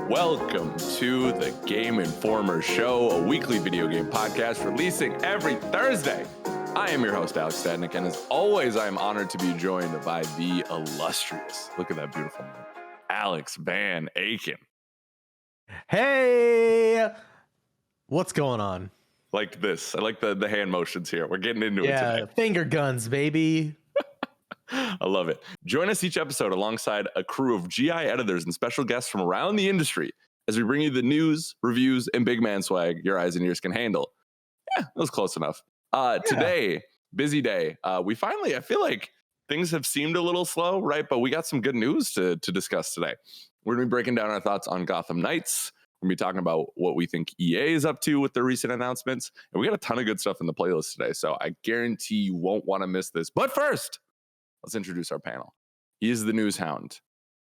Welcome to the Game Informer Show, a weekly video game podcast releasing every Thursday. I am your host, Alex Stadnik, and as always, I am honored to be joined by the illustrious, look at that beautiful name, Alex Van Aken. Hey, what's going on? Like this. I like the hand motions here. We're getting into it today. Finger guns, baby. I love it. Join us each episode alongside a crew of GI editors and special guests from around the industry as we bring you the news, reviews, and big man swag your eyes and ears can handle. Yeah, that was close enough. Today, busy day. We finally, I feel like things have seemed a little slow, right? But we got some good news to discuss today. We're going to be breaking down our thoughts on Gotham Knights. We're going to be talking about what we think EA is up to with their recent announcements. And we got a ton of good stuff in the playlist today, so I guarantee you won't want to miss this. But first, let's introduce our panel. He is the news hound.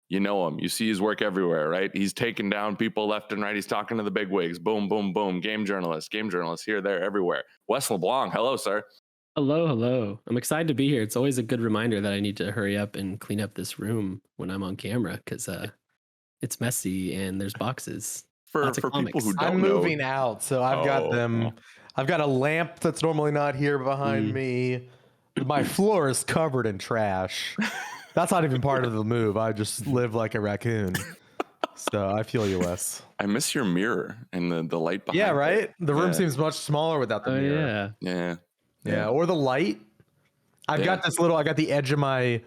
You know him. You see his work everywhere, right? He's taking down people left and right. He's talking to the big wigs. Boom, boom, boom. Game journalist here, there, everywhere. Wes LeBlanc, hello, sir. Hello. I'm excited to be here. It's always a good reminder that I need to hurry up and clean up this room when I'm on camera because it's messy and there's boxes. For people who don't know. I'm moving out, so I've got them. I've got a lamp that's normally not here behind me. My floor is covered in trash. That's not even part of the move. I just live like a raccoon. So I feel you, Wes. I miss your mirror and the light behind Yeah, right? it. The room seems much smaller without the mirror. Yeah. Or the light. I got the edge of my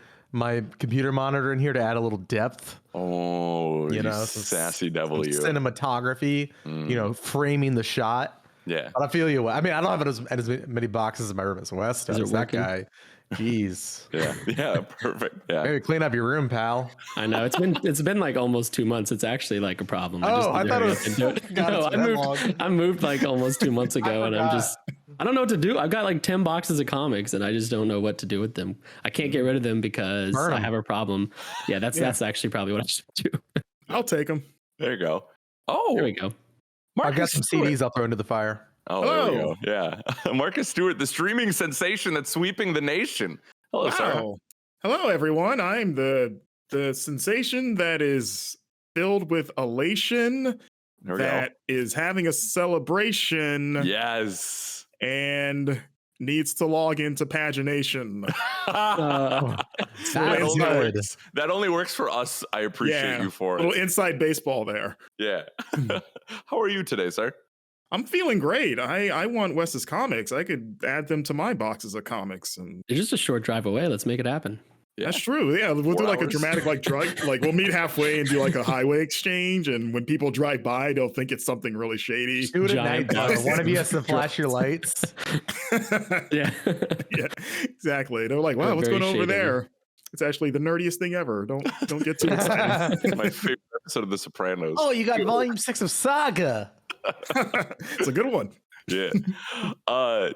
computer monitor in here to add a little depth. Oh, you know, sassy devil, you. Cinematography, framing the shot. Yeah. But I feel you. I mean, I don't have as many boxes in my room as Wes does. That guy. Jeez. Yeah, perfect. Yeah. Maybe clean up your room, pal. I know it's been like almost 2 months. It's actually like a problem. I thought it was. I moved like almost 2 months ago, and I don't know what to do. I've got like 10 boxes of comics, and I just don't know what to do with them. I can't get rid of them because I have a problem. Yeah, that's actually probably what I should do. I'll take them. There you go. Oh, there we go. I've got some CDs I'll throw into the fire. Oh, there we go. Yeah. Marcus Stewart, the streaming sensation that's sweeping the nation. Hello, sir. Hello, everyone. I'm the sensation that is filled with elation, that is having a celebration. Yes. And needs to log into pagination. That only works for us. I appreciate you for it. A little inside baseball there. Yeah. How are you today, sir? I'm feeling great. I want Wes's comics. I could add them to my boxes of comics. And it's just a short drive away. Let's make it happen. Yeah. That's true. Yeah, we'll do like a dramatic drug. Like we'll meet halfway and do like a highway exchange. And when people drive by, they'll think it's something really shady. Do it at night. One of you has to flash your lights. Yeah, exactly. They're like, wow, what's going on over there? It's actually the nerdiest thing ever. Don't get too excited. My favorite episode of The Sopranos. Oh, you got volume 6 of Saga. It's a good one. Yeah.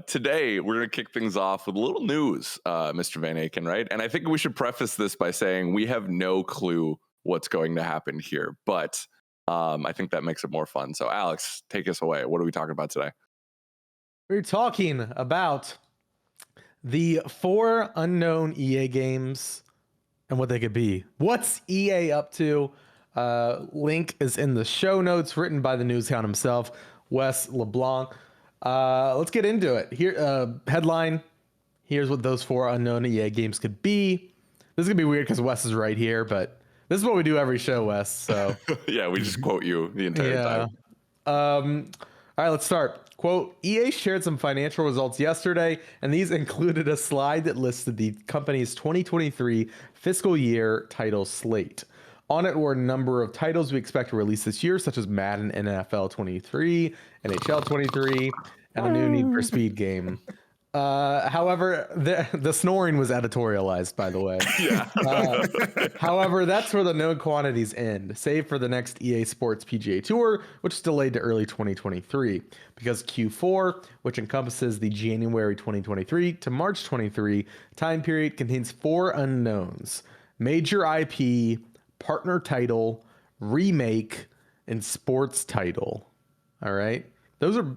Today we're gonna kick things off with a little news, Mr. Van Aken, right? And I think we should preface this by saying we have no clue what's going to happen here, but I think that makes it more fun. So, Alex, take us away. What are we talking about today? We're talking about the 4 unknown EA games and what they could be. What's EA up to? Link is in the show notes, written by the news hound himself, Wes LeBlanc. Let's get into it. Here, headline. Here's what those 4 unknown EA games could be. This is gonna be weird because Wes is right here, but this is what we do every show, Wes. So yeah, we just quote you the entire time. All right, let's start. Quote, EA shared some financial results yesterday, and these included a slide that listed the company's 2023 fiscal year title slate. On it were a number of titles we expect to release this year, such as Madden NFL 23, NHL 23, and a new Need for Speed game. However, the snoring was editorialized, by the way. Yeah. However, that's where the known quantities end, save for the next EA Sports PGA Tour, which is delayed to early 2023, because Q4, which encompasses the January 2023 to March 23 time period, contains 4 unknowns: major IP, partner title, remake, and sports title. All right, those are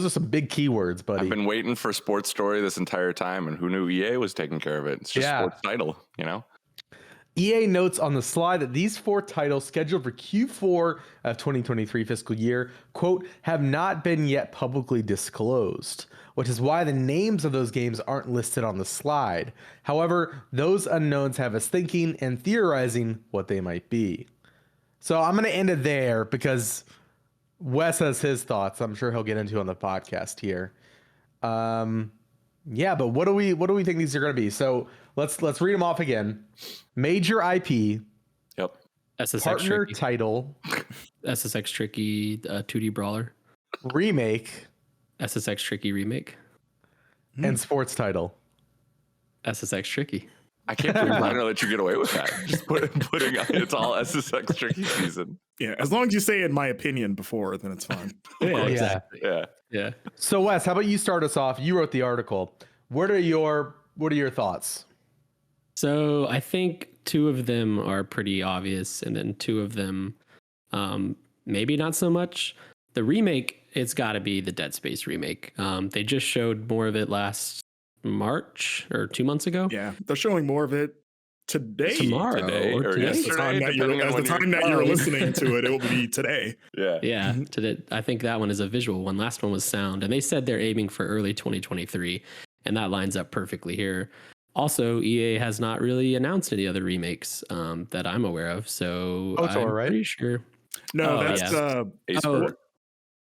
some big keywords, buddy. I've been waiting for Sports Story this entire time, and who knew EA was taking care of it? It's just sports title, you know? EA notes on the slide that these 4 titles scheduled for Q4 of 2023 fiscal year, quote, have not been yet publicly disclosed, which is why the names of those games aren't listed on the slide. However, those unknowns have us thinking and theorizing what they might be. So I'm going to end it there because Wes has his thoughts. I'm sure he'll get into on the podcast here. Yeah, but what do we think these are going to be? So let's read them off again. Major IP. Yep. SSX Partner Tricky. title. SSX Tricky 2D brawler. Remake. SSX Tricky remake. And sports title. SSX Tricky. I can't believe I'm gonna let you get away with that. Just putting it's all SSX Tricky season. Yeah, as long as you say in my opinion before, then it's fine. Yeah, exactly. Yeah. So Wes, how about you start us off? You wrote the article. What are your thoughts? So I think 2 of them are pretty obvious, and then 2 of them maybe not so much. The remake, it's got to be the Dead Space remake. They just showed more of it last March or 2 months ago. Yeah, they're showing more of it today. Tomorrow. Today or today. yesterday. The time that you're listening to it, it will be today. Yeah. Yeah. Today, I think that one is a visual one. Last one was sound. And they said they're aiming for early 2023. And that lines up perfectly here. Also, EA has not really announced any other remakes that I'm aware of. So I'm right? Pretty sure. No, that's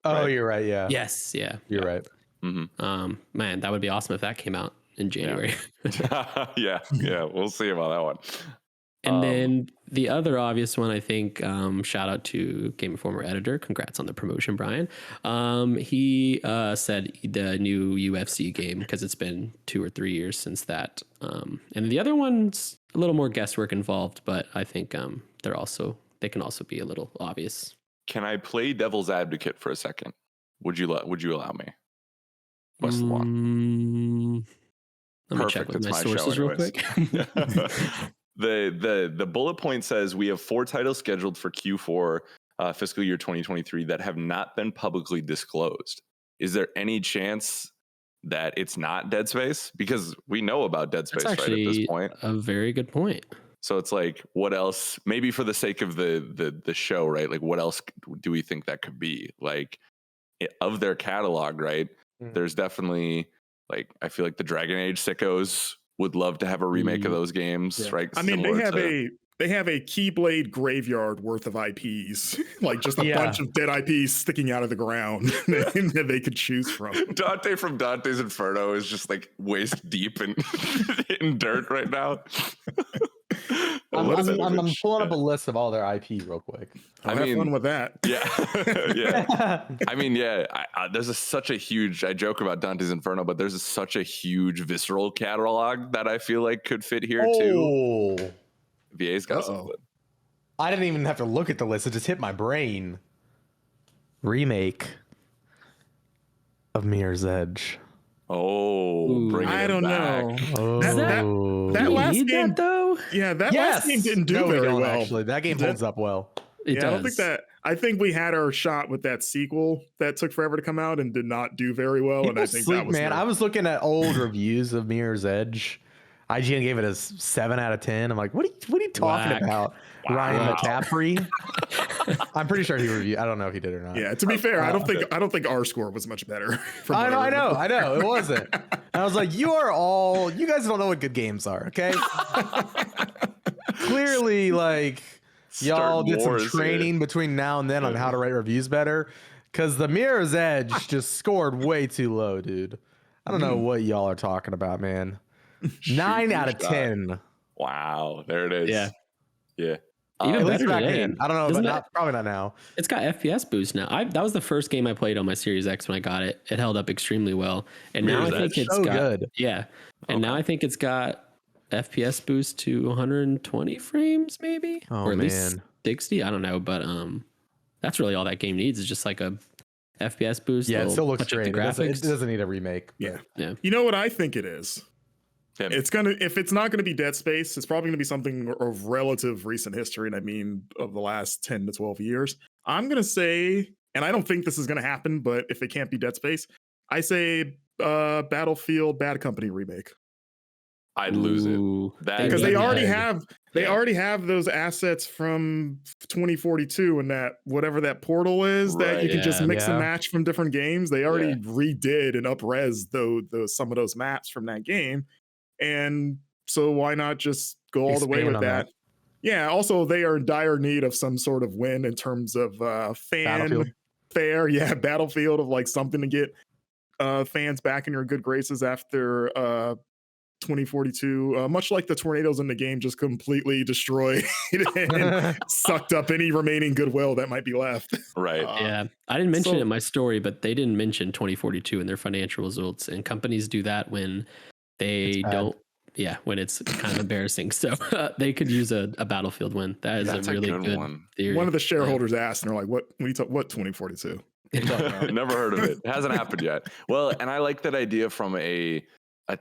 Right. You're right. Yeah. Yes. Yeah. You're right. Mm-hmm. Man, that would be awesome if that came out in January. Yeah. We'll see about that one. And then the other obvious one, I think, shout out to Game Informer editor. Congrats on the promotion, Brian. He said the new UFC game because it's been 2 or 3 years since that. And the other one's a little more guesswork involved, but I think they can also be a little obvious. Can I play devil's advocate for a second? Would you allow me? West Lawn. Let me check with my sources real quick. The bullet point says we have 4 titles scheduled for Q4 fiscal year 2023 that have not been publicly disclosed. Is there any chance that it's not Dead Space? Because we know about Dead Space right at this point. A very good point. So it's like, what else? Maybe for the sake of the show, right? Like, what else do we think that could be? Like, of their catalog, right? There's definitely, like, I feel like the Dragon Age sickos would love to have a remake of those games, right? I mean, they have a Keyblade graveyard worth of IPs, like just a bunch of dead IPs sticking out of the ground that they could choose from. Dante from Dante's Inferno is just like waist deep in dirt right now. I'm pulling up a list of all their IP real quick. I mean, have fun with that. Yeah. I mean, there's such a huge, I joke about Dante's Inferno, but there's such a huge visceral catalog that I feel like could fit here too. VA's got something. I didn't even have to look at the list. It just hit my brain. Remake of Mirror's Edge. I don't know. That last game, though. Yeah, that last game didn't do very well. Actually, that game holds up well. It does. I don't think that. I think we had our shot with that sequel that took forever to come out and did not do very well. People and I think sleep, that was man. I was looking at old reviews of Mirror's Edge. IGN gave it a 7 out of 10. I'm like, what are you talking about? Wow. Ryan McCaffrey. I'm pretty sure he reviewed. I don't know if he did or not. Yeah, to be fair, I don't think our score was much better. I know. It wasn't. And I was like, you guys don't know what good games are, okay? Clearly, like, y'all did some training between now and then on how to write reviews better. Because the Mirror's Edge just scored way too low, dude. I don't know what y'all are talking about, man. 9 out of 10. Wow, there it is. Yeah. Even better back then. I don't know, but probably not now. It's got FPS boost now. That was the first game I played on my Series X when I got it. It held up extremely well, and now I think it's got good. Yeah, and now I think it's got FPS boost to 120 frames, maybe, or at least 60. I don't know, but that's really all that game needs is just like a FPS boost. Yeah, it still looks great. It doesn't need a remake. Yeah. You know what I think it is? If it's not gonna be Dead Space, it's probably gonna be something of relative recent history, and I mean of the last 10 to 12 years. I'm gonna say, and I don't think this is gonna happen, but if it can't be Dead Space, I say Battlefield Bad Company remake. I'd lose it. Because they already have those assets from 2042 and that whatever that portal is that you can just mix and match from different games. They already redid and up-res some of those maps from that game. And so why not just go all the way with that? Yeah, also they are in dire need of some sort of win in terms of Battlefield of like something to get fans back in your good graces after 2042, much like the tornadoes in the game just completely destroyed and sucked up any remaining goodwill that might be left. Right. Yeah. I didn't mention it in my story, but they didn't mention 2042 in their financial results. And companies do that when they don't. Yeah, when it's kind of embarrassing. So they could use a Battlefield win. That's a really good one. Theory. One of the shareholders asked, and they're like, what 2042? Never heard of it. It hasn't happened yet. Well, and I like that idea from a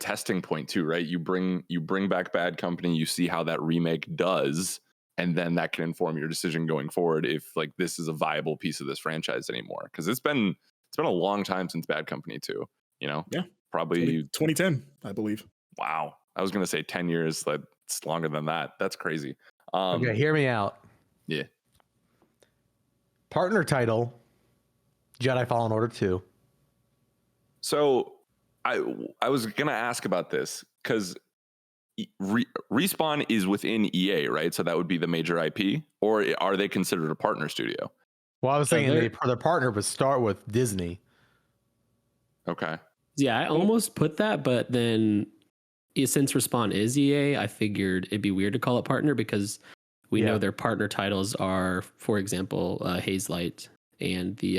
testing point too, right? You bring back Bad Company, you see how that remake does, and then that can inform your decision going forward if like this is a viable piece of this franchise anymore. Because it's been a long time since Bad Company 2, you know? Yeah. Probably 2010, I believe. Wow. I was gonna say 10 years, like it's longer than that. That's crazy. Okay, hear me out. Yeah. Partner title, Jedi Fallen Order 2. So I was gonna ask about this because Respawn is within EA, right? So that would be the major IP, or are they considered a partner studio? Well, I was thinking their partner would start with Disney. Okay. Yeah, I almost put that, but then since Respawn is EA, I figured it'd be weird to call it partner because we know their partner titles are, for example, Hazelight and the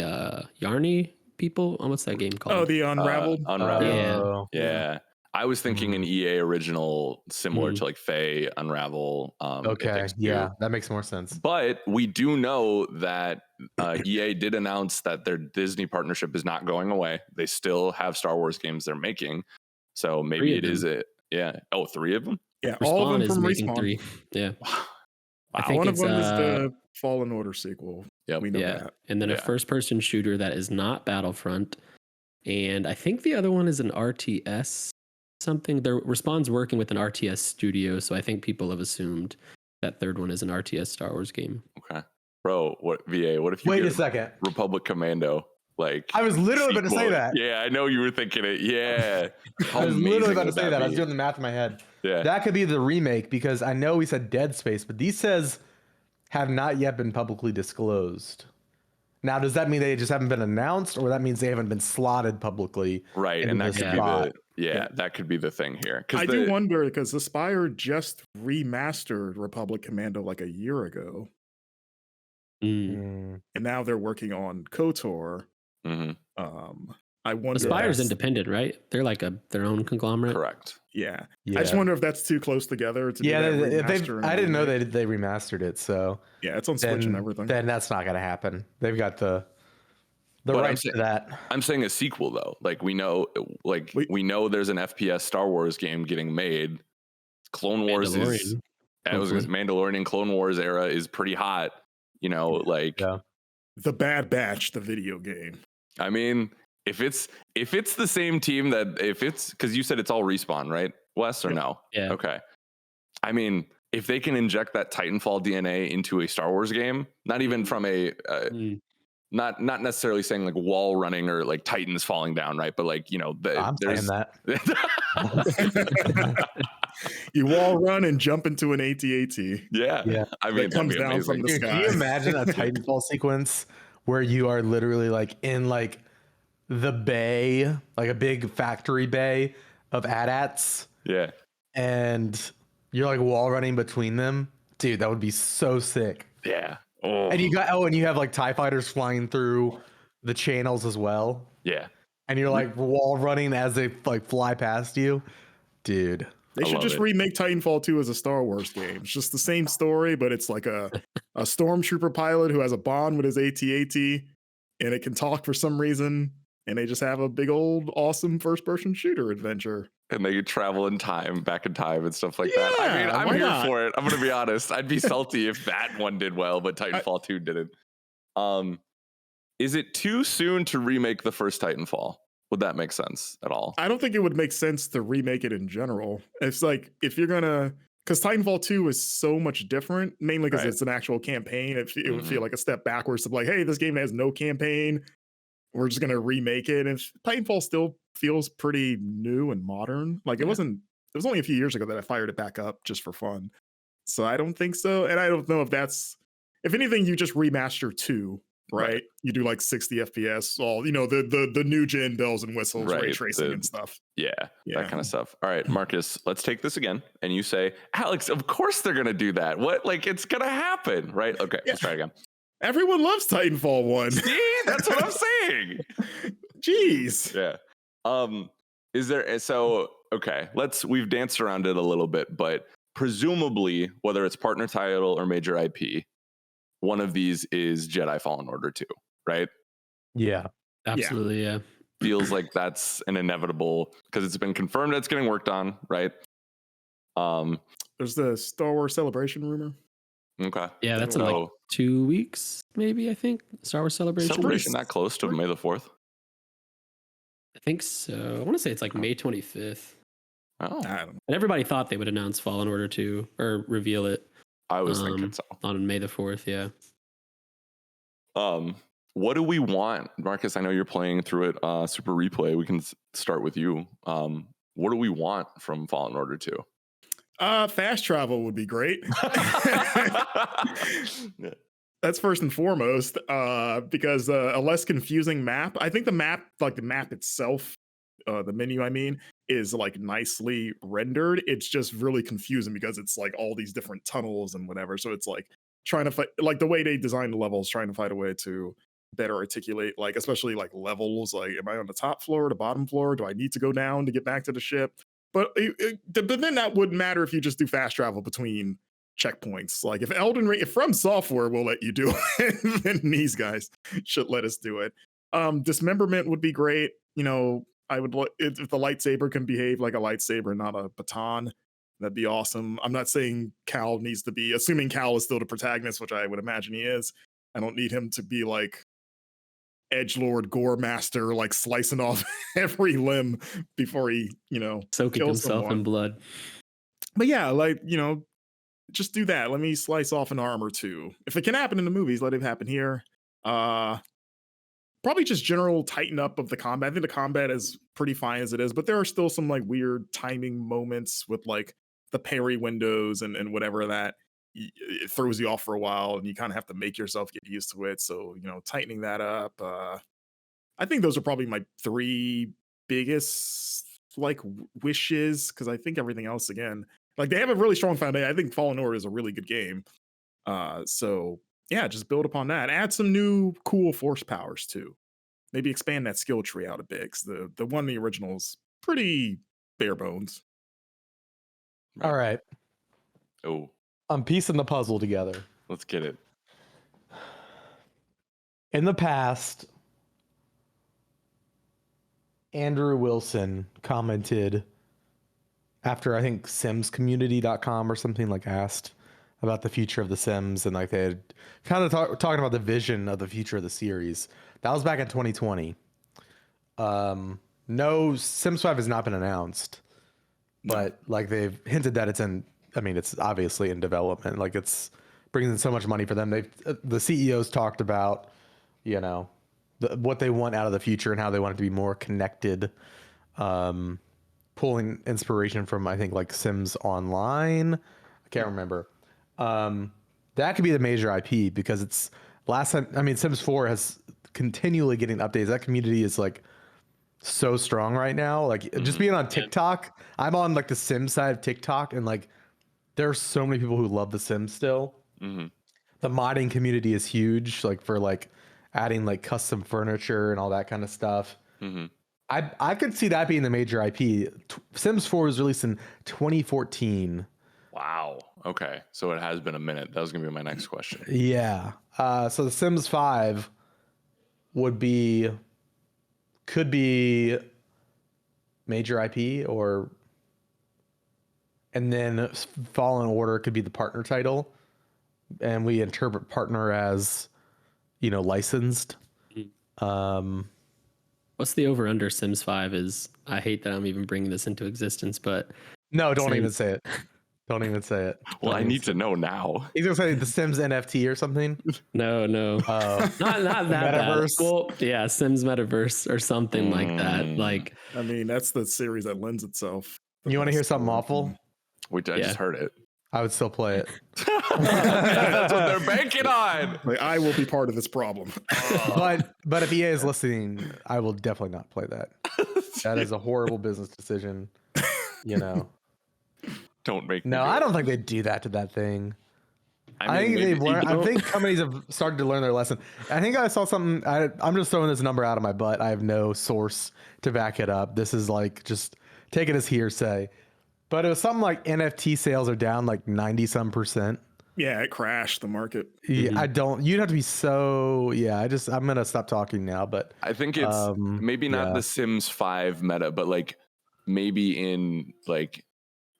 Yarny people. What's that game called? Oh, the Unraveled. Unraveled. Yeah. I was thinking an EA original similar to like Faye, Unravel. Okay. Yeah, that makes more sense. But we do know that EA did announce that their Disney partnership is not going away. They still have Star Wars games they're making. So maybe it is it. Yeah. Oh, 3 of them? Yeah. All of them from Respawn. 3. Yeah. I think one of them is the Fallen Order sequel. Yep. We know that. And then a first-person shooter that is not Battlefront. And I think the other one is an RTS something. Respawn's working with an RTS studio, so I think people have assumed that third one is an RTS Star Wars game. Okay. Bro, what if you wait a second. Republic Commando? Like I was literally about to say that. Yeah, I know you were thinking it. Yeah. I was literally about to say that. I was doing the math in my head. Yeah. That could be the remake because I know we said Dead Space, but these says have not yet been publicly disclosed. Now, does that mean they just haven't been announced, or that means they haven't been slotted publicly? Right, and that could be that could be the thing here. I do wonder because Aspire just remastered Republic Commando like a year ago, and now they're working on KOTOR. I wonder. Aspire's independent, right? They're like their own conglomerate. Correct. Yeah. I just wonder if that's too close together. To I didn't know they remastered it. So yeah, it's on Switch and everything. Then that's not gonna happen. They've got the rights to that. I'm saying a sequel though. Like we know there's an FPS Star Wars game getting made. Clone Wars is Mandalorian Clone Wars era is pretty hot. You know, like The Bad Batch, the video game. I mean, if it's the same team because you said it's all Respawn, right, Wes, or no? Yeah. Okay. I mean, if they can inject that Titanfall DNA into a Star Wars game, not even from a not necessarily saying like wall running or like Titans falling down, right? But like, you know, I'm saying that. You wall run and jump into an AT-AT. Yeah. I mean, it comes down from the sky. Can you imagine a Titanfall sequence where you are literally like in like the bay, like a big factory bay of AT-ATs? Yeah. And you're like wall running between them. Dude, that would be so sick. Yeah. Oh. And you have like TIE fighters flying through the channels as well. Yeah. And you're like wall running as they like fly past you. Dude. They should just remake Titanfall 2 as a Star Wars game. It's just the same story, but it's like a stormtrooper pilot who has a bond with his AT-AT and it can talk for some reason. And they just have a big old awesome first-person shooter adventure. And they could travel in time, back in time and stuff like that. I mean, I'm here for it. I'm going to be honest. I'd be salty if that one did well, but Titanfall 2 didn't. Is it too soon to remake the first Titanfall? would that make sense at all? I don't think it would make sense to remake it in general. It's like if you're gonna, because Titanfall 2 is so much different, mainly because it's an actual campaign. It would feel like a step backwards to be like, hey, this game has no campaign. We're just gonna remake it. And Titanfall still feels pretty new and modern. Like it was only a few years ago that I fired it back up just for fun. So I don't think so. And I don't know if anything, you just remaster 2. Right, you do like 60 FPS, all the new gen bells and whistles, ray tracing and stuff. Yeah, that kind of stuff. All right, Marcus, let's take this again. And you say, Alex, of course they're gonna do that. What? Like it's gonna happen, right? Okay, let's try again. Everyone loves Titanfall 1. See, that's what I'm saying. Jeez. Yeah. Is there? So okay, we've danced around it a little bit, but presumably, whether it's partner title or major IP. One of these is Jedi Fallen Order 2, right? Yeah, absolutely. Yeah. Feels like that's an inevitable because it's been confirmed that it's getting worked on, right? There's the Star Wars Celebration rumor. Okay. Yeah, that's in like 2 weeks, maybe. I think Star Wars Celebration. That close to May the 4th. I think so. I want to say it's like May 25th. Oh, I don't know. And everybody thought they would announce Fallen Order 2 or reveal it. I was thinking so. On May the 4th, yeah. What do we want? Marcus, I know you're playing through it Super Replay. We can start with you. What do we want from Fallen Order 2? Fast travel would be great. That's first and foremost, because a less confusing map. I think the map itself, the menu, I mean, is like nicely rendered. It's just really confusing because it's like all these different tunnels and whatever. So it's like trying to fight, like the way they designed the levels, trying to find a way to better articulate, like especially like levels. Like, am I on the top floor, the bottom floor? Do I need to go down to get back to the ship? But then that wouldn't matter if you just do fast travel between checkpoints. Like if From Software will let you do it, then these guys should let us do it. Dismemberment would be great. I would if the lightsaber can behave like a lightsaber, not a baton. That'd be awesome. I'm not saying Cal needs to be, assuming Cal is still the protagonist, which I would imagine he is. I don't need him to be like edgelord gore master, like slicing off every limb before he, soaking himself in blood. But yeah, like, just do that. Let me slice off an arm or two. If it can happen in the movies, let it happen here. Probably just general tighten up of the combat. I think the combat is pretty fine as it is, but there are still some like weird timing moments with like the parry windows and whatever that it throws you off for a while, and you kind of have to make yourself get used to it. So, tightening that up. I think those are probably my 3 biggest like wishes, because I think everything else, again, like they have a really strong foundation. I think Fallen Order is a really good game. So yeah, just build upon that. Add some new cool force powers too. Maybe expand that skill tree out a bit, because the one in the original is pretty bare bones. All right. Oh, I'm piecing the puzzle together. Let's get it. In the past, Andrew Wilson commented after, I think, simscommunity.com or something, like asked about the future of the Sims, and like they had kind of talking about the vision of the future of the series. That was back in 2020. No, Sims 5 has not been announced, but like they've hinted that it's obviously in development. Like it's bringing in so much money for them. The CEOs talked about, what they want out of the future and how they want it to be more connected, pulling inspiration from, I think, like Sims Online. I can't remember. That could be the major IP, because it's Sims 4 has continually getting updates. That community is like so strong right now. Like just being on TikTok, I'm on like the Sims side of TikTok, and like there are so many people who love the Sims still. Mm-hmm. The modding community is huge, like for like adding like custom furniture and all that kind of stuff. Mm-hmm. I could see that being the major IP. Sims 4 was released in 2014. Wow. Okay. So it has been a minute. That was going to be my next question. Yeah. So the Sims 5 could be major IP, and then Fallen Order could be the partner title. And we interpret partner as, licensed. What's the over under Sims 5 is? I hate that I'm even bringing this into existence, but no, don't even say it. Don't even say it. Well, I need to know now. He's gonna say the Sims NFT or something. No. Not that Metaverse. bad. Well, yeah, Sims Metaverse or something like that. Like, I mean, that's the series that lends itself. You want to hear something awful? I just heard it. I would still play it. That's what they're banking on. Like, I will be part of this problem. But if EA is listening, I will definitely not play that. That is a horrible business decision. You know. Don't make me No, do I it. don't think they'd do that to that thing. I mean, think they've learned. I don't- think companies have started to learn their lesson. I think I saw something. I'm just throwing this number out of my butt. I have no source to back it up. This is like just take it as hearsay. But it was something like NFT sales are down like 90-some%. Yeah, it crashed the market. Yeah, I don't. You'd have to be so. Yeah, I'm gonna stop talking now. But I think it's maybe not the Sims 5 meta, but like maybe in like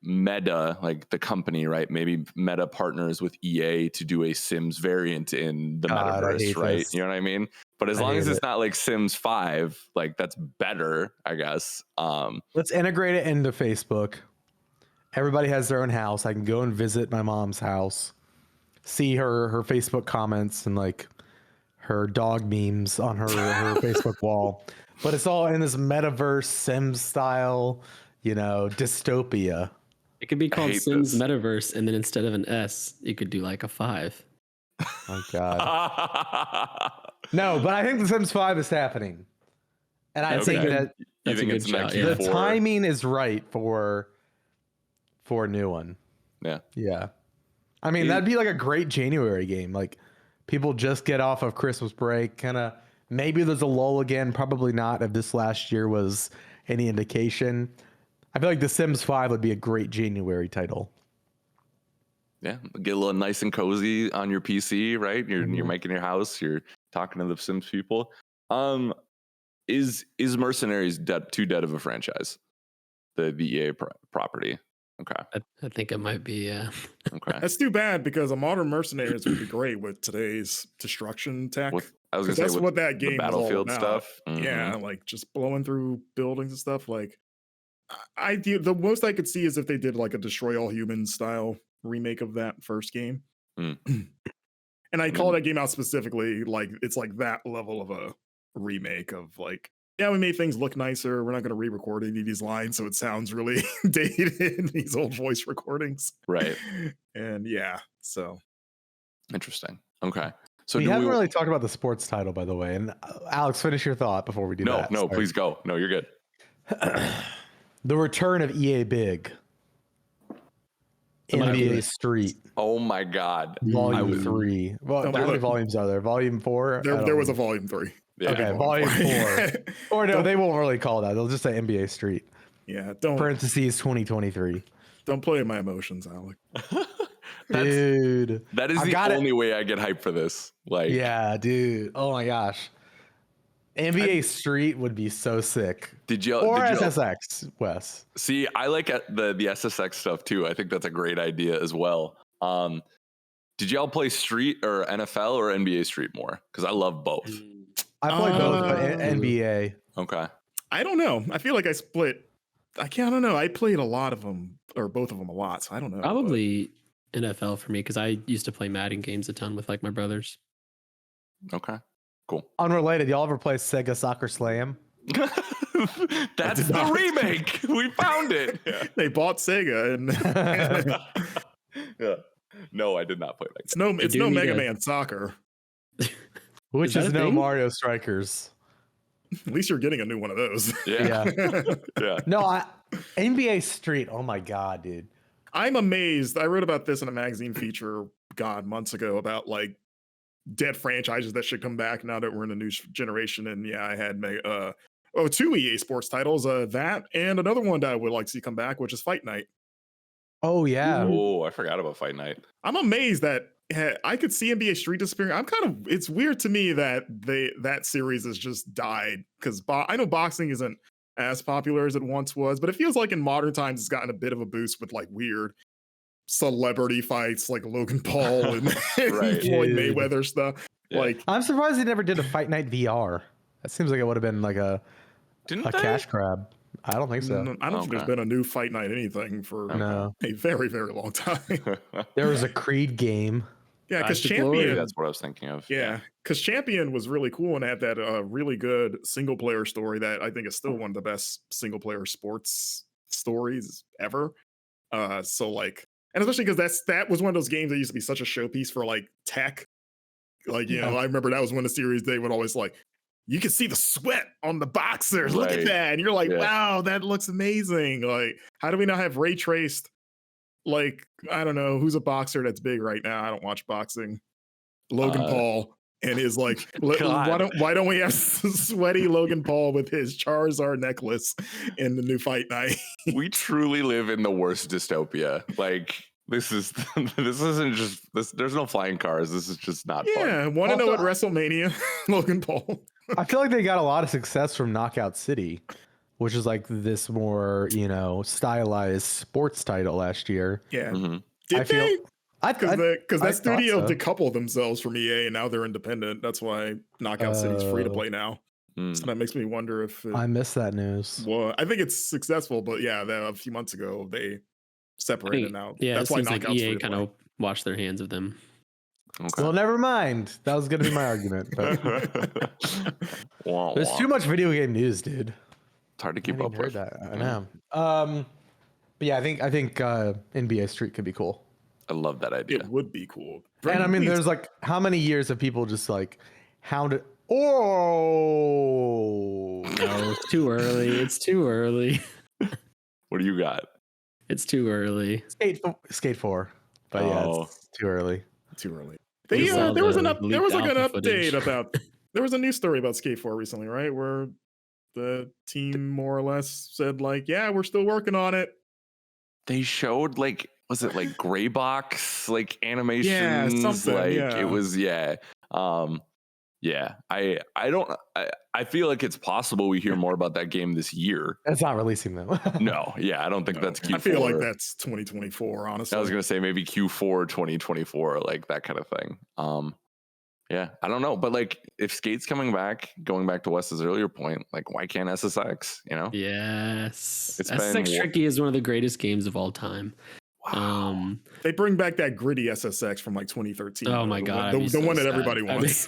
Meta, like the company, right? Maybe Meta partners with EA to do a Sims variant in the metaverse, right? This. You know what I mean? But as long as it's not like Sims 5, like that's better, I guess. Let's integrate it into Facebook. Everybody has their own house. I can go and visit my mom's house, see her Facebook comments and like her dog memes on her Facebook wall. But it's all in this metaverse Sims style, dystopia. it could be called Sims Metaverse, and then instead of an S, you could do like a 5. Oh God. No, but I think the Sims 5 is happening. And I think that That's a good shout. the timing is right for a new one. Yeah. I mean, that'd be like a great January game. Like people just get off of Christmas break, kind of maybe there's a lull again, probably not if this last year was any indication. I feel like The Sims 5 would be a great January title. Yeah, get a little nice and cozy on your PC, right? You're making your house, you're talking to the Sims people. Is Mercenaries too dead of a franchise? The EA property. Okay. I think it might be, yeah. Okay. That's too bad because a modern Mercenaries would be great with today's destruction tech. I was gonna say that's what that game the Battlefield is all about. stuff. Mm-hmm. Yeah, like just blowing through buildings and stuff. Like, the most I could see is if they did like a Destroy All Humans style remake of that first game. And I call that game out specifically like it's like that level of a remake of like, yeah, we made things look nicer. We're not going to re-record any of these lines, so it sounds really dated in these old voice recordings. Right. And yeah, so interesting. Okay. So we haven't really talked about the sports title, by the way. And Alex, finish your thought before we do that. No, please go. No, you're good. The return of EA Big. NBA Street. Oh my God. Volume 3. Well, how many volumes are there? Volume 4? There was a volume 3. Yeah. Okay, volume 4. Or no, they won't really call that. They'll just say NBA Street. Yeah, don't parentheses 2023. Don't play with my emotions, Alec. Dude, that is the only way I get hyped for this. Like, yeah, dude. Oh my gosh, NBA Street would be so sick. SSX, Wes? See, I like the SSX stuff too. I think that's a great idea as well. Did y'all play Street or NFL or NBA Street more? Because I love both. I played both, but NBA. Okay. I don't know. I feel like I split. I don't know. I played a lot of them, or both of them a lot, so I don't know. Probably NFL for me, because I used to play Madden games a ton with like my brothers. Okay, cool. Unrelated, y'all ever play Sega Soccer Slam? That's the remake. We found it. Yeah. They bought Sega and yeah. No, I did not play that. It's no Mega Man Soccer. Which is no Mario Strikers. At least you're getting a new one of those. Yeah. Yeah. No, NBA Street. Oh my God, dude. I'm amazed. I wrote about this in a magazine feature, months ago about like dead franchises that should come back now that we're in a new generation. And yeah, I had two EA Sports titles, that and another one that I would like to see come back, which is Fight Night. Oh yeah. Oh, I forgot about Fight Night. I'm amazed that I could see NBA Street disappearing. It's weird to me that that series has just died because I know boxing isn't as popular as it once was, but it feels like in modern times it's gotten a bit of a boost with like weird celebrity fights like Logan Paul and, and Floyd Mayweather stuff. Yeah. Like, I'm surprised they never did a Fight Night VR. That seems like it would have been like a Didn't a they? cash grab. I don't think so. I don't think there's been a new Fight Night anything for a very, very long time. There was a Creed game. Yeah, because Champion. That's what I was thinking of. Yeah, because Champion was really cool and had that really good single player story that I think is still one of the best single player sports stories ever. So like, and especially because that was one of those games that used to be such a showpiece for like tech. Like, you know, I remember that was one of the series they would always like, you can see the sweat on the boxers. Look at that. And you're like, wow, that looks amazing. Like, how do we not have ray traced? Like, I don't know, who's a boxer that's big right now? I don't watch boxing. Logan Paul and his like, why don't we have sweaty Logan Paul with his Charizard necklace in the new Fight Night? We truly live in the worst dystopia. Like, this isn't just this. There's no flying cars. This is just not fun. Yeah, want to know what WrestleMania? Logan Paul. I feel like they got a lot of success from Knockout City, which is like this more, you know, stylized sports title last year. Yeah. Mm-hmm. Did they? Because that studio so. decoupled themselves from EA and now they're independent. That's why Knockout City's free to play now. So that makes me wonder if I missed that news. Well, I think it's successful, but yeah, a few months ago they separated now. Yeah, that's why like EA kind of washed their hands of them. Okay. Well, never mind. That was going to be my argument. But there's too much video game news, dude. It's hard to keep up with. That. I know. But yeah, I think NBA Street could be cool. I love that idea. It would be cool. And I mean, there's like how many years of people just like hounded. Oh no, it's too early. It's too early. What do you got? It's too early. Skate 4. But yeah, it's too early. Too early. There was an update about. There was a news story about Skate 4 recently, right? Where the team more or less said like, yeah, we're still working on it. They showed like, was it like gray box like animations? Yeah, something. Like it was I feel like it's possible we hear more about that game this year. It's not releasing though. No, I don't think that's Q4. I feel like that's 2024, honestly. I was gonna say maybe Q4 2024, like that kind of thing. I don't know, but like if Skate's coming back, going back to Wes's earlier point, like why can't SSX? You know? Yes, SSX Tricky is one of the greatest games of all time. Wow. They bring back that gritty SSX from like 2013. Oh my god, the one that everybody wants.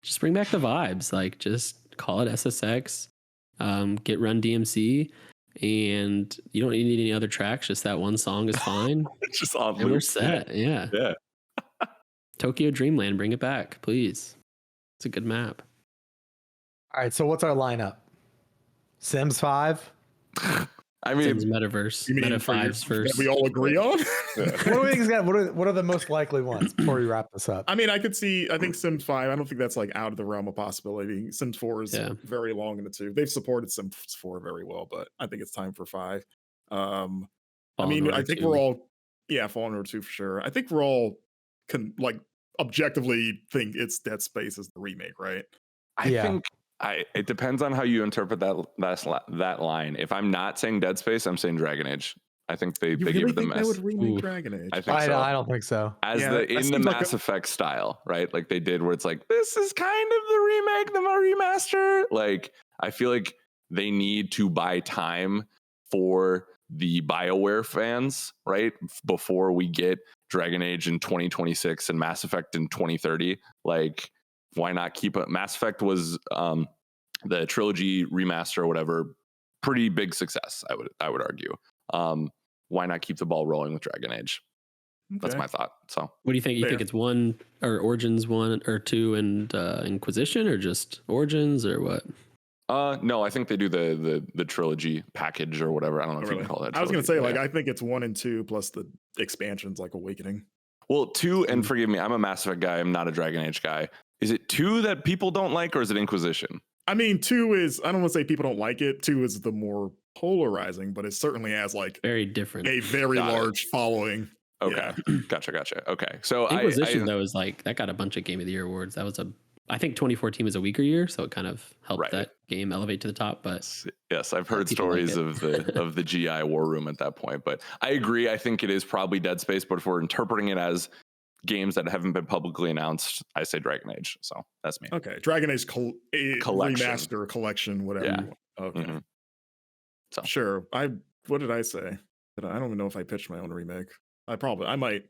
Just bring back the vibes. Like, just call it SSX. Get Run DMC, and you don't need any other tracks. Just that one song is fine. It's just on and we're set. Yeah. Tokyo Dreamland, bring it back, please. It's a good map. All right, so what's our lineup? Sims 5. I mean, Sims Metaverse. Meta 5's first. That we all agree on. What are the most likely ones before we wrap this up? I mean, I think Sims 5. I don't think that's like out of the realm of possibility. Sims 4 is very long in the tooth. They've supported Sims 4 very well, but I think it's time for 5. I think we're all Fallen Order 2 for sure. I think we're all like objectively think it's Dead Space is the remake, right? I think it depends on how you interpret that line. If I'm not saying Dead Space, I'm saying Dragon Age. I think they give them. They would remake Dragon Age. I think so. I don't think so. In the Mass Effect style, right? Like they did, where it's like this is kind of the remake, the remaster. Like I feel like they need to buy time for the BioWare fans, right? Before we get Dragon Age in 2026 and Mass Effect in 2030, like. Why not keep it? Mass Effect was the trilogy remaster or whatever, pretty big success. I would argue. Why not keep the ball rolling with Dragon Age? Okay. That's my thought. So, what do you think? You think it's 1 or Origins 1 or 2 and Inquisition, or just Origins, or what? No, I think they do the trilogy package or whatever. I don't know if you can call that. I was gonna say I think it's 1 and 2 plus the expansions like Awakening. Well, 2, and forgive me, I'm a Mass Effect guy. I'm not a Dragon Age guy. Is it 2 that people don't like, or is it Inquisition? I mean, 2 is, I don't want to say people don't like it. 2 is the more polarizing, but it certainly has like very different, a very large following. Okay. Yeah. Gotcha. Okay. So Inquisition though is like, that got a bunch of Game of the Year awards. That was I think 2014 was a weaker year, so it kind of helped that game elevate to the top. But yes, I've heard stories of the GI war room at that point. But I agree. I think it is probably Dead Space, but if we're interpreting it as games that haven't been publicly announced, I say Dragon Age. So that's me. Okay, Dragon Age Collection. remaster, collection, whatever. Yeah. You want. Okay, So sure. What did I say? I don't even know if I pitched my own remake. I might.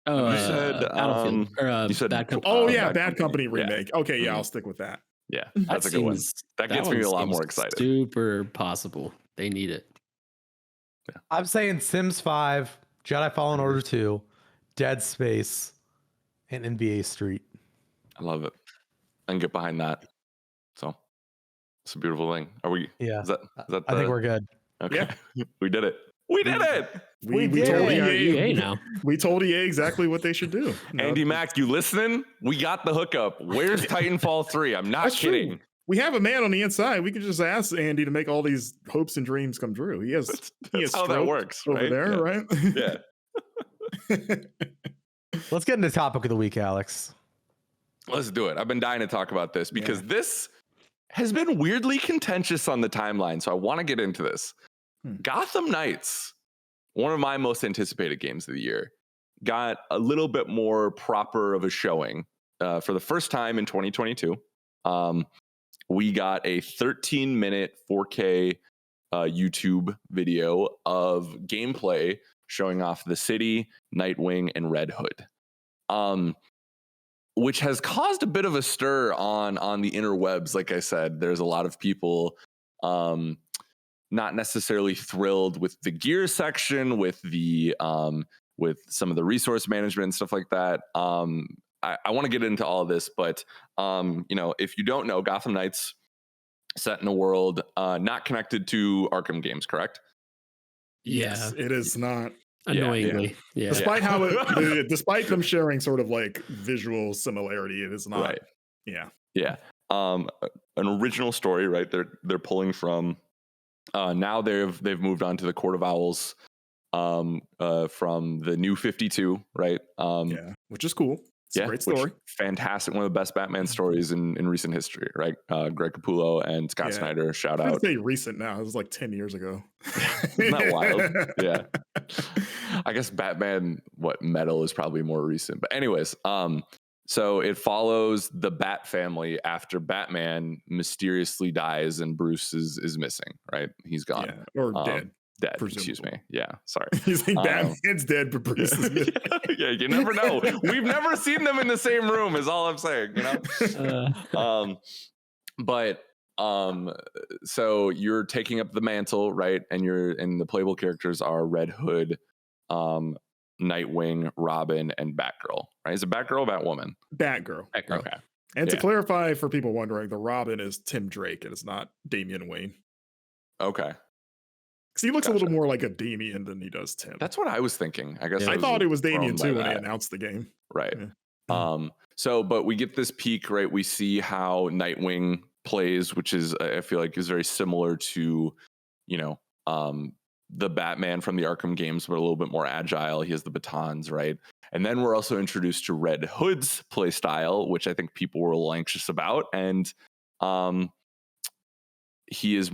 Oh, you said Battlefield. Or, you said Bad Company. Oh yeah, Bad Company remake. Okay, yeah, I'll stick with that. Yeah, that's a good one. That gets me a lot more excited. Super possible. They need it. Yeah. I'm saying Sims 5, Jedi Fallen Order 2, Dead Space, and NBA Street. I love it. I can get behind that. So it's a beautiful thing. Are we? Yeah. Is that I think we're good. Okay. Yeah. We did it. We did it. We did told it. EA now. We told EA exactly what they should do. Andy Mack, you listening? We got the hookup. Where's Titanfall 3? I'm not kidding. True. We have a man on the inside. We could just ask Andy to make all these hopes and dreams come true. He has how that works over there, right? Yeah. Let's get into the topic of the week, Alex. Let's do it. I've been dying to talk about this because this has been weirdly contentious on the timeline. So I want to get into this. Gotham Knights, one of my most anticipated games of the year, got a little bit more proper of a showing for the first time in 2022. We got a 13-minute 4K YouTube video of gameplay showing off the city, Nightwing, and Red Hood, which has caused a bit of a stir on the interwebs. Like I said, there's a lot of people not necessarily thrilled with the gear section, with the with some of the resource management and stuff like that. I want to get into all of this, but if you don't know, Gotham Knights set in a world not connected to Arkham games, correct? Yes, it is not. Annoyingly, yeah. Despite how despite them sharing sort of like visual similarity, it is not. Right. Yeah. An original story, right? They're pulling from. Now they've moved on to the Court of Owls from the New 52, right? Which is cool. It's a great story. Fantastic. One of the best Batman stories in recent history, right? Greg Capullo and Scott Snyder, shout out. I'd say recent now. It was like 10 years ago. Isn't that wild? Yeah. I guess Batman, Metal is probably more recent. But anyways, so it follows the Bat family after Batman mysteriously dies and Bruce is missing, right? He's gone. Yeah, or dead. Dead, excuse me. Yeah, sorry. He's like, Batman's dead, but Bruce is missing. Yeah, you never know. We've never seen them in the same room, is all I'm saying, so you're taking up the mantle, right? And the playable characters are Red Hood, Nightwing, Robin, and Batgirl, right? Is it Batgirl or Batwoman? Batgirl. Okay. And to clarify for people wondering, the Robin is Tim Drake. It is not Damian Wayne. Okay. Because he looks a little more like a Damian than he does Tim. That's what I was thinking. I guess I thought it was Damian too when they announced the game. Right. Yeah. But we get this peek, right? We see how Nightwing plays, which is I feel like is very similar to, the Batman from the Arkham games, but a little bit more agile. He has the batons, right? And then we're also introduced to Red Hood's play style, which I think people were a little anxious about. And he is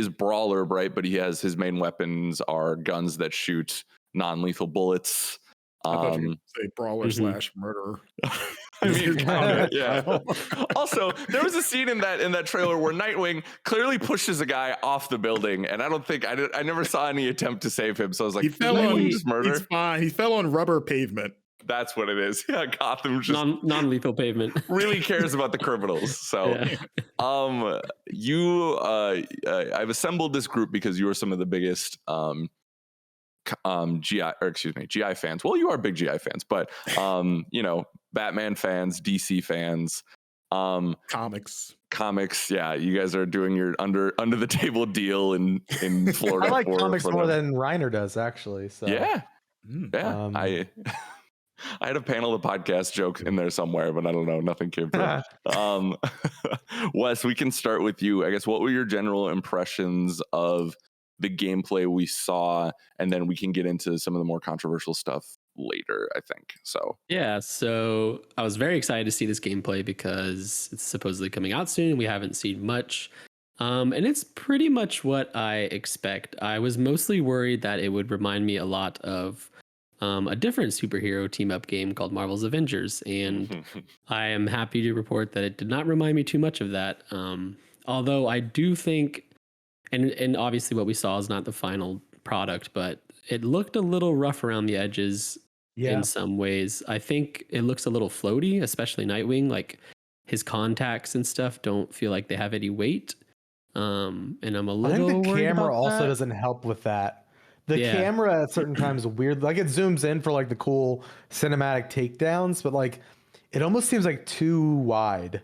brawler, right? But his main weapons are guns that shoot non-lethal bullets. I thought you were going to say brawler / murderer. I mean, yeah. Also, there was a scene in that trailer where Nightwing clearly pushes a guy off the building, and I never saw any attempt to save him. So I was like, he fell on just murder. It's fine. He fell on rubber pavement. That's what it is. Yeah, Gotham just non-lethal pavement. Really cares about the criminals. So, I've assembled this group because you are some of the biggest GI fans. Well, you are big GI fans, but Batman fans, DC fans, comics. Yeah, you guys are doing your under the table deal in Florida. I like comics more than Reiner does, actually. So I had a panel of podcast joke in there somewhere, but I don't know. Nothing came through. Wes, we can start with you. I guess, what were your general impressions of the gameplay we saw? And then we can get into some of the more controversial stuff later, I think. So I was very excited to see this gameplay because it's supposedly coming out soon. We haven't seen much. And it's pretty much what I expect. I was mostly worried that it would remind me a lot of a different superhero team up game called Marvel's Avengers, and I am happy to report that it did not remind me too much of that. Although I do think, and obviously what we saw is not the final product, but it looked a little rough around the edges in some ways. I think it looks a little floaty, especially Nightwing. Like his contacts and stuff don't feel like they have any weight. And I'm a little. I think the camera also that. doesn't help with that. The camera at certain times is weird. Like it zooms in for like the cool cinematic takedowns, but like it almost seems like too wide.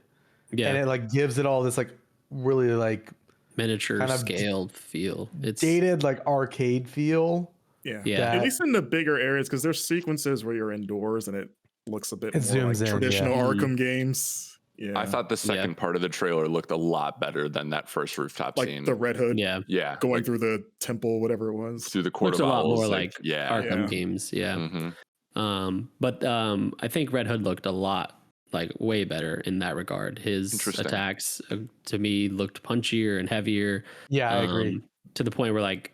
Yeah. And it like gives it all this like really like miniature kind of scaled feel. It's dated like arcade feel. Yeah. At least in the bigger areas, because there's sequences where you're indoors and it looks a bit more like traditional Arkham games. Yeah. I thought the second part of the trailer looked a lot better than that first rooftop scene. Like the Red Hood. Yeah. Going like, through the temple, whatever it was. Through the Court looks of a lot Owls. more like Arkham games. Yeah. But I think Red Hood looked a lot like way better in that regard. His attacks to me looked punchier and heavier. Yeah, I agree. To the point where like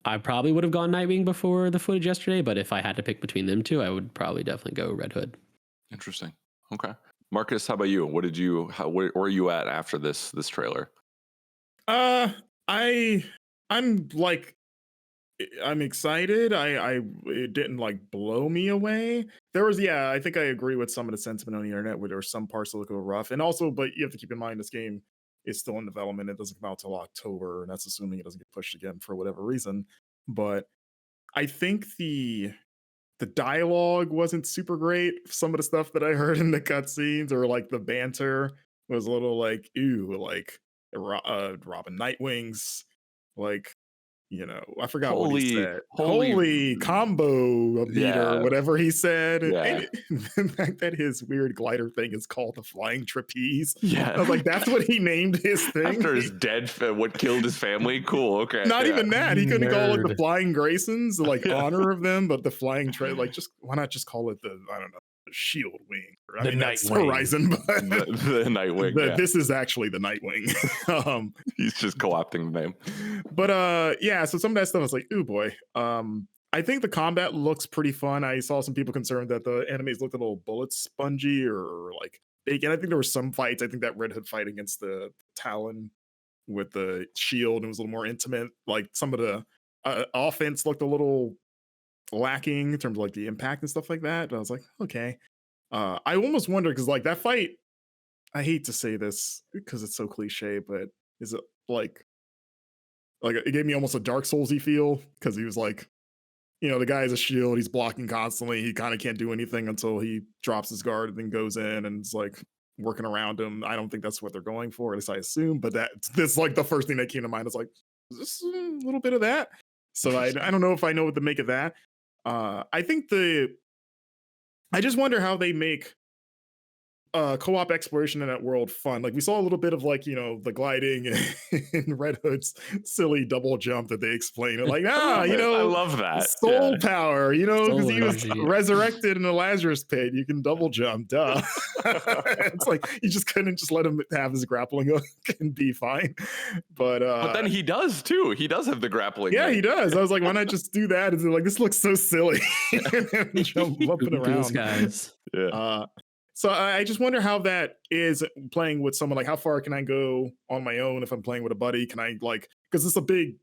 I probably would have gone Nightwing before the footage yesterday, but if I had to pick between them two, I would probably definitely go Red Hood. Interesting. Okay. Marcus, how about you? What did you? Where are you at after this trailer? I'm like, I'm excited. It didn't like blow me away. There was, I think I agree with some of the sentiment on the internet where there were some parts that look a little rough, and also, but you have to keep in mind this game is still in development. It doesn't come out till October, and that's assuming it doesn't get pushed again for whatever reason. But I think the dialogue wasn't super great. Some of the stuff that I heard in the cutscenes or like the banter was a little like, ooh, like Robin Nightwing's like, I forgot what he said. Holy combo meter, whatever he said. Yeah. And the fact that his weird glider thing is called the flying trapeze. Yeah. I was like, that's what he named his thing. After his what killed his family? Cool. Okay. Not even that. He couldn't call it the Flying Graysons, like honor of them, but the flying like just why not just call it the, I don't know, shield wing, or, I mean, that's Horizon, but the Nightwing. This is actually the Nightwing. He's just co-opting the name. But so some of that stuff I was like, ooh boy. I think the combat looks pretty fun. I saw some people concerned that the enemies looked a little bullet spongy or like big, and I think there were some fights. I think that Red Hood fight against the Talon with the shield, it was a little more intimate. Like some of the offense looked a little lacking in terms of like the impact and stuff like that. But I was like, okay. I almost wonder because like that fight, I hate to say this because it's so cliche, but is it like it gave me almost a Dark Souls-y feel because he was like, the guy has a shield, he's blocking constantly, he kind of can't do anything until he drops his guard and then goes in and it's like working around him. I don't think that's what they're going for, at least I assume, but that's like the first thing that came to mind. Is like, is this a little bit of that? So I don't know if I know what to make of that. I think I just wonder how they make co-op exploration in that world fun. Like we saw a little bit of like, the gliding and Red Hood's silly double jump that they explain it like, I love that. Soul power, because he was resurrected in the Lazarus pit. You can double jump, duh. It's like you just couldn't just let him have his grappling hook and be fine. But then he does too. He does have the grappling. Yeah, he does. I was like, why not just do that? It's like this looks so silly. Jumping around. Guys. Yeah. So I just wonder how that is playing with someone. Like, how far can I go on my own if I'm playing with a buddy? Can I because it's a big,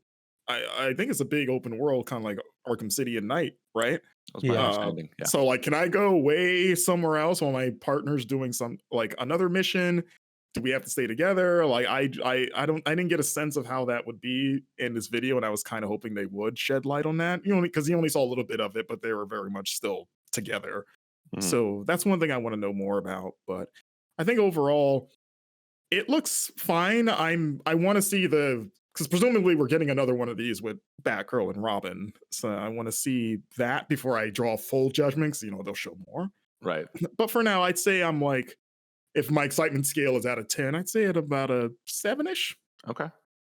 I think it's a big open world, kind of like Arkham City at night, right? That's my understanding. Yeah. So can I go way somewhere else while my partner's doing some another mission? Do we have to stay together? I didn't get a sense of how that would be in this video, and I was kind of hoping they would shed light on that. Because you only saw a little bit of it, but they were very much still together. So that's one thing I want to know more about. But I think overall, it looks fine. I want to see because presumably we're getting another one of these with Batgirl and Robin. So I want to see that before I draw full judgment, because they'll show more. Right. But for now, I'd say I'm like, if my excitement scale is out of 10, I'd say at about a 7-ish. Okay,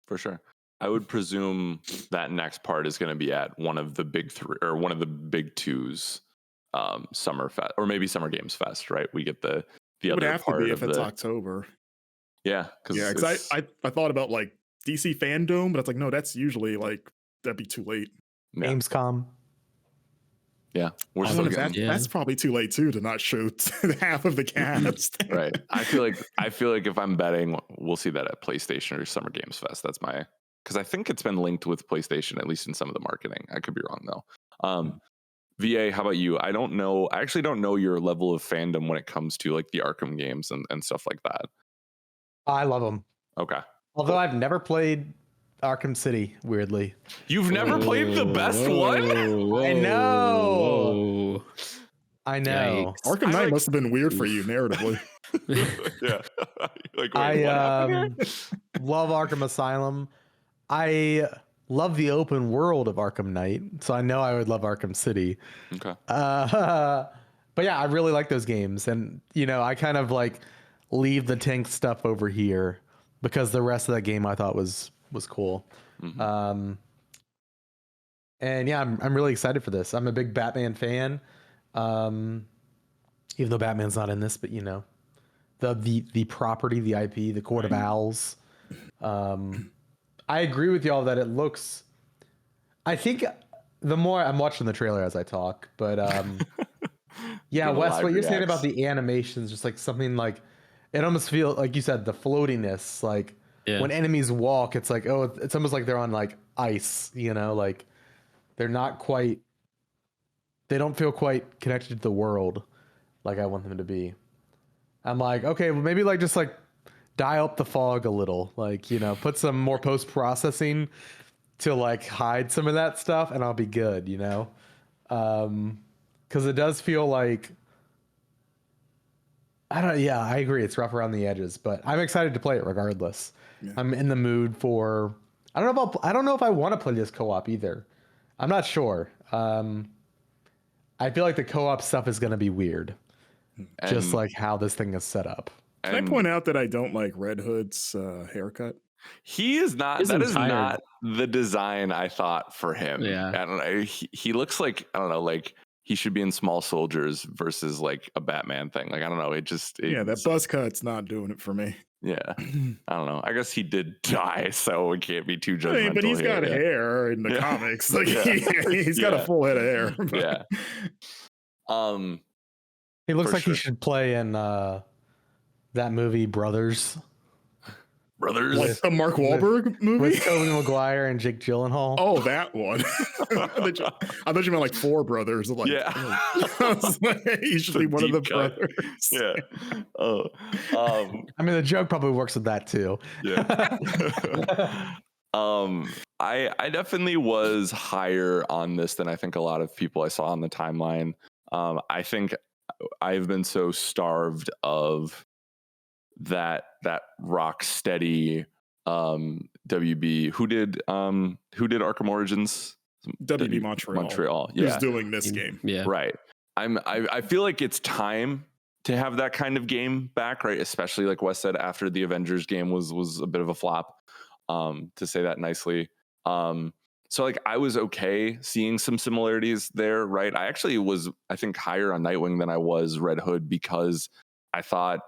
for sure. I would presume that next part is going to be at one of the big three or one of the big twos. Summer Fest or maybe Summer Games Fest, right? We get the it other would have part to be if it's the October. Yeah, because I thought about like DC Fandom, but it's like no, that's usually that'd be too late. Gamescom. Yeah, we're still getting. That's probably too late too to not show half of the cast. Right. I feel like if I'm betting, we'll see that at PlayStation or Summer Games Fest. That's my, because I think it's been linked with PlayStation, at least in some of the marketing. I could be wrong though. VA, how about you? I don't know. I actually don't know your level of fandom when it comes to like the Arkham games and stuff like that. I love them. Okay. Although I've never played Arkham City, weirdly. You've never played the best one? I know. I know. Yikes. Arkham Knight must have been weird for you narratively. Yeah. Like, wait, I love Arkham Asylum. I love the open world of Arkham Knight, so I know I would love Arkham City. Okay. But yeah, I really like those games, and I kind of like leave the tank stuff over here because the rest of that game I thought was cool. Mm-hmm. And yeah, I'm really excited for this. I'm a big Batman fan, even though Batman's not in this, but the property, the IP, the Court of Owls. I agree with y'all that it looks. I think the more I'm watching the trailer as I talk, but yeah, Wes, what you're saying about the animations, just like something like it almost feels like you said the floatiness, like when enemies walk, it's like it's almost like they're on like ice, like they're not quite. They don't feel quite connected to the world like I want them to be. I'm like, okay, well maybe like just like dial up the fog a little, like put some more post-processing to like hide some of that stuff and I'll be good, because it does feel like I agree, it's rough around the edges, but I'm excited to play it regardless. I'm in the mood for I don't know if I want to play this co-op either. I'm not sure. I feel like the co-op stuff is going to be weird, just like how this thing is set up. Can I point out that I don't like Red Hood's haircut? He is not. That is not the design I thought for him. Yeah, I don't know. He looks like like he should be in Small Soldiers versus like a Batman thing. Like I don't know. That buzz cut's not doing it for me. Yeah, I don't know. I guess he did die, so it can't be too judgmental. But he's got hair in the comics. Like he's got a full head of hair. Yeah. He looks like he should play in that movie Brothers. Like the Mark Wahlberg movie with Tobey Maguire and Jake Gyllenhaal. Oh, that one. I thought you meant like Four Brothers. Like, I was like, he should be one of the brothers. Yeah. I mean, the joke probably works with that too. Yeah. I definitely was higher on this than I think a lot of people I saw on the timeline. I think I've been so starved of that rock steady WB who did Arkham Origins, WB Montreal who's doing this game. Right. I feel like it's time to have that kind of game back, right? Especially like Wes said, after the Avengers game was a bit of a flop, to say that nicely. So like I was okay seeing some similarities there, right? I actually was, I think, higher on Nightwing than I was Red Hood because I thought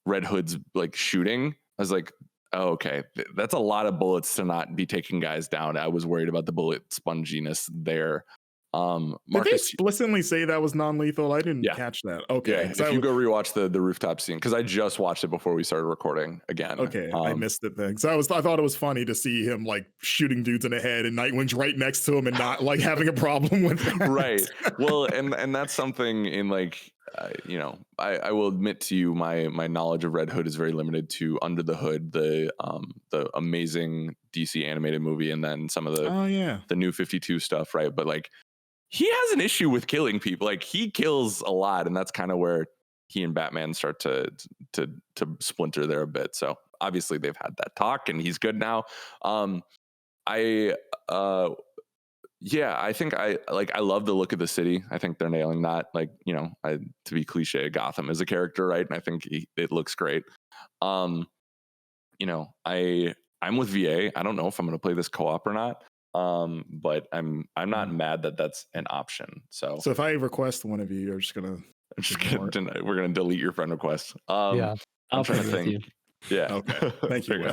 Red Hood's like shooting. I was like, oh, okay, that's a lot of bullets to not be taking guys down. I was worried about the bullet sponginess there. Marcus, did they explicitly say that was non-lethal? I didn't catch that. Okay, if you go rewatch the rooftop scene, because I just watched it before we started recording again. Okay, I missed it then. So I thought it was funny to see him like shooting dudes in the head and Nightwing's right next to him and not like having a problem with that. Right. Well, and that's something in like I will admit to you, my knowledge of Red Hood is very limited to Under the Hood, the amazing DC animated movie, and then some of the New 52 stuff, right? But like he has an issue with killing people. Like he kills a lot, and that's kind of where he and Batman start to splinter there a bit. So obviously they've had that talk, and he's good now. I think I love the look of the city. I think they're nailing that. Like, to be cliche, Gotham is a character, right? And I think it looks great. I'm with VA. I don't know if I'm going to play this co-op or not. But I'm not mad that that's an option. So if I request one of you, you're just gonna we're gonna delete your friend request. I'm trying to think. Yeah. Okay. Thank you.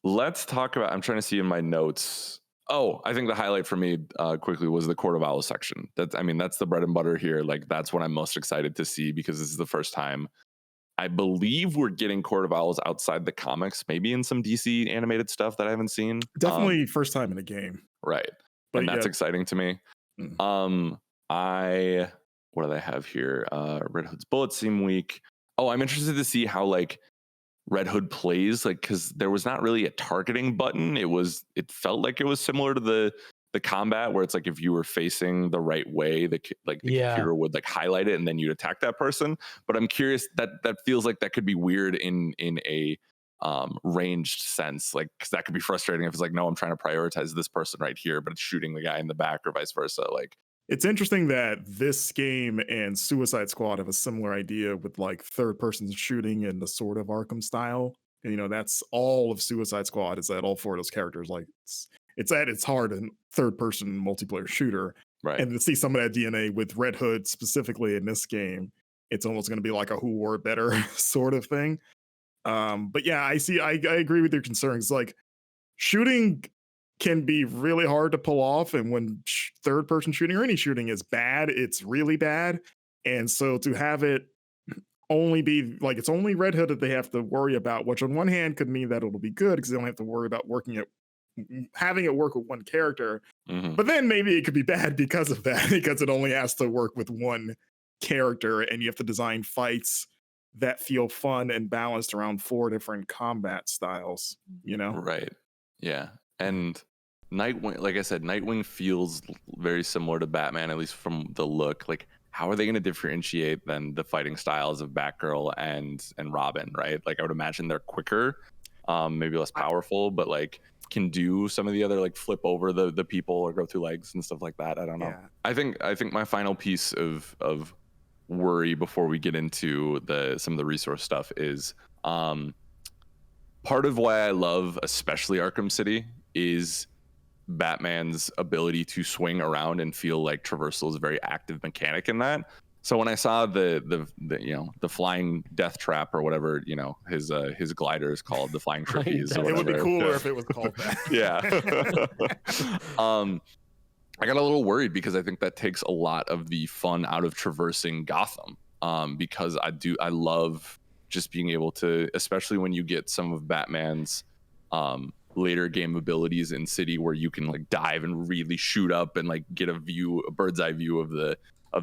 Let's talk about. I'm trying to see in my notes. Oh, I think the highlight for me quickly was the Court of Owls section. That's the bread and butter here. Like that's what I'm most excited to see because this is the first time I believe we're getting Court of Owls outside the comics, maybe in some DC animated stuff that I haven't seen. Definitely first time in a game. Right. But and that's exciting to me. What do they have here? Red Hood's Bullet seem weak. Oh, I'm interested to see how like Red Hood plays, like, because there was not really a targeting button. It felt like it was similar to the combat where it's like if you were facing the right way, the computer would like highlight it and then you'd attack that person. But I'm curious, that feels like that could be weird in a ranged sense, like because that could be frustrating if it's like, no, I'm trying to prioritize this person right here, but it's shooting the guy in the back or vice versa. Like, it's interesting that this game and Suicide Squad have a similar idea with like third person shooting and the sort of Arkham style. And, you know, that's all of Suicide Squad is that all four of those characters, like it's at its heart a third person multiplayer shooter. Right. And to see some of that DNA with Red Hood specifically in this game, it's almost going to be like a who wore it better sort of thing. But yeah, I agree with your concerns. Like shooting can be really hard to pull off, and when third person shooting or any shooting is bad, it's really bad. And so to have it only be like it's only Red Hood that they have to worry about, which on one hand could mean that it'll be good because they don't have to worry about having it work with one character. But then maybe it could be bad because of that, because it only has to work with one character and you have to design fights that feel fun and balanced around 4 different combat styles, you know? Right. Yeah. And Nightwing, like I said, Nightwing feels very similar to Batman, at least from the look. Like, how are they going to differentiate then the fighting styles of Batgirl and Robin, right? Like, I would imagine they're quicker, maybe less powerful, but like can do some of the other like flip over the people or go through legs and stuff like that. I don't know. Yeah. I think my final piece of worry before we get into some of the resource stuff is part of why I love especially Arkham City is Batman's ability to swing around and feel like traversal is a very active mechanic in that. So when I saw the flying death trap or whatever, you know, his glider is called the flying trapeze. It would be cooler if it was called that. Yeah. I got a little worried because I think that takes a lot of the fun out of traversing Gotham. Because I love just being able to, especially when you get some of Batman's later game abilities in City where you can like dive and really shoot up and like get a bird's eye view of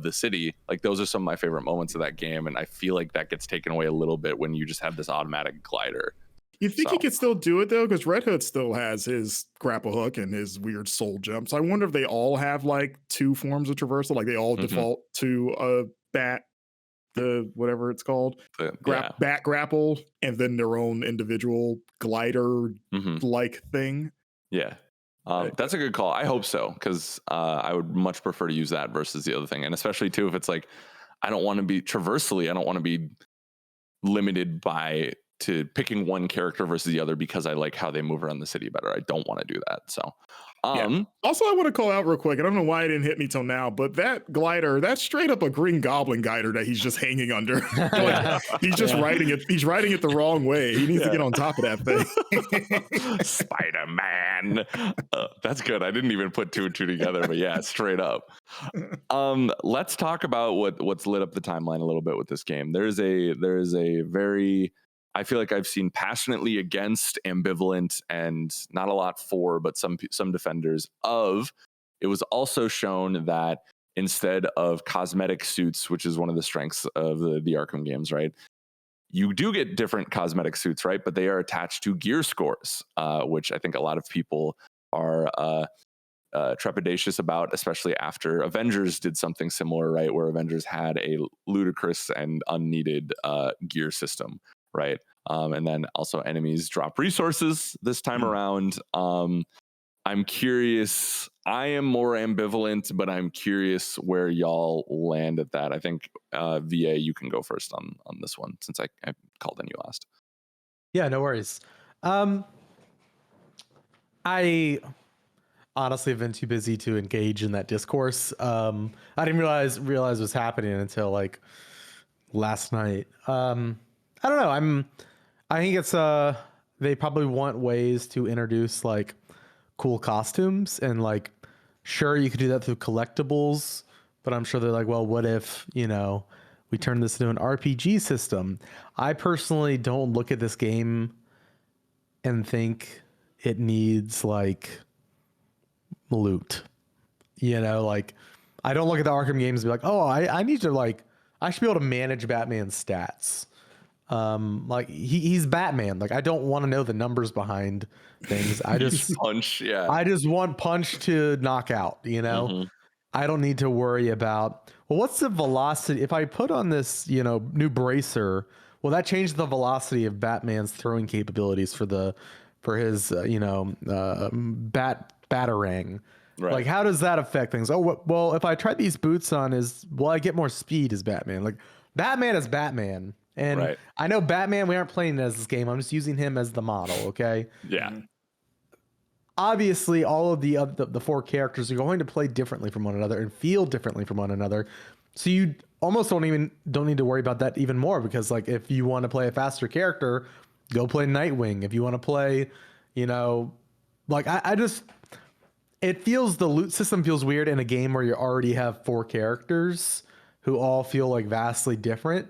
the city. Like those are some of my favorite moments of that game, and I feel like that gets taken away a little bit when you just have this automatic glider. You think he could still do it though? Because Red Hood still has his grapple hook and his weird soul jump. So I wonder if they all have like 2 forms of traversal, like they all default to a bat, the whatever it's called, bat grapple, and then their own individual glider like thing. Yeah. That's a good call. I hope so, because I would much prefer to use that versus the other thing. And especially too, if it's like, I don't want to be traversally, I don't want to be limited to picking one character versus the other because I like how they move around the city better. I don't want to do that. So Also, I want to call out real quick. I don't know why it didn't hit me till now, but that glider, that's straight up a Green Goblin glider that he's just hanging under. Like, he's just riding it. He's riding it the wrong way. He needs to get on top of that thing. Spider-Man. That's good. I didn't even put 2 and 2 together, but yeah, straight up. Let's talk about what's lit up the timeline a little bit with this game. There's a very, I feel like I've seen passionately against, ambivalent, and not a lot for, but some defenders of. It was also shown that instead of cosmetic suits, which is one of the strengths of the Arkham games, right? You do get different cosmetic suits, right? But they are attached to gear scores, which I think a lot of people are trepidatious about, especially after Avengers did something similar, right? Where Avengers had a ludicrous and unneeded gear system. Right. And then also enemies drop resources this time around. I'm curious. I am more ambivalent, but I'm curious where y'all land at that. I think VA, you can go first on this one since I called on you last. Yeah, no worries. I honestly have been too busy to engage in that discourse. I didn't realize what's happening until like last night. I don't know. I think it's they probably want ways to introduce like cool costumes, and like, sure, you could do that through collectibles, but I'm sure they're like, well, what if, we turn this into an RPG system? I personally don't look at this game and think it needs like loot. Like, I don't look at the Arkham games and be like, oh, I need to like, I should be able to manage Batman's stats. Like he's Batman. Like, I don't want to know the numbers behind things. I just punch. Yeah. I just want punch to knock out, I don't need to worry about, well, what's the velocity? If I put on this, new bracer, will that change the velocity of Batman's throwing capabilities for his, batarang? Right. Like, how does that affect things? Oh, well, if I try these boots on, will I get more speed as Batman? Like, Batman is Batman. And right. I know Batman, we aren't playing as this game. I'm just using him as the model, okay? Yeah. Obviously, all of the four characters are going to play differently from one another and feel differently from one another. So you almost don't need to worry about that even more, because like, if you want to play a faster character, go play Nightwing. If you want to play, like the loot system feels weird in a game where you already have four characters who all feel like vastly different.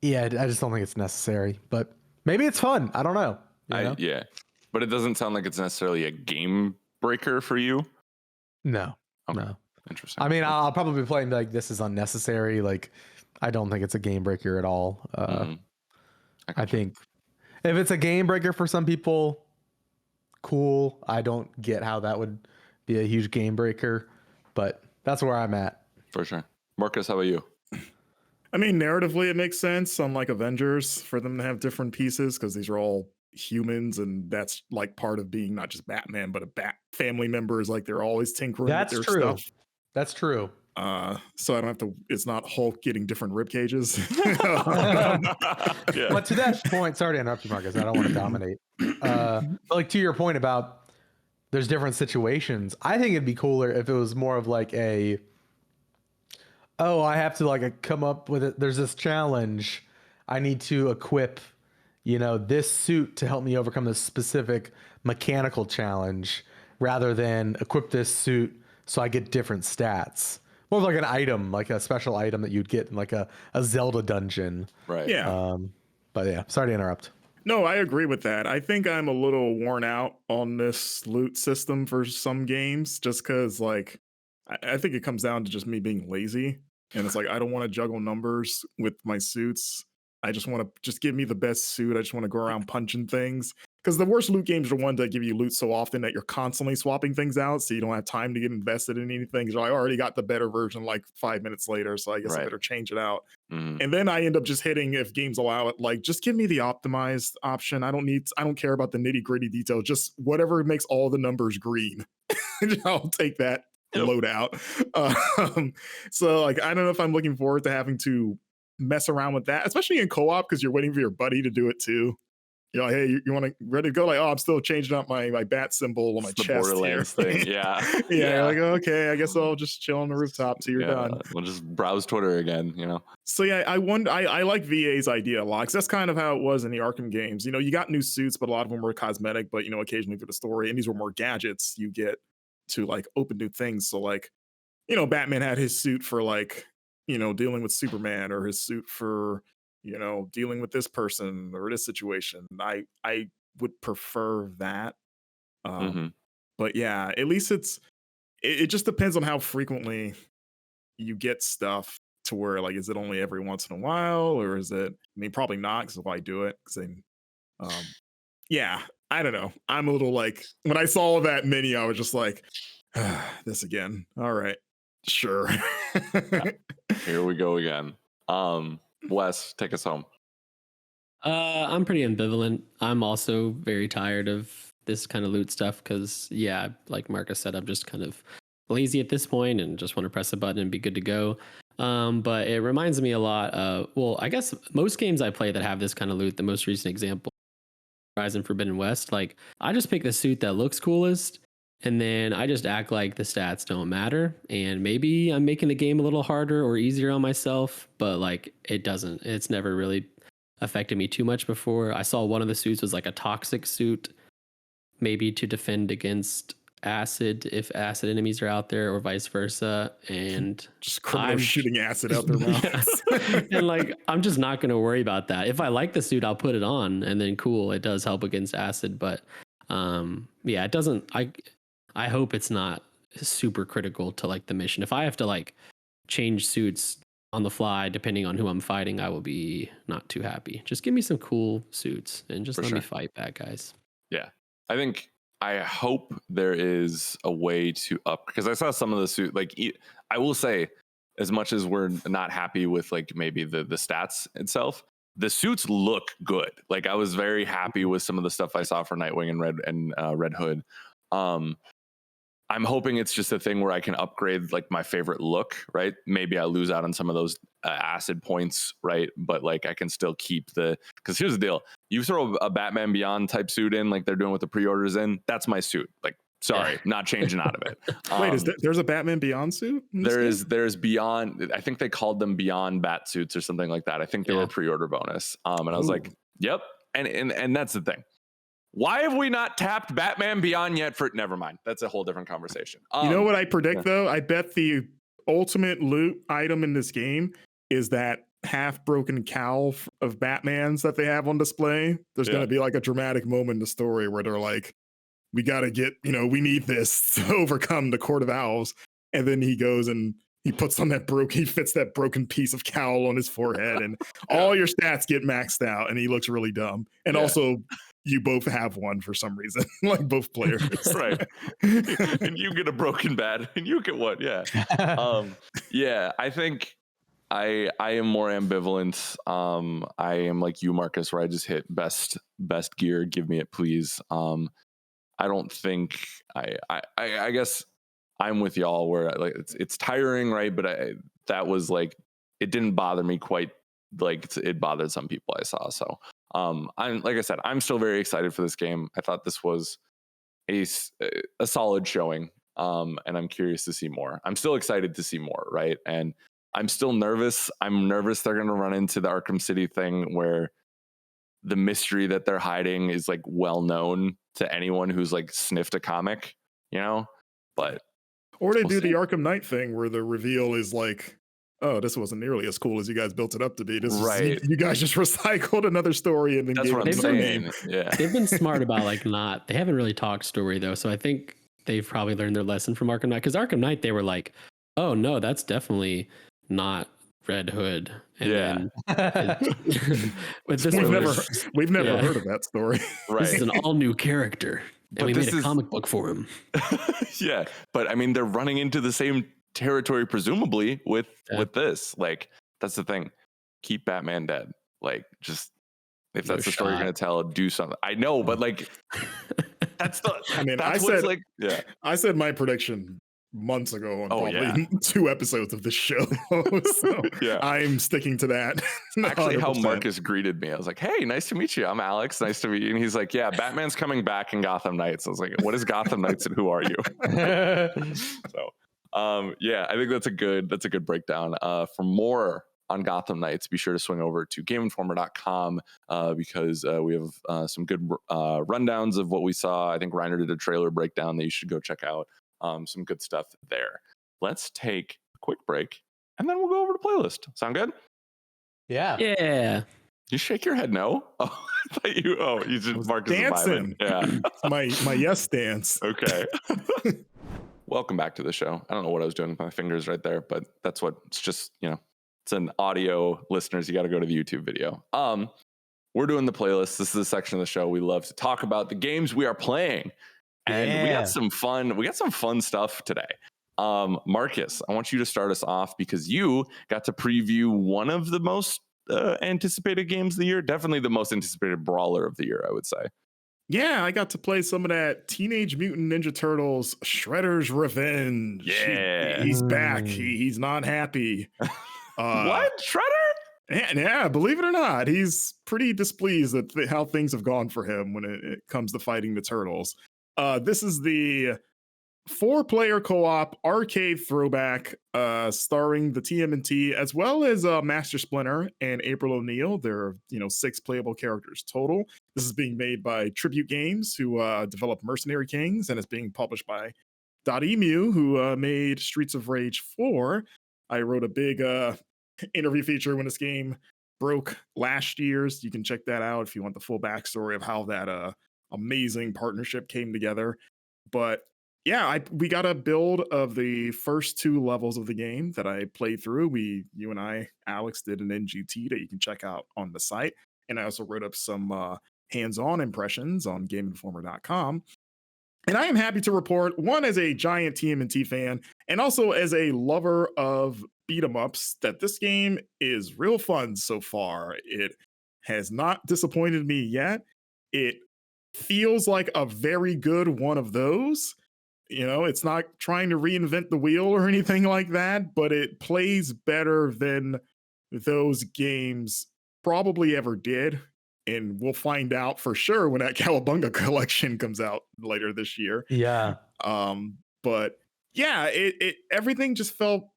Yeah, I just don't think it's necessary, but maybe it's fun. I don't know. Yeah, but it doesn't sound like it's necessarily a game breaker for you. No, okay. No. Interesting. I mean, I'll probably be playing like, this is unnecessary. Like, I don't think it's a game breaker at all. I think if it's a game breaker for some people, cool. I don't get how that would be a huge game breaker, but that's where I'm at. For sure. Marcus, how about you? I mean, narratively, it makes sense, unlike Avengers, for them to have different pieces, because these are all humans, and that's like part of being not just Batman, but a Bat family members. Like, they're always tinkering with their stuff. That's true. So I don't have to, it's not Hulk getting different rib cages. Yeah. But to that point, sorry to interrupt you, Marcus, I don't want to dominate. But like, to your point about there's different situations, I think it'd be cooler if it was more of like I have to like come up with it. There's this challenge. I need to equip, this suit to help me overcome this specific mechanical challenge, rather than equip this suit so I get different stats. More of like an item, like a special item that you'd get in like a Zelda dungeon. Right. Yeah. But yeah, sorry to interrupt. No, I agree with that. I think I'm a little worn out on this loot system for some games, just because like, I think it comes down to just me being lazy. And it's like, I don't want to juggle numbers with my suits. I just want to just give me the best suit. I just want to go around punching things. Because the worst loot games are ones that give you loot so often that you're constantly swapping things out, so you don't have time to get invested in anything. So I already got the better version like 5 minutes later, so I guess I better change it out. Mm-hmm. And then I end up just hitting, if games allow it, like, just give me the optimized option. I don't care about the nitty gritty details. Just whatever makes all the numbers green. I'll take that. Load out. So like, I don't know if I'm looking forward to having to mess around with that, especially in co-op, because you're waiting for your buddy to do it too. You're like, hey, you want to ready to go? Like, oh, I'm still changing up my bat symbol on my chest. Borderlands thing. Yeah. Yeah. Like, okay, I guess I'll just chill on the rooftop till you're done. We'll just browse Twitter again, So yeah, I like VA's idea a lot, because that's kind of how it was in the Arkham games. You got new suits, but a lot of them were cosmetic, but occasionally for the story, and these were more gadgets you get to like open new things. So like, Batman had his suit for like, dealing with Superman, or his suit for, dealing with this person or this situation. I would prefer that. But yeah, at least it just depends on how frequently you get stuff, to where like, is it only every once in a while, or is it, I mean, probably not, because if I do it, because then yeah, I don't know. I'm a little like, when I saw that menu, I was just like, this again. All right, sure. Here we go again. Wes, take us home. I'm pretty ambivalent. I'm also very tired of this kind of loot stuff, because yeah, like Marcus said, I'm just kind of lazy at this point and just want to press a button and be good to go. But it reminds me a lot of, well, I guess most games I play that have this kind of loot, the most recent example, Horizon Forbidden West, like, I just pick the suit that looks coolest, and then I just act like the stats don't matter. And maybe I'm making the game a little harder or easier on myself, but like, it doesn't. It's never really affected me too much before. I saw one of the suits was like a toxic suit, maybe to defend against acid if acid enemies are out there, or vice versa. And just criminals shooting acid out their mouths. And like, I'm just not going to worry about that. If I like the suit, I'll put it on, and then cool, it does help against acid. But yeah, it doesn't. I hope it's not super critical to like the mission. If I have to like change suits on the fly depending on who I'm fighting, I will be not too happy. Just give me some cool suits and just let me fight bad guys. Yeah, I hope there is a way to up, because I saw some of the suit. Like, I will say, as much as we're not happy with like maybe the stats itself, the suits look good. Like, I was very happy with some of the stuff I saw for Nightwing and Red Hood. I'm hoping it's just a thing where I can upgrade like my favorite look, right? Maybe I lose out on some of those acid points, right? But like I can still keep because here's the deal. You throw a Batman Beyond type suit in, like they're doing with the pre-orders in, that's my suit. Like, sorry, not changing out of it. Wait, there's a Batman Beyond suit? There's Beyond, I think they called them Beyond Bat suits or something like that. I think they were a pre-order bonus. And I was like, yep. And that's the thing. Why have we not tapped Batman Beyond yet? Never mind. That's a whole different conversation. You know what I predict though? I bet the ultimate loot item in this game is that half broken cowl of Batman's that they have on display. There's going to be like a dramatic moment in the story where they're like, we got to get, we need this to overcome the Court of Owls. And then he goes and he puts on he fits that broken piece of cowl on his forehead, and all your stats get maxed out, and he looks really dumb. And also, you both have one for some reason, like both players. Right. And you get a broken bat, and you get one. Yeah. Yeah, I think I am more ambivalent. I am like you, Marcus, where I just hit best gear. Give me it, please. I don't think I guess I'm with y'all where like it's tiring, right? But that was like, it didn't bother me quite like it bothered some people I saw. So I'm, like I said, I'm still very excited for this game. I thought this was a solid showing, and I'm curious to see more. I'm still excited to see more, right? And I'm still nervous. I'm nervous they're going to run into the Arkham City thing where the mystery that they're hiding is like well known to anyone who's like sniffed a comic, but or they do the Arkham Knight thing where the reveal is like, oh, this wasn't nearly as cool as you guys built it up to be. This is, you guys just recycled another story and then that's what I'm saying. Yeah, they've been smart about like they haven't really talked story though, so I think they've probably learned their lesson from Arkham Knight, because Arkham Knight they were like, oh no, that's definitely not Red Hood. And we've never heard of that story. Right. This is an all new character, and we made a comic book for him. Yeah, but I mean, they're running into the same territory presumably with this. Like, that's the thing. Keep Batman dead. Like, just if that's the story you're gonna tell, do something. I know, but like, that's the. I mean, I said my prediction months ago on probably 2 episodes of this show. So I'm sticking to that. Actually, how Marcus greeted me, I was like, hey, nice to meet you. I'm Alex. Nice to meet you. And he's like, yeah, Batman's coming back in Gotham Knights. I was like, what is Gotham Knights and who are you? So I think that's a good breakdown. For more on Gotham Knights, be sure to swing over to GameInformer.com because we have some good rundowns of what we saw. I think Reiner did a trailer breakdown that you should go check out. Some good stuff there. Let's take a quick break and then we'll go over to playlist. Sound good? Yeah. You shake your head no? Oh, I thought you just Marcus dancing. Yeah. my yes dance. Okay. Welcome back to the show. I don't know what I was doing with my fingers right there, but that's what it's just, it's an audio listeners. You got to go to the YouTube video. We're doing the playlist. This is a section of the show we love to talk about the games we are playing. And we got some fun stuff today. Marcus, I want you to start us off because you got to preview one of the most anticipated games of the year. Definitely the most anticipated brawler of the year, I would say. Yeah, I got to play some of that Teenage Mutant Ninja Turtles Shredder's Revenge. Yeah. He's back. He's not happy. What? Shredder? Yeah, believe it or not, he's pretty displeased at how things have gone for him when it comes to fighting the Turtles. This is the 4-player co-op arcade throwback, starring the TMNT as well as Master Splinter and April O'Neil. There are 6 playable characters total. This is being made by Tribute Games, who developed Mercenary Kings, and it's being published by Emu, who made Streets of Rage 4. I wrote a big interview feature when this game broke last year, so you can check that out if you want the full backstory of how that amazing partnership came together. But yeah, we got a build of the first 2 levels of the game that I played through. You and I, Alex, did an NGT that you can check out on the site. And I also wrote up some hands-on impressions on GameInformer.com. And I am happy to report, one, as a giant TMNT fan, and also as a lover of beat-em-ups, that this game is real fun so far. It has not disappointed me yet. It feels like a very good one of those. It's not trying to reinvent the wheel or anything like that, but it plays better than those games probably ever did. And we'll find out for sure when that Cowabunga collection comes out later this year. Yeah. But yeah, it everything just felt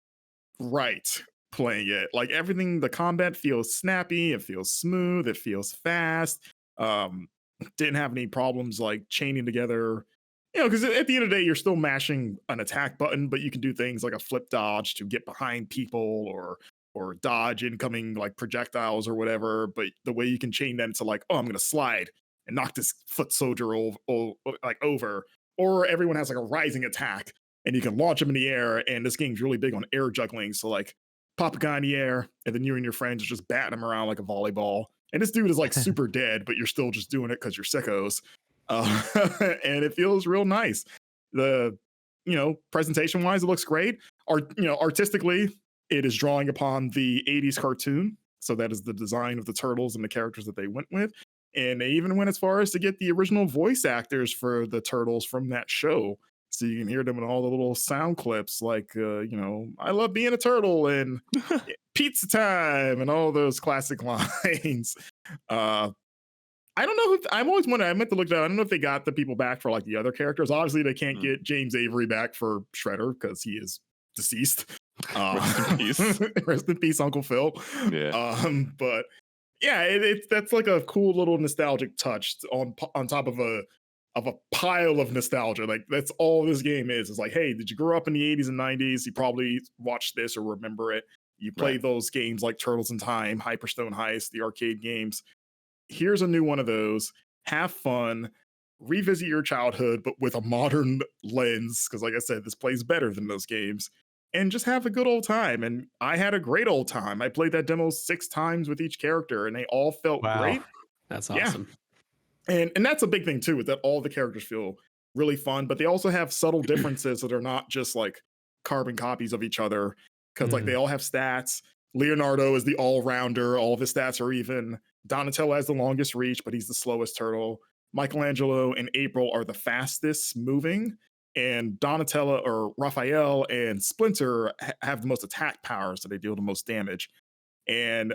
right playing it. Like everything, the combat feels snappy, it feels smooth, it feels fast. Didn't have any problems like chaining together. Because at the end of the day, you're still mashing an attack button, but you can do things like a flip dodge to get behind people or dodge incoming like projectiles or whatever. But the way you can chain them to like, oh, I'm going to slide and knock this foot soldier over. Or everyone has like a rising attack and you can launch them in the air. And this game's really big on air juggling. So like pop a guy in the air and then you and your friends are just batting him around like a volleyball. And this dude is like super dead, but you're still just doing it because you're sickos. And it feels real nice. The presentation wise, it looks great. Artistically, it is drawing upon the 80s cartoon. So that is the design of the turtles and the characters that they went with. And they even went as far as to get the original voice actors for the turtles from that show. So you can hear them in all the little sound clips like, I love being a turtle and pizza time and all those classic lines. I don't know if I'm always wondering. I meant to look down. I don't know if they got the people back for like the other characters. Obviously, they can't get James Avery back for Shredder because he is deceased. Rest in peace. Rest in peace, Uncle Phil. Yeah. But yeah, that's like a cool little nostalgic touch on top of a pile of nostalgia. Like that's all this game is. It's like, hey, did you grow up in the 80s and 90s? You probably watched this or remember it. You play those games like Turtles in Time, Hyperstone Heist, the arcade games. Here's a new one of those. Have fun, revisit your childhood, but with a modern lens. Because like I said, this plays better than those games. And just have a good old time. And I had a great old time. I played that demo 6 times with each character and they all felt great. That's awesome. Yeah. And that's a big thing too, is that all the characters feel really fun, but they also have subtle differences that are not just like carbon copies of each other. Because like they all have stats. Leonardo is the all-rounder. All of his stats are even. Donatello has the longest reach, but he's the slowest turtle. Michelangelo and April are the fastest moving. And Donatello or Raphael and Splinter have the most attack power, so they deal the most damage. And,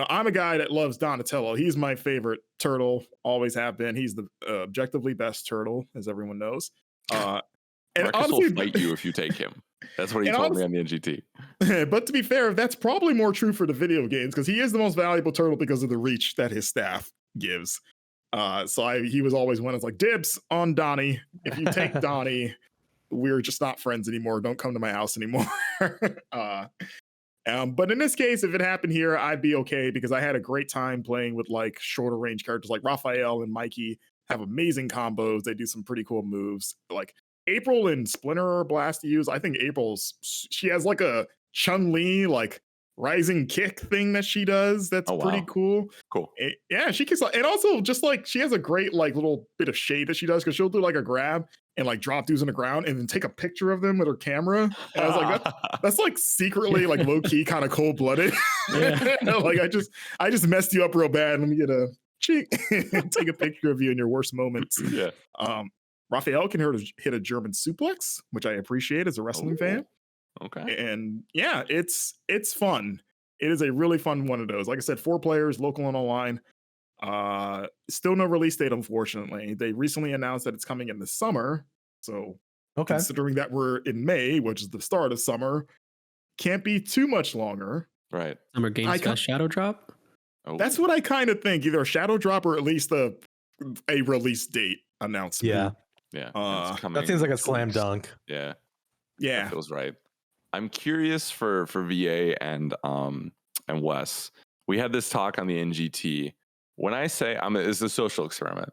I'm a guy that loves Donatello. He's my favorite turtle, always have been. He's the objectively best turtle, as everyone knows. And Marcus will fight you if you take him. That's what he told me on the NGT. But to be fair, that's probably more true for the video games because he is the most valuable turtle because of the reach that his staff gives. He was always one that's like, dibs on Donnie. If you take Donnie, we're just not friends anymore. Don't come to my house anymore. But in this case, if it happened here, I'd be okay because I had a great time playing with like shorter range characters like Raphael and Mikey have amazing combos. They do some pretty cool moves. Like April and Splinter are blast to use. I think she has like a Chun-Li like rising kick thing that she does. That's pretty cool. Cool. Yeah, she kicks and also just like she has a great like little bit of shade that she does because she'll do like a grab and like drop dudes on the ground and then take a picture of them with her camera. And I was like, that's like secretly like low key kind of cold blooded. Yeah. Like I just messed you up real bad. Let me get a take a picture of you in your worst moments. Yeah. Raphael can hit a German suplex, which I appreciate as a wrestling fan. Okay. And yeah, it's fun. It is a really fun one of those. Like I said, 4 players, local and online. Still no release date, unfortunately. They recently announced that it's coming in the summer. So Okay. Considering that we're in May, which is the start of summer, can't be too much longer. Right. Summer Games Fest Shadow Drop? Oh. That's what I kind of think. Either a Shadow Drop or at least a release date announcement. Yeah. That seems like a slam dunk. Yeah. Yeah. That feels right. I'm curious for VA and Wes. We had this talk on the NGT. When I say it's a social experiment.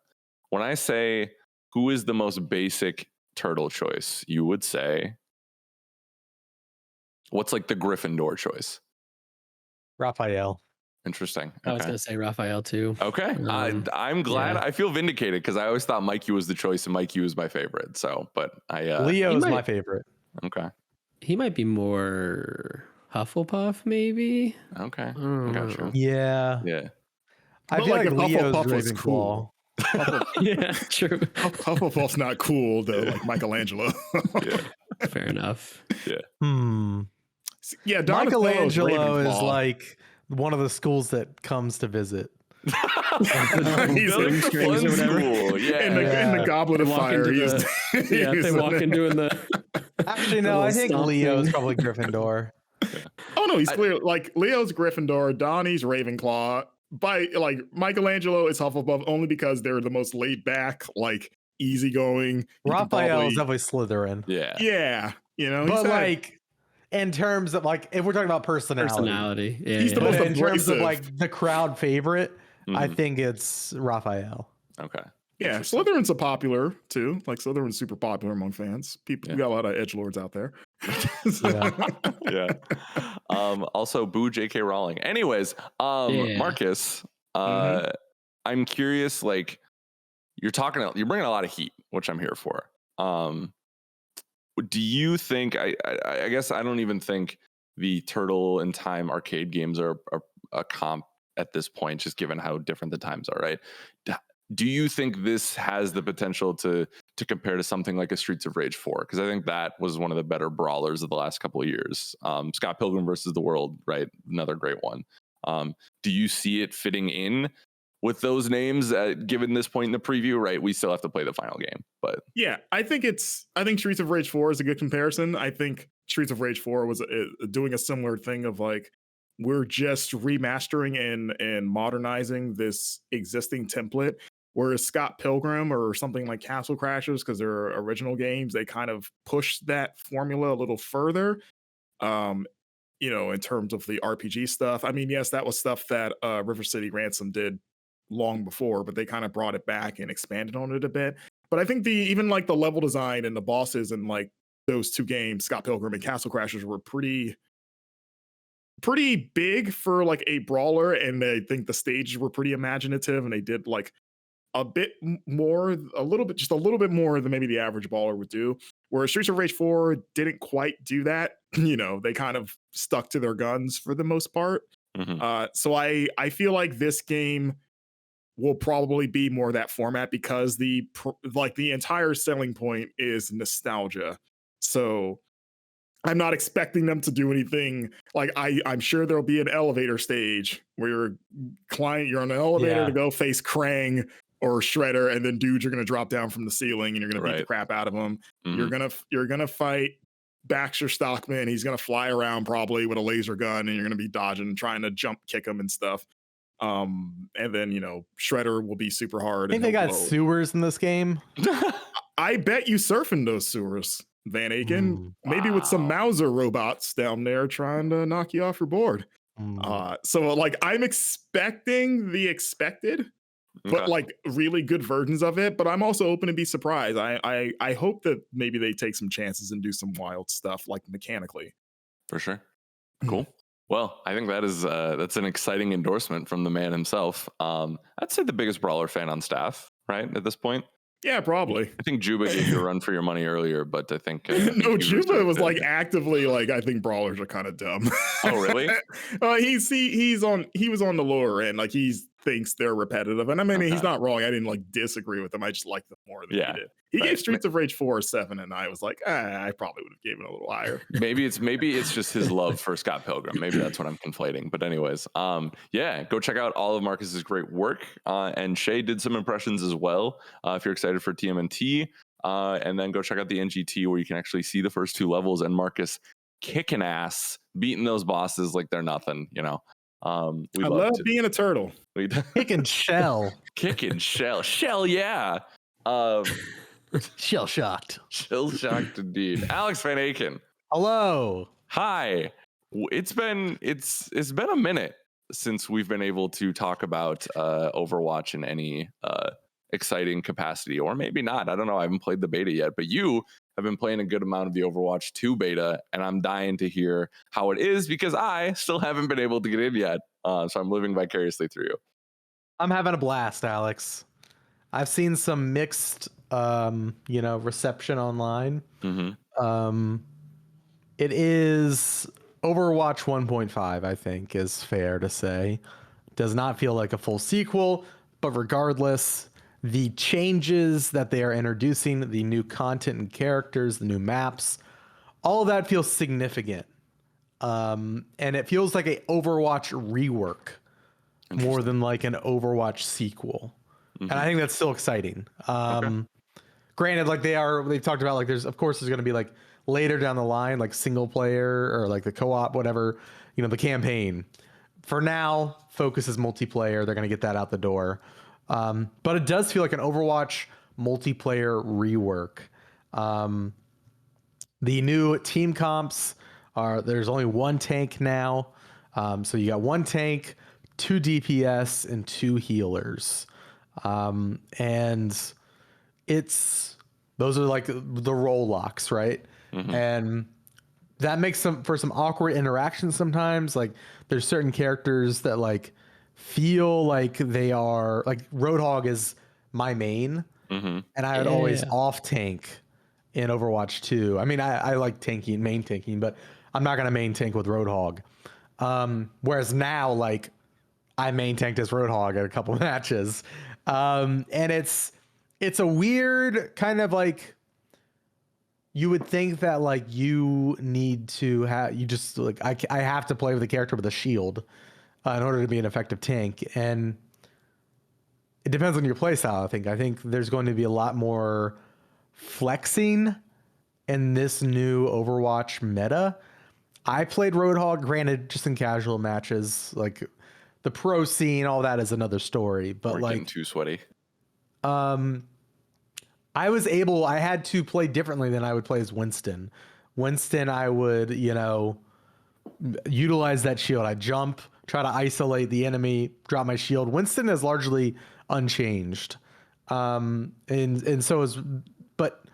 When I say who is the most basic turtle choice, you would say what's like the Gryffindor choice? Raphael. Interesting. Okay. I was going to say Raphael too. Okay. I'm glad. I feel vindicated because I always thought Mikey was the choice and Mikey was my favorite. So, but Leo is my favorite. Okay. He might be more Hufflepuff, maybe. Okay. Gotcha. Yeah. Yeah. I feel like Leo's Ravenclaw. Cool. Yeah, true. Hufflepuff's not cool though, like Michelangelo. Yeah. Fair enough. Yeah. Yeah, Michelangelo is like one of the schools that comes to visit. He's in the school. Yeah. In the Goblet of Fire. They walk in doing the. Actually, no, I think Leo's probably Gryffindor. Oh no, he's clear. Like Leo's Gryffindor, Donnie's Ravenclaw. By like Michelangelo is Hufflepuff only because they're the most laid back, like easygoing. Raphael is definitely Slytherin. Yeah. Yeah. You know, but like in terms of like if we're talking about personality, yeah, he's the most in terms of like the crowd favorite, I think it's Raphael. Okay. Yeah, Slytherin's a popular too. Like Slytherin's super popular among fans. We got a lot of edgelords out there. Yeah. Also, boo J.K. Rowling. Anyways, Marcus, I'm curious. Like, you're bringing a lot of heat, which I'm here for. Do you think? I guess I don't even think the Turtle in Time arcade games are a comp at this point, just given how different the times are. Right. Do you think this has the potential to compare to something like a Streets of Rage 4? Because I think that was one of the better brawlers of the last couple of years. Scott Pilgrim versus the World, right? Another great one. Do you see it fitting in with those names given this point in the preview? Right, we still have to play the final game, but yeah, I think Streets of Rage 4 is a good comparison. I think Streets of Rage 4 was doing a similar thing of like, we're just remastering and modernizing this existing template. Whereas Scott Pilgrim or something like Castle Crashers, because they're original games, they kind of push that formula a little further. In terms of the RPG stuff. I mean, yes, that was stuff that River City Ransom did long before, but they kind of brought it back and expanded on it a bit. But I think even like the level design and the bosses and like those two games, Scott Pilgrim and Castle Crashers, were pretty big for like a brawler, and I think the stages were pretty imaginative, and they did like a little bit more than maybe the average baller would do. Whereas Streets of Rage 4 didn't quite do that. They kind of stuck to their guns for the most part. So I feel like this game will probably be more that format because the entire selling point is nostalgia. So I'm not expecting them to do anything like I'm sure there'll be an elevator stage where you're on an elevator to go face Krang or Shredder, and then dudes are going to drop down from the ceiling and you're going to beat the crap out of them. You're going to fight Baxter Stockman. He's going to fly around probably with a laser gun, and you're going to be dodging and trying to jump kick him and stuff. And then, Shredder will be super hard. I think they got sewers in this game. I bet you surf in those sewers, Van Aken. Maybe with some Mauser robots down there trying to knock you off your board. So like I'm expecting the expected, but like really good versions of it. But I'm also open to be surprised. I hope that maybe they take some chances and do some wild stuff like mechanically. For sure. Cool. Well, I think that's an exciting endorsement from the man himself. I'd say the biggest brawler fan on staff, right, at this point. Yeah, probably. I think Juba gave you a run for your money earlier, but I think no, Juba was like actively like, I think brawlers are kind of dumb. Oh, really? He was on the lower end. Like he thinks they're repetitive, and I mean he's not wrong. I didn't like disagree with him. I just like them more than he did. He gave Streets of Rage 4 a 7, and I was like, I probably would have given it a little higher. Maybe it's just his love for Scott Pilgrim. Maybe that's what I'm conflating. But anyways, go check out all of Marcus's great work. And Shay did some impressions as well. If you're excited for TMNT, And then go check out the NGT where you can actually see the first 2 levels and Marcus kicking ass, beating those bosses like they're nothing, you know. I love being a turtle. Kicking shell. Kicking shell, yeah. Shell shocked. Shell shocked indeed. Alex Van Aken. Hello. Hi. It's been a minute since we've been able to talk about Overwatch in any exciting capacity, or maybe not. I don't know. I haven't played the beta yet, but you have been playing a good amount of the Overwatch 2 beta, and I'm dying to hear how it is because I still haven't been able to get in yet. So I'm living vicariously through you. I'm having a blast, Alex. I've seen some mixed, reception online. Mm-hmm. It is Overwatch 1.5, I think, is fair to say. Does not feel like a full sequel, but regardless, the changes that they are introducing, the new content and characters, the new maps, all of that feels significant. And it feels like a Overwatch rework more than like an Overwatch sequel. Mm-hmm. And I think that's still exciting. Okay. Granted, like they've talked about like there's going to be like later down the line, like single player or like the co-op, whatever, the campaign. For now, focus is multiplayer. They're going to get that out the door. But it does feel like an Overwatch multiplayer rework. The new team comps there's only 1 tank now. So you got 1 tank, 2 DPS, and 2 healers. And those are like the role locks, right? Mm-hmm. And that makes for some awkward interactions sometimes. Like there's certain characters that like feel like they are like Roadhog is my main, mm-hmm. and I would always off tank in Overwatch 2. I mean, I like main tanking, but I'm not gonna main tank with Roadhog. Whereas now, like I main tanked as Roadhog at a couple matches, and it's a weird kind of like. You would think that like you need to just like I have to play with a character with a shield in order to be an effective tank, and it depends on your playstyle. I think there's going to be a lot more flexing in this new Overwatch meta. I played Roadhog, granted, just in casual matches. Like the pro scene, all that is another story. But like getting too sweaty. I had to play differently than I would play as Winston. Winston, I would, utilize that shield. I jump, try to isolate the enemy, drop my shield. Winston is largely unchanged. And so but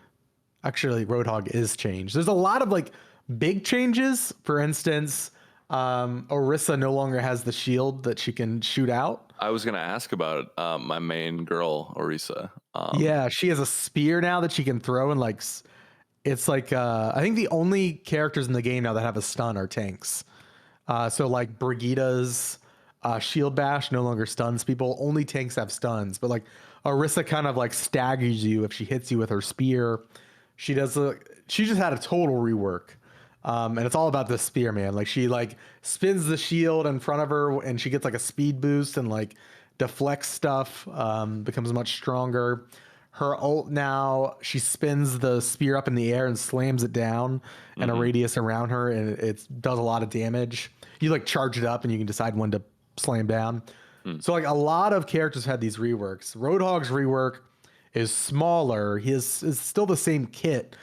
actually Roadhog is changed. There's a lot of like big changes. For instance, Orisa no longer has the shield that she can shoot out. I was going to ask about my main girl, Orisa. Yeah, she has a spear now that she can throw, and like it's like I think the only characters in the game now that have a stun are tanks. So like Brigitte's shield bash no longer stuns people. Only tanks have stuns, but like Orisa kind of like staggers you if she hits you with her spear. She just had a total rework. And it's all about the spear, man. Like she like spins the shield in front of her and she gets like a speed boost and like deflects stuff, becomes much stronger. Her ult now, she spins the spear up in the air and slams it down in a radius around her, and it does a lot of damage. You like charge it up and you can decide when to slam down. So like a lot of characters had these reworks. Roadhog's rework is smaller. He is still the same kit,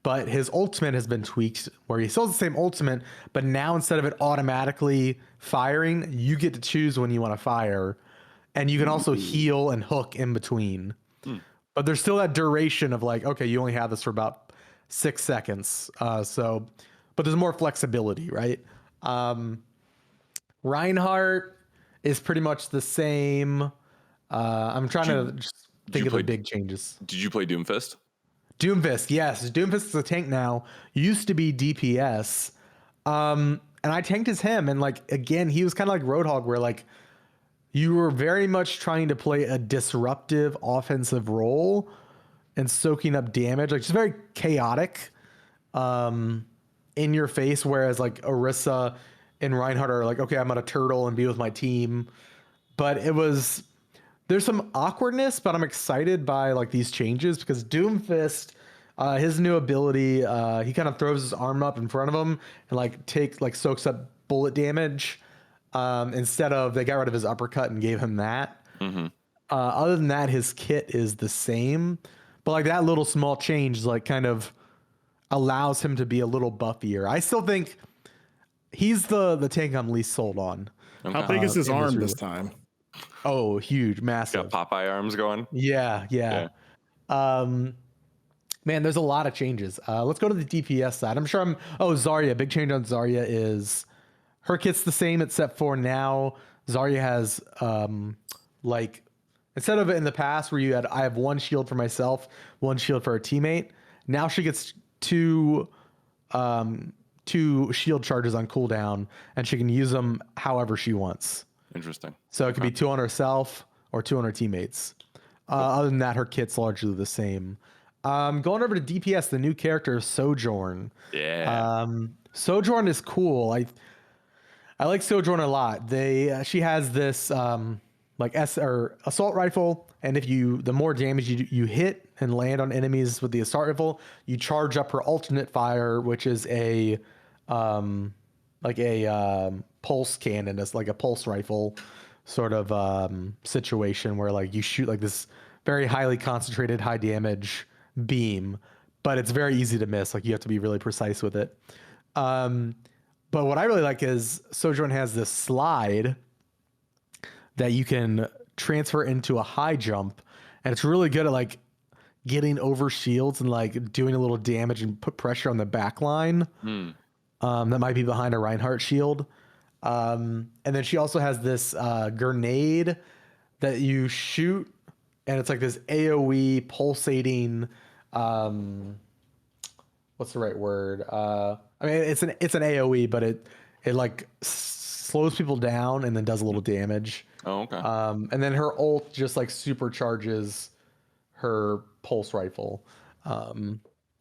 but his ultimate has been tweaked where he still has the same ultimate, but now instead of it automatically firing, you get to choose when you want to fire. And you can also heal and hook in between. But there's still that duration of like, okay, you only have this for about 6 seconds. But there's more flexibility, right? Reinhardt is pretty much the same. I'm trying to just think of the big changes. Did you play Doomfist? Doomfist, yes. Doomfist is a tank now. Used to be DPS. And I tanked as him. And like, again, he was kind of like Roadhog where like, you were very much trying to play a disruptive offensive role and soaking up damage, like just very chaotic in your face. Whereas like Orisa and Reinhardt are like, okay, I'm gonna turtle and be with my team. But there's some awkwardness, but I'm excited by like these changes because Doomfist, his new ability, he kind of throws his arm up in front of him and like soaks up bullet damage. Instead of they got rid of his uppercut and gave him that. Mm-hmm. Other than that, his kit is the same, but like that little small change like kind of allows him to be a little buffier. I still think he's the tank I'm least sold on. Okay. How big is his arm this time? Oh, huge, massive. Got Popeye arms going. Yeah. Man, there's a lot of changes. Let's go to the DPS side. Zarya. Big change on Zarya is her kit's the same, except for now Zarya has like instead of in the past where I have one shield for myself, one shield for a teammate. Now she gets two shield charges on cooldown, and she can use them however she wants. Interesting. So it could be 2 on herself or 2 on her teammates. Other than that, her kit's largely the same. Going over to DPS, the new character Sojourn. Yeah. Sojourn is cool. I like Sojourn a lot. She has this assault rifle, and the more damage you hit and land on enemies with the assault rifle, you charge up her alternate fire, which is a pulse cannon. It's like a pulse rifle sort of situation where like you shoot like this very highly concentrated, high damage beam, but it's very easy to miss. Like you have to be really precise with it. But what I really like is Sojourn has this slide that you can transfer into a high jump, and it's really good at like getting over shields and like doing a little damage and put pressure on the back line that might be behind a Reinhardt shield. And then she also has this grenade that you shoot, and it's like this AoE pulsating. What's the right word? I mean, it's an AoE, but it like slows people down and then does a little damage. Oh, okay. And then her ult just like supercharges her pulse rifle,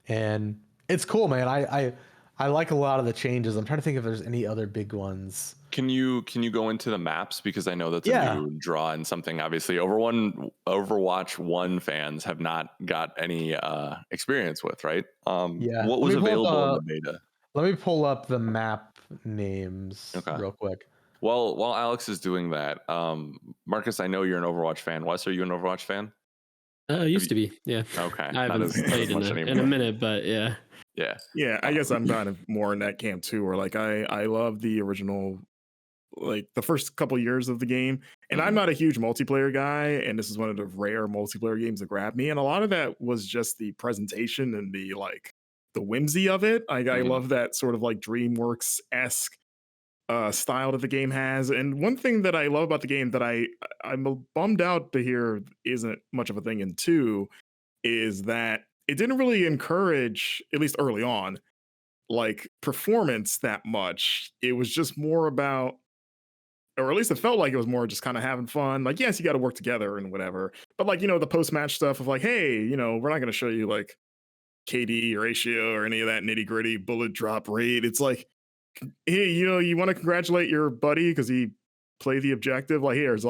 and it's cool, man. I like a lot of the changes. I'm trying to think if there's any other big ones. Can you go into the maps, because I know that's a new draw and something obviously Overwatch 1 fans have not got any experience with, right? What was available in the beta? Let me pull up the map names real quick. Well, while Alex is doing that, Marcus, I know you're an Overwatch fan. Wes, are you an Overwatch fan? Used to be, yeah. Okay. I haven't played in a minute, but yeah. Yeah, I guess I'm kind of more in that camp too, where like I love the original, like the first couple years of the game, and I'm not a huge multiplayer guy, and this is one of the rare multiplayer games that grabbed me, and a lot of that was just the presentation and the whimsy of it. I love that sort of like DreamWorks-esque style that the game has. And one thing that I love about the game that I'm bummed out to hear isn't much of a thing in 2 is that it didn't really encourage, at least early on, like performance that much. It was just more about, or at least it felt like it was more just kind of having fun. Like, yes, you got to work together and whatever, but like, the post-match stuff of like, hey, we're not going to show you like KD or ratio or any of that nitty gritty bullet drop rate. It's like, hey, you want to congratulate your buddy because he played the objective. Like, here's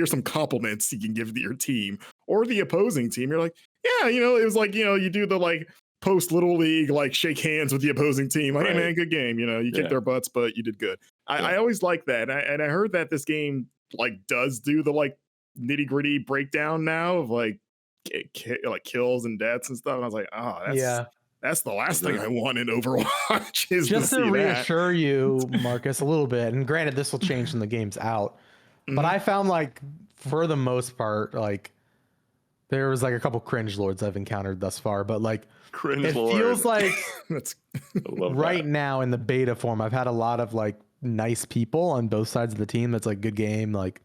some compliments you can give to your team or the opposing team. You're like, yeah, it was like, you do the like post little league, like shake hands with the opposing team. Like, hey man, good game. You kicked their butts, but you did good. I always like that. And I heard that this game like does do the like nitty gritty breakdown now of like kills and deaths and stuff. And I was like, that's the last thing I want in Overwatch. Is just to reassure you, Marcus, a little bit. And granted, this will change when the game's out. But I found like for the most part, like there was like a couple cringe lords I've encountered thus far, but like it feels like right now in the beta form, I've had a lot of like nice people on both sides of the team. That's like good game. Like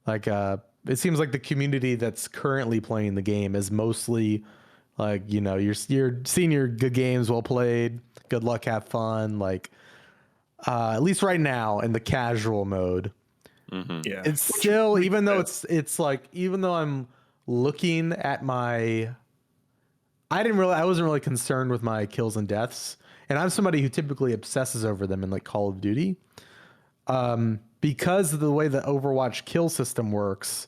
it seems like the community that's currently playing the game is mostly like, you're seeing your good games, well played, good luck, have fun. Like, at least right now in the casual mode, yeah, it's still, even though it's like, even though I'm looking at I wasn't really concerned with my kills and deaths. And I'm somebody who typically obsesses over them in like Call of Duty. Because of the way the Overwatch kill system works,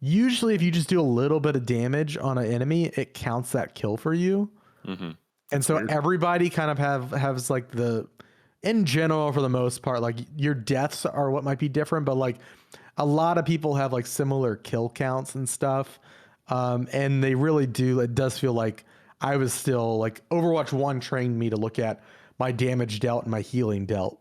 usually if you just do a little bit of damage on an enemy, it counts that kill for you. Mm-hmm. And so everybody kind of has like in general, for the most part, like your deaths are what might be different, but like a lot of people have like similar kill counts and stuff. And they really do. It does feel like I was still like Overwatch 1 trained me to look at my damage dealt and my healing dealt.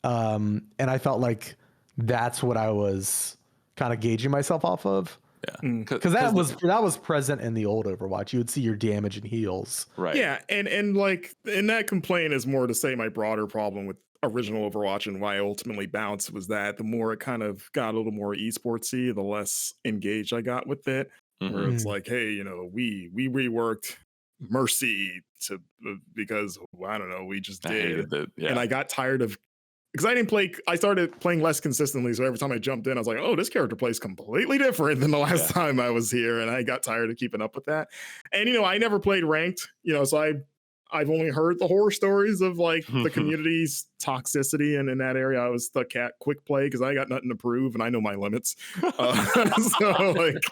And I felt like that's what I was kind of gauging myself off of. Yeah, because that was present in the old Overwatch. You would see your damage and heals. Right. Yeah, and like, and that complaint is more to say my broader problem with original Overwatch and why I ultimately bounced was that the more it kind of got a little more esportsy, the less engaged I got with it. Where it's like, hey, you know, we reworked Mercy to because I don't know, we just did, and I got tired of. Because I started playing less consistently. So every time I jumped in, I was like, oh, this character plays completely different than the last time I was here. And I got tired of keeping up with that. And, you know, I never played ranked, you know, so I've only heard the horror stories of like the community's toxicity. And in that area, I was stuck at quick play because I got nothing to prove and I know my limits. So like,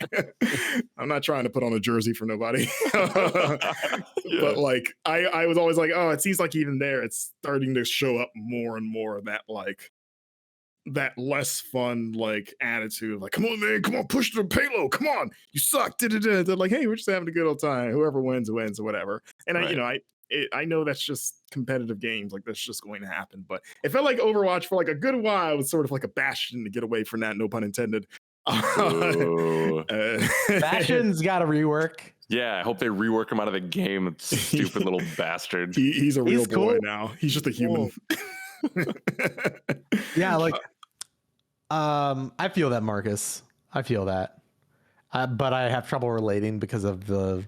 I'm not trying to put on a jersey for nobody. But like, I was always like, oh, it seems like even there, it's starting to show up more and more of that, like, that less fun, like, attitude of like, come on, man, come on, push the payload, come on, you suck. They're like, hey, we're just having a good old time. Whoever wins, wins, or whatever. And I know that's just competitive games. Like, that's just going to happen. But it felt like Overwatch for like a good while was sort of like a bastion to get away from that, no pun intended. Bastion's got to rework. Yeah, I hope they rework him out of the game. Stupid little bastard. He's a real boy now. He's just a human. Yeah, like, I feel that, Marcus. I feel that. But I have trouble relating because of the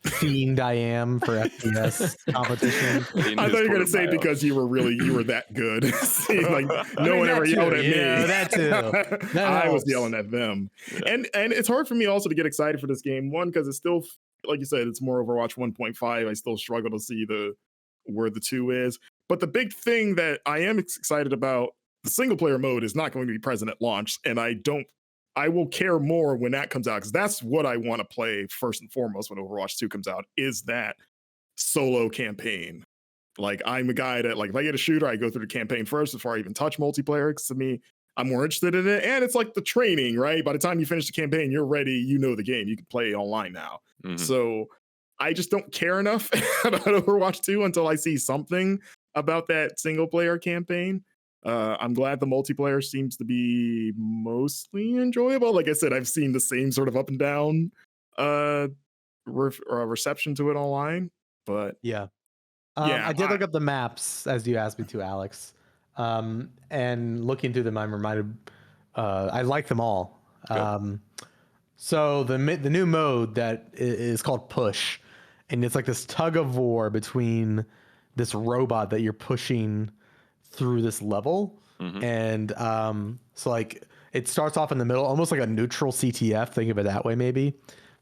fiend I am for FPS competition. I thought you were going to say because you were that good. Like, no one ever yelled at me. Yeah, that too. I was yelling at them. Yeah. And it's hard for me also to get excited for this game. One, because it's still, like you said, it's more Overwatch 1.5. I still struggle to see where the 2 is. But the big thing that I am excited about, the single player mode is not going to be present at launch. And I will care more when that comes out, because that's what I want to play first and foremost when Overwatch 2 comes out, is that solo campaign. Like, I'm a guy that, like, if I get a shooter, I go through the campaign first before I even touch multiplayer, because to me, I'm more interested in it. And it's like the training, right? By the time you finish the campaign, you're ready, you know the game, you can play online now. Mm-hmm. So I just don't care enough about Overwatch 2 until I see something about that single player campaign. I'm glad the multiplayer seems to be mostly enjoyable. Like I said, I've seen the same sort of up and down reception to it online. But yeah, I did look up the maps as you asked me to, Alex. And looking through them, I'm reminded I like them all. So the new mode that is called Push, and it's like this tug of war between this robot that you're pushing through this level. And so like it starts off in the middle, almost like a neutral CTF, think of it that way maybe,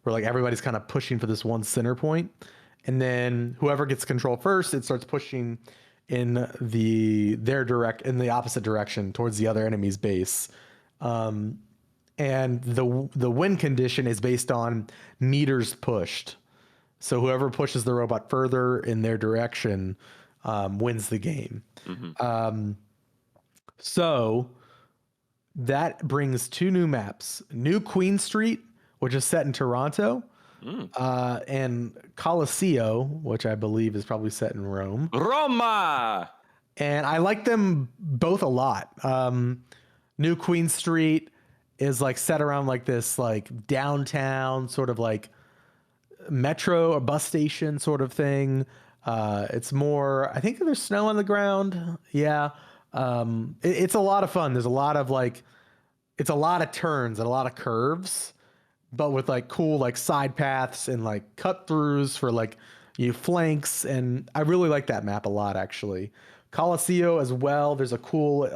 where like everybody's kind of pushing for this one center point, and then whoever gets control first, it starts pushing in the opposite direction towards the other enemy's base. And the win condition is based on meters pushed. So whoever pushes the robot further in their direction wins the game. So that brings 2 new maps: New Queen Street, which is set in Toronto, and Colosseo, which I believe is probably set in Rome. Roma! And I like them both a lot. New Queen Street is like set around like this like downtown sort of like metro or bus station sort of thing. It's more, I think there's snow on the ground. Yeah. It's a lot of fun. There's a lot of like, it's a lot of turns and a lot of curves, but with like cool like side paths and like cut throughs for like flanks. And I really like that map a lot, actually. Colosseo as well. There's a cool,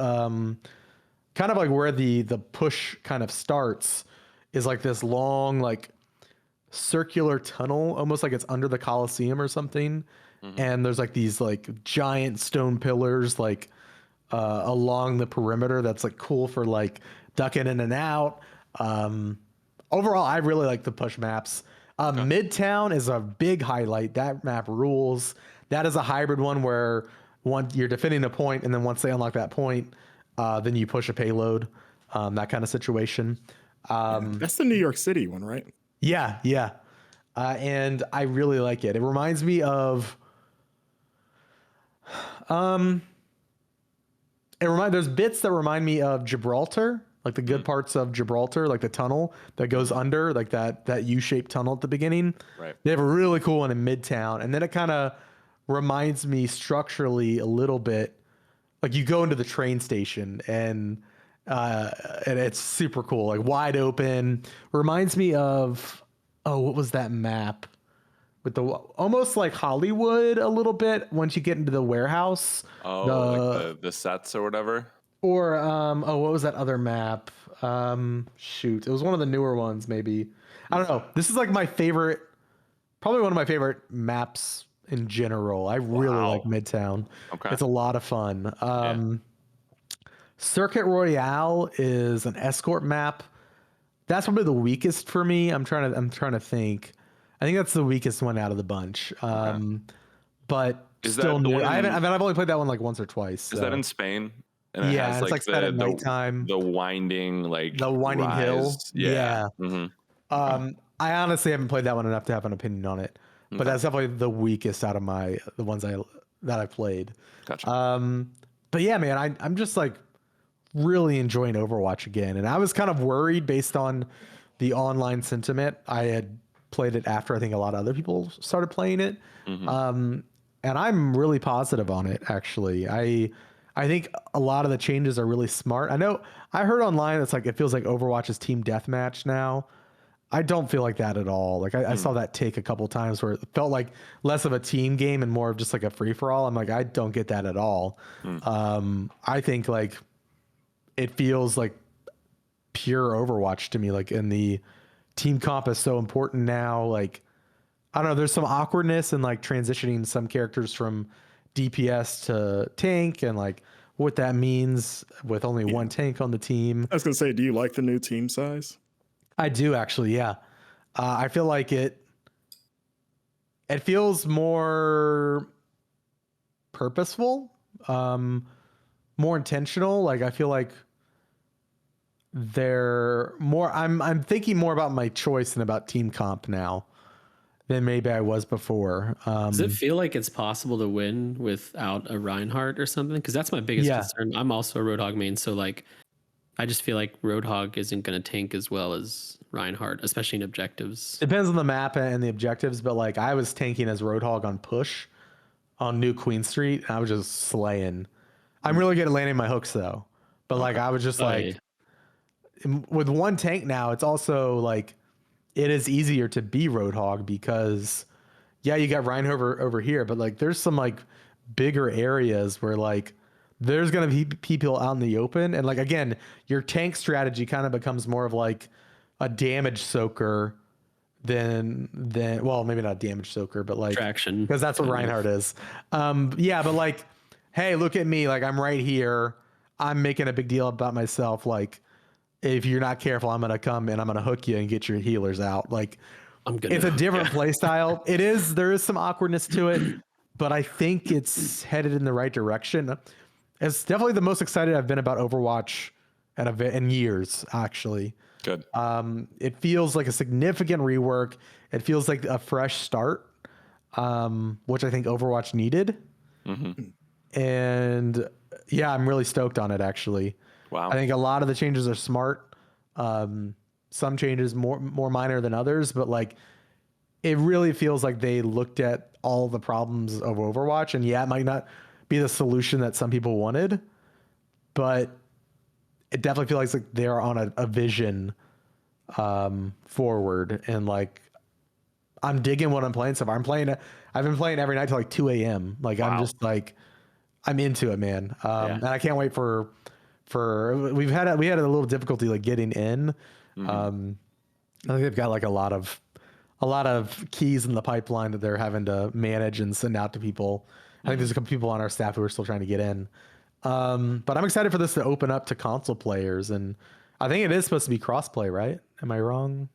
kind of like where the push kind of starts is like this long, like circular tunnel, almost like it's under the Colosseum or something. And there's like these like giant stone pillars, like, along the perimeter that's like cool for like ducking in and out. Overall, I really like the push maps. Midtown is a big highlight. That map rules. That is a hybrid one where you're defending a point, and then once they unlock that point, then you push a payload. That kind of situation. That's the New York City one, right? Yeah. And I really like it. It reminds me of there's bits that remind me of Gibraltar, like the good parts of Gibraltar, like the tunnel that goes under, like that U-shaped tunnel at the beginning. Right. They have a really cool one in Midtown, and then it kind of reminds me structurally a little bit, like you go into the train station and it's super cool, like wide open. Reminds me of what was that map? With the almost like Hollywood a little bit once you get into the warehouse. Like the sets or whatever. Or what was that other map? Shoot, it was one of the newer ones. Maybe I don't know. This is like my favorite, probably one of my favorite maps in general. I really like Midtown. Okay, it's a lot of fun. Circuit Royale is an escort map. That's probably the weakest for me. I'm trying to think. I think that's the weakest one out of the bunch. But is still new. I've only played that one like once or twice. Is that in Spain? And it has, it's like set at nighttime. The winding hill. Yeah. Mm-hmm. I honestly haven't played that one enough to have an opinion on it, but that's definitely the weakest out of the ones that I played. Gotcha. But yeah, man, I'm just like really enjoying Overwatch again, and I was kind of worried based on the online sentiment. I had played it after I think a lot of other people started playing it. And I'm really positive on it, actually. I think a lot of the changes are really smart. I know I heard online it's like it feels like Overwatch is team deathmatch now. I don't feel like that at all. Like I saw that take a couple times where it felt like less of a team game and more of just like a free-for-all. I'm like, I don't get that at all. I think like it feels like pure Overwatch to me, like in the team comp is so important now. Like, I don't know, there's some awkwardness in like transitioning some characters from DPS to tank and like what that means with only one tank on the team. I was gonna say, do you like the new team size? I do actually, yeah. I feel like it feels more purposeful, more intentional. Like I feel like they're more I'm thinking more about my choice than about team comp now than maybe I was before. Does it feel like it's possible to win without a Reinhardt or something? Because that's my biggest concern. I'm also a Roadhog main, so like I just feel like Roadhog isn't going to tank as well as Reinhardt, especially in objectives. Depends on the map and the objectives, but like I was tanking as Roadhog on push on New Queen Street, and I was just slaying. I'm really good at landing my hooks though, but like I was just with one tank now, it's also like it is easier to be Roadhog because you got Reinhardt over here, but like there's some like bigger areas where like there's going to be people out in the open. And like, again, your tank strategy kind of becomes more of like a damage soaker than well, maybe not damage soaker, but like traction, because that's what Reinhardt is. But like, hey, look at me. Like I'm right here. I'm making a big deal about myself. Like if you're not careful, I'm going to come and I'm going to hook you and get your healers out. Like it's a different play style. There is some awkwardness to it, but I think it's headed in the right direction. It's definitely the most excited I've been about Overwatch in years, actually. Good. It feels like a significant rework. It feels like a fresh start, which I think Overwatch needed. And yeah, I'm really stoked on it, actually. Wow. I think a lot of the changes are smart. Some changes more minor than others, but like it really feels like they looked at all the problems of Overwatch, and it might not be the solution that some people wanted, but it definitely feels like they're on a vision forward. And like I'm digging what I'm playing so far. I've been playing every night till like 2 a.m. Like I'm just like I'm into it, man. And I can't wait for we had a little difficulty like getting in. I think they've got like a lot of keys in the pipeline that they're having to manage and send out to people. I think there's a couple people on our staff who are still trying to get in. But I'm excited for this to open up to console players. And I think it is supposed to be crossplay, right? Am I wrong?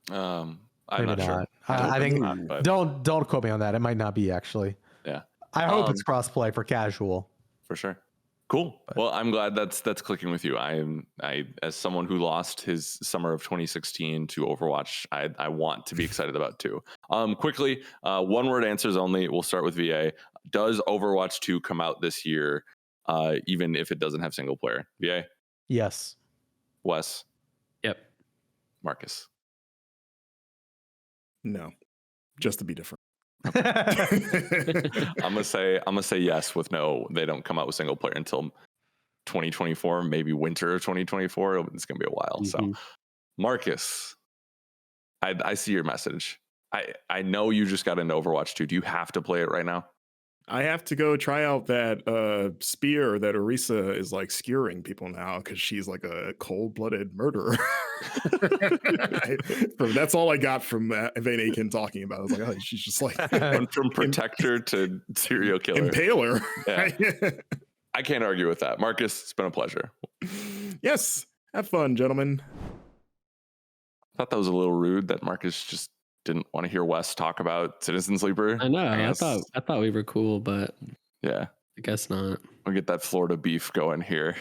I'm Maybe not sure. I think not, but don't quote me on that. It might not be actually. yeah. I hope it's crossplay for casual. For sure. Cool. But- Well, I'm glad that's clicking with you. I as someone who lost his summer of 2016 to Overwatch, I want to be excited about too. Quickly, one word answers only. We'll start with VA. Does Overwatch 2 come out this year, even if it doesn't have single player? VA? Yes. Wes? Yep. Marcus? No, just to be different. I'm gonna say yes with no. They don't come out with single player until 2024, maybe winter of 2024. It's gonna be a while. So, Marcus, I see your message. I know you just got into Overwatch 2. Do you have to play it right now? I have to go try out that spear that Orisa is like skewering people now because she's like a cold-blooded murderer. That's all I got from Van Aken talking about. I was like, oh, she's just like went from protector to serial killer, impaler. Yeah. I can't argue with that. Marcus, it's been a pleasure. Yes, have fun, gentlemen. I thought that was a little rude that Marcus just didn't want to hear Wes talk about Citizen Sleeper. I know. I thought we were cool, but yeah, I guess not. We'll get that Florida beef going here.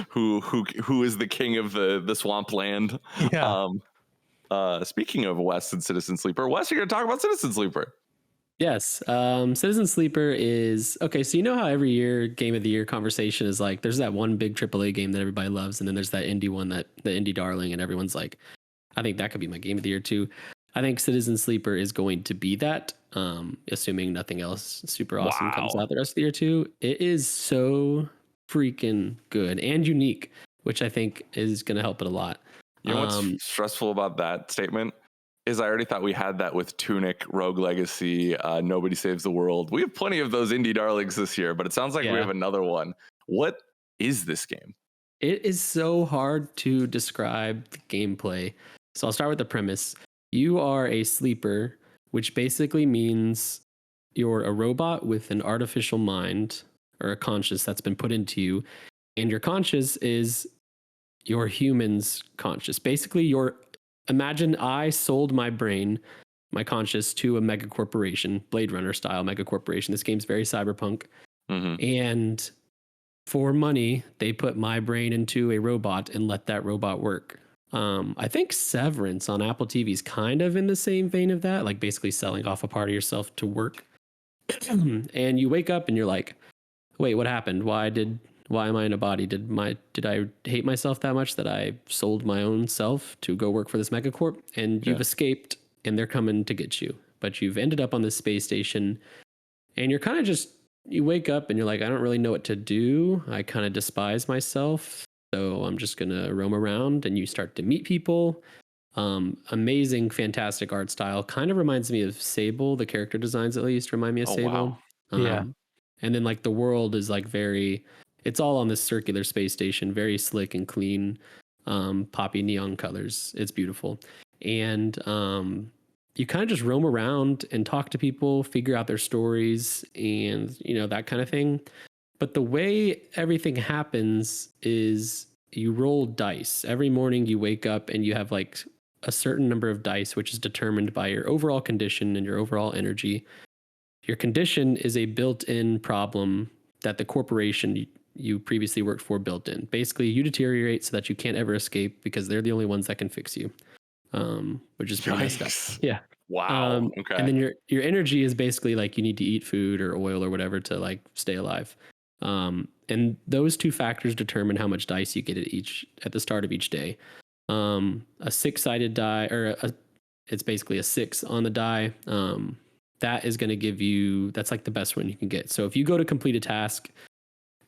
who is the king of the swampland? Yeah. Speaking of Wes and Citizen Sleeper, Wes, you're gonna talk about Citizen Sleeper. Yes. Citizen Sleeper is okay. So you know how every year Game of the Year conversation is like, there's that one big AAA game that everybody loves, and then there's that indie one the indie darling, and everyone's like, I think that could be my Game of the Year too. I think Citizen Sleeper is going to be that, assuming nothing else super awesome comes out the rest of the year too. It is so freaking good and unique, which I think is going to help it a lot. You know what's stressful about that statement is I already thought we had that with Tunic, Rogue Legacy, Nobody Saves the World. We have plenty of those indie darlings this year, but it sounds like we have another one. What is this game? It is so hard to describe the gameplay. So I'll start with the premise. You are a sleeper, which basically means you're a robot with an artificial mind or a conscious that's been put into you. And your conscious is your human's conscious. Basically, imagine I sold my brain, my conscious, to a mega corporation, Blade Runner style mega corporation. This game's very cyberpunk. And for money, they put my brain into a robot and let that robot work. I think Severance on Apple TV is kind of in the same vein of that, like basically selling off a part of yourself to work. And you wake up and you're like, wait, what happened? Why am I in a body? Did I hate myself that much that I sold my own self to go work for this megacorp? And you've escaped and they're coming to get you. But you've ended up on this space station and you're kind of you wake up and you're like, I don't really know what to do. I kind of despise myself. So I'm just going to roam around, and you start to meet people. Amazing, fantastic art style. Kind of reminds me of Sable. The character designs at least remind me of Sable. Wow. Yeah. And then like the world is like it's all on this circular space station, very slick and clean, poppy neon colors. It's beautiful. And you kind of just roam around and talk to people, figure out their stories and, that kind of thing. But the way everything happens is you roll dice. Every morning you wake up and you have like a certain number of dice, which is determined by your overall condition and your overall energy. Your condition is a built-in problem that the corporation you previously worked for built in. Basically, you deteriorate so that you can't ever escape because they're the only ones that can fix you, which is pretty messed up. Yeah. Wow. Okay. And then your energy is basically like you need to eat food or oil or whatever to like stay alive. And those two factors determine how much dice you get at the start of each day. A six-sided die, it's basically a 6 on the die. That is going to give you, that's like the best one you can get. So if you go to complete a task,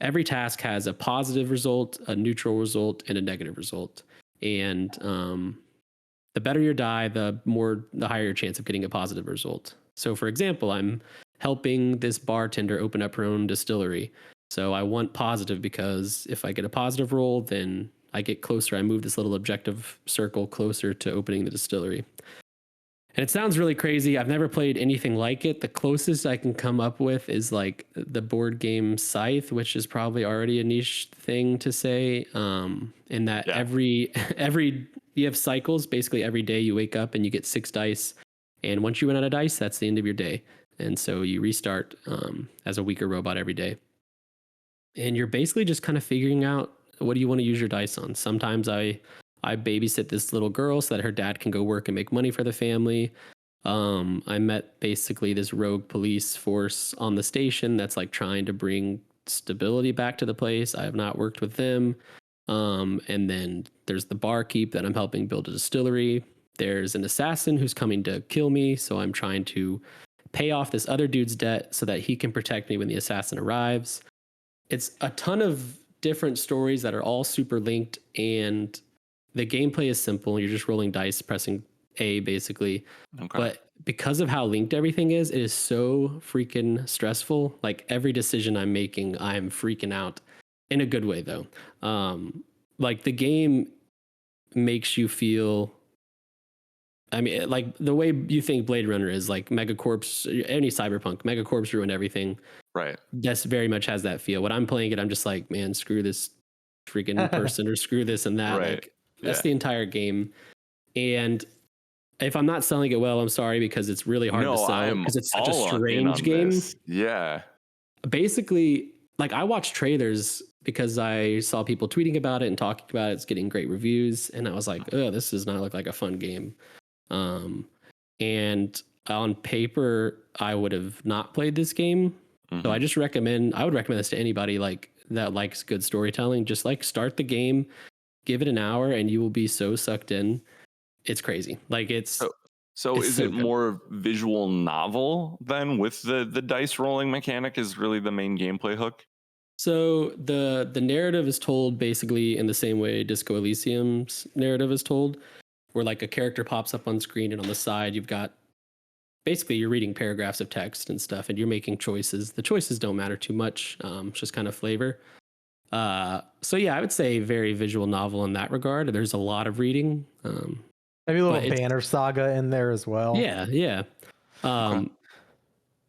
every task has a positive result, a neutral result, and a negative result. And the better your die, the higher your chance of getting a positive result. So for example, I'm helping this bartender open up her own distillery. So I want positive because if I get a positive roll, then I get closer. I move this little objective circle closer to opening the distillery. And it sounds really crazy. I've never played anything like it. The closest I can come up with is like the board game Scythe, which is probably already a niche thing to say. In that every you have cycles. Basically, every day you wake up and you get 6 dice, and once you run out of dice, that's the end of your day. And so you restart as a weaker robot every day. And you're basically just kind of figuring out what do you want to use your dice on. Sometimes I babysit this little girl so that her dad can go work and make money for the family. I met basically this rogue police force on the station that's like trying to bring stability back to the place. I have not worked with them. And then there's the barkeep that I'm helping build a distillery. There's an assassin who's coming to kill me, so I'm trying to pay off this other dude's debt so that he can protect me when the assassin arrives. It's a ton of different stories that are all super linked, and the gameplay is simple. You're just rolling dice, pressing A basically. Okay. But because of how linked everything is, it is so freaking stressful. Like every decision I'm making, I'm freaking out in a good way though. Like the game makes you feel, I mean, like the way you think Blade Runner is, like Megacorp's, any cyberpunk, Megacorp's ruined everything. Right. This very much has that feel. When I'm playing it, I'm just like, man, screw this freaking person or screw this and that. Right. Like that's the entire game. And if I'm not selling it well, I'm sorry, because it's really hard to sell because it's such a strange game. Yeah. Basically, like I watched trailers because I saw people tweeting about it and talking about it. It's getting great reviews. And I was like, oh, this does not look like a fun game. And on paper, I would have not played this game. Mm-hmm. So I would recommend this to anybody like that likes good storytelling. Just like start the game, give it an hour, and you will be so sucked in. It's crazy. Like it's is it more visual novel then, with the dice rolling mechanic is really the main gameplay hook? So the narrative is told basically in the same way Disco Elysium's narrative is told, where like a character pops up on screen and on the side you've got basically you're reading paragraphs of text and stuff and you're making choices. The choices don't matter too much. It's just kind of flavor. So yeah, I would say very visual novel in that regard. There's a lot of reading. Maybe a little Banner Saga in there as well. Yeah.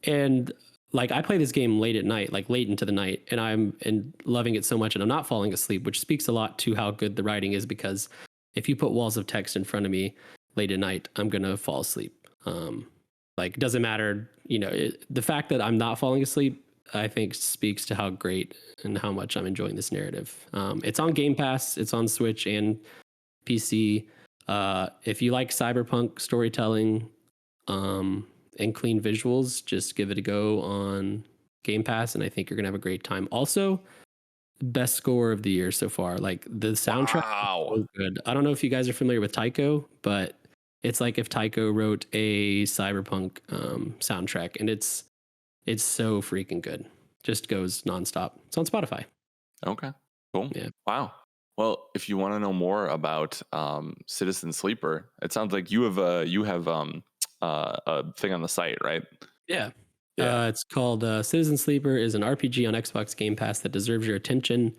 And like I play this game late at night, like late into the night, and I'm loving it so much, and I'm not falling asleep, which speaks a lot to how good the writing is. Because if you put walls of text in front of me late at night, I'm gonna fall asleep. Like it doesn't matter, the fact that I'm not falling asleep, I think speaks to how great and how much I'm enjoying this narrative. It's on Game Pass, it's on Switch and PC. If you like cyberpunk storytelling and clean visuals, just give it a go on Game Pass, and I think you're gonna have a great time. Also, best score of the year so far. Like the soundtrack is so good. I don't know if you guys are familiar with Taiko, but it's like if Taiko wrote a cyberpunk soundtrack, and it's so freaking good. Just goes nonstop. It's on Spotify. Okay, cool. Yeah. Wow. Well, if you want to know more about Citizen Sleeper, it sounds like you have a thing on the site, right? Yeah. It's called Citizen Sleeper is an RPG on Xbox Game Pass that deserves your attention.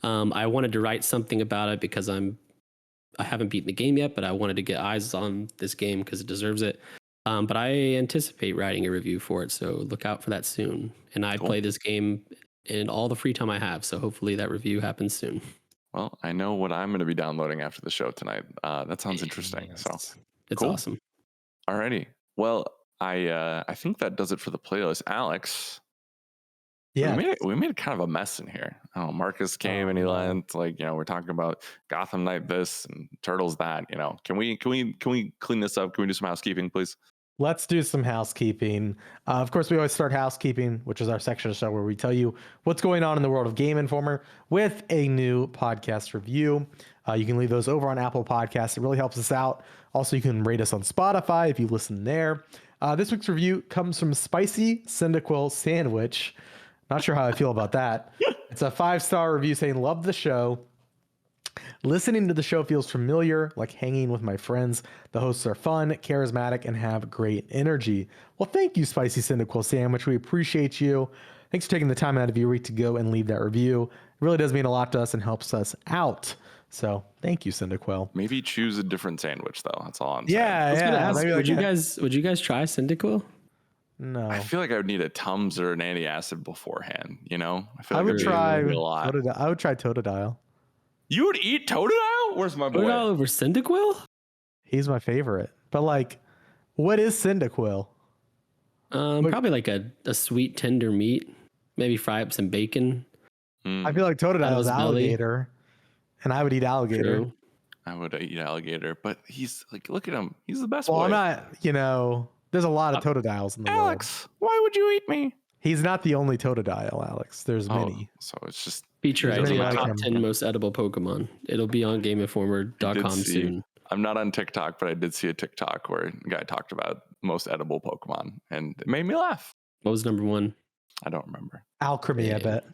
I wanted to write something about it because I haven't beaten the game yet, but I wanted to get eyes on this game because it deserves it. But I anticipate writing a review for it, so look out for that soon. And I play this game in all the free time I have, so hopefully that review happens soon. Well, I know what I'm going to be downloading after the show tonight. That sounds interesting. Yes. So it's cool. Awesome. Alrighty. Well, I think that does it for the playlist. Alex. Yeah. We made kind of a mess in here. Oh, Marcus came and he lent, we're talking about Gotham Knight this and Turtles that, Can we clean this up? Can we do some housekeeping, please? Let's do some housekeeping. Of course, we always start housekeeping, which is our section of the show where we tell you what's going on in the world of Game Informer with a new podcast review. You can leave those over on Apple Podcasts. It really helps us out. Also, you can rate us on Spotify if you listen there. This week's review comes from Spicy Cyndaquil Sandwich. Not sure how I feel about that. It's a 5-star review saying, love the show. Listening to the show feels familiar, like hanging with my friends. The hosts are fun, charismatic, and have great energy. Well, thank you, Spicy Cyndaquil Sandwich. We appreciate you. Thanks for taking the time out of your week to go and leave that review. It really does mean a lot to us and helps us out. So thank you, Cyndaquil. Maybe choose a different sandwich though. That's all I'm saying. Yeah. Would you guys try Cyndaquil? No. I feel like I would need a Tums or an antacid beforehand. You know, I would try a lot. I would try Totodile. You would eat Totodile? Where's my boy? Totodile over Cyndaquil? He's my favorite. But like, what is Cyndaquil? Probably like a sweet tender meat. Maybe fry up some bacon. I feel like Totodile is alligator, and I would eat alligator. True. I would eat alligator, but he's like, look at him. He's the best boy. Well, I'm not, there's a lot of Totodiles in the world. Alex, why would you eat me? He's not the only Totodile, Alex. There's many. So it's just feature many top 10 most edible Pokemon. It'll be on GameInformer.com soon. I'm not on TikTok, but I did see a TikTok where a guy talked about most edible Pokemon, and it made me laugh. What was number one? I don't remember. Alchemy, I bet.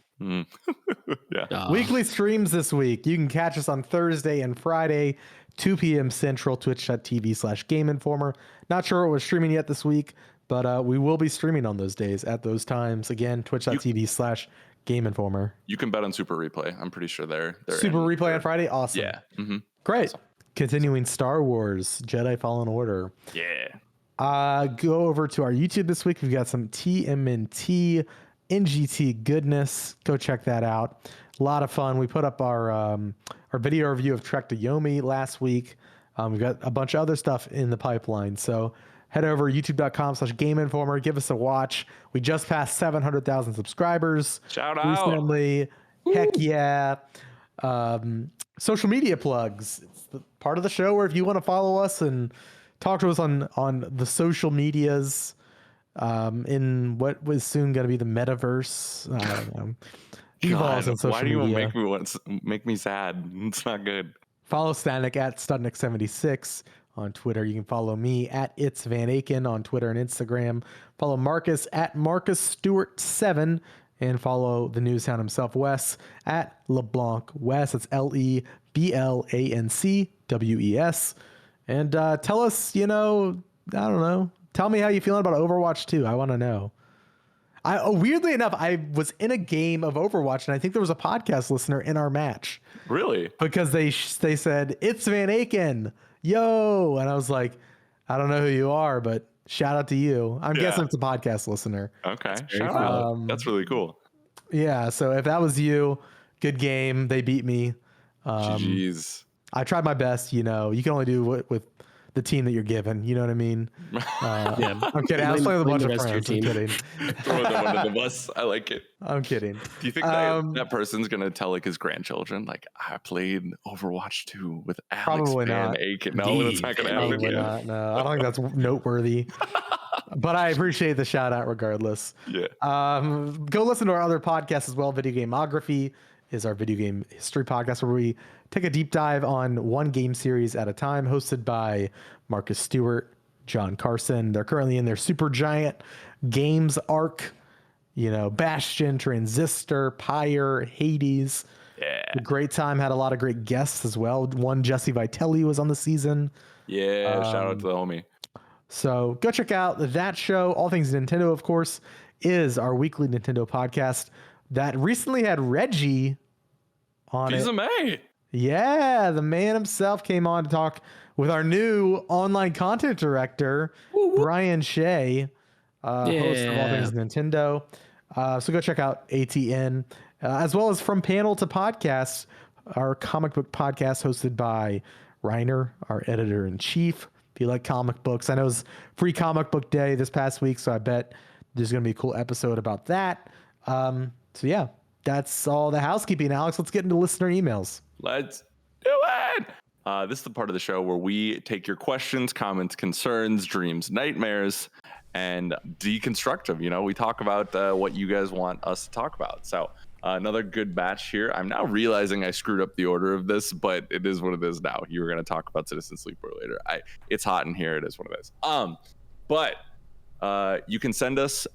Yeah. Weekly streams this week. You can catch us on Thursday and Friday, 2 p.m. Central, twitch.tv/GameInformer. Not sure what we're streaming yet this week, but we will be streaming on those days at those times. Again, twitch.tv/GameInformer. You can bet on Super Replay. I'm pretty sure they're Super Replay on Friday? Awesome. Yeah. Mm-hmm. Great. Awesome. Continuing Star Wars, Jedi Fallen Order. Yeah. Go over to our YouTube this week. We've got some TMNT NGT goodness. Go check that out. A lot of fun. We put up our video review of Trek to Yomi last week. We've got a bunch of other stuff in the pipeline. So head over youtube.com/GameInformer. Give us a watch. We just passed 700,000 subscribers. Shout out. Recently. Heck yeah. Social media plugs. It's the part of the show where if you want to follow us and talk to us on the social medias, in what was soon going to be the metaverse. God, why do you make me sad? It's not good. Follow Stadnik at Stadnik76 on Twitter. You can follow me at It's Van Aken on Twitter and Instagram. Follow Marcus at Marcus Stewart 7 and follow the news hound himself, Wes, at LeBlanc Wes. It's LeBlancWes. And tell us, I don't know. Tell me how you feeling about Overwatch 2. I want to know. Weirdly enough, I was in a game of Overwatch, and I think there was a podcast listener in our match. Really? Because they said, "It's Van Aken, yo," and I was like, "I don't know who you are, but shout out to you." I'm guessing it's a podcast listener. Okay, shout out. That's really cool. Yeah, so if that was you, good game. They beat me. Jeez. I tried my best. You can only do with the team that you're given. You know what I mean? Yeah. I'm kidding. I was playing with a bunch of friends. I'm kidding. Throw them under the bus. I like it. I'm kidding. Do you think that person's going to tell like his grandchildren, like, I played Overwatch 2 with Alex Probably Van not. Aken? No, that's not going to happen. Probably not. No, I don't think that's noteworthy. But I appreciate the shout out regardless. Yeah. Go listen to our other podcasts as well. Video Gameography is our video game history podcast where we take a deep dive on one game series at a time, hosted by Marcus Stewart, John Carson. They're currently in their Super Giant Games arc. Bastion, Transistor, Pyre, Hades. Yeah. A great time. Had a lot of great guests as well. One Jesse Vitelli was on the season. Yeah. Shout out to the homie. So go check out that show. All Things Nintendo, of course, is our weekly Nintendo podcast that recently had Reggie on it. May. Yeah, the man himself came on to talk with our new online content director, Brian Shea, host of All Things Nintendo. So go check out ATN, as well as From Panel to Podcast, our comic book podcast hosted by Reiner, our editor-in-chief. If you like comic books, I know it's Free Comic Book Day this past week, so I bet there's going to be a cool episode about that. So yeah, that's all the housekeeping, Alex. Let's get into listener emails. Let's do it. This is the part of the show where we take your questions, comments, concerns, dreams, nightmares, and deconstruct them. We talk about what you guys want us to talk about. So another good batch here. I'm now realizing I screwed up the order of this, but it is what it is now. You were going to talk about Citizen Sleeper later. It's hot in here. It is what it is. But you can send us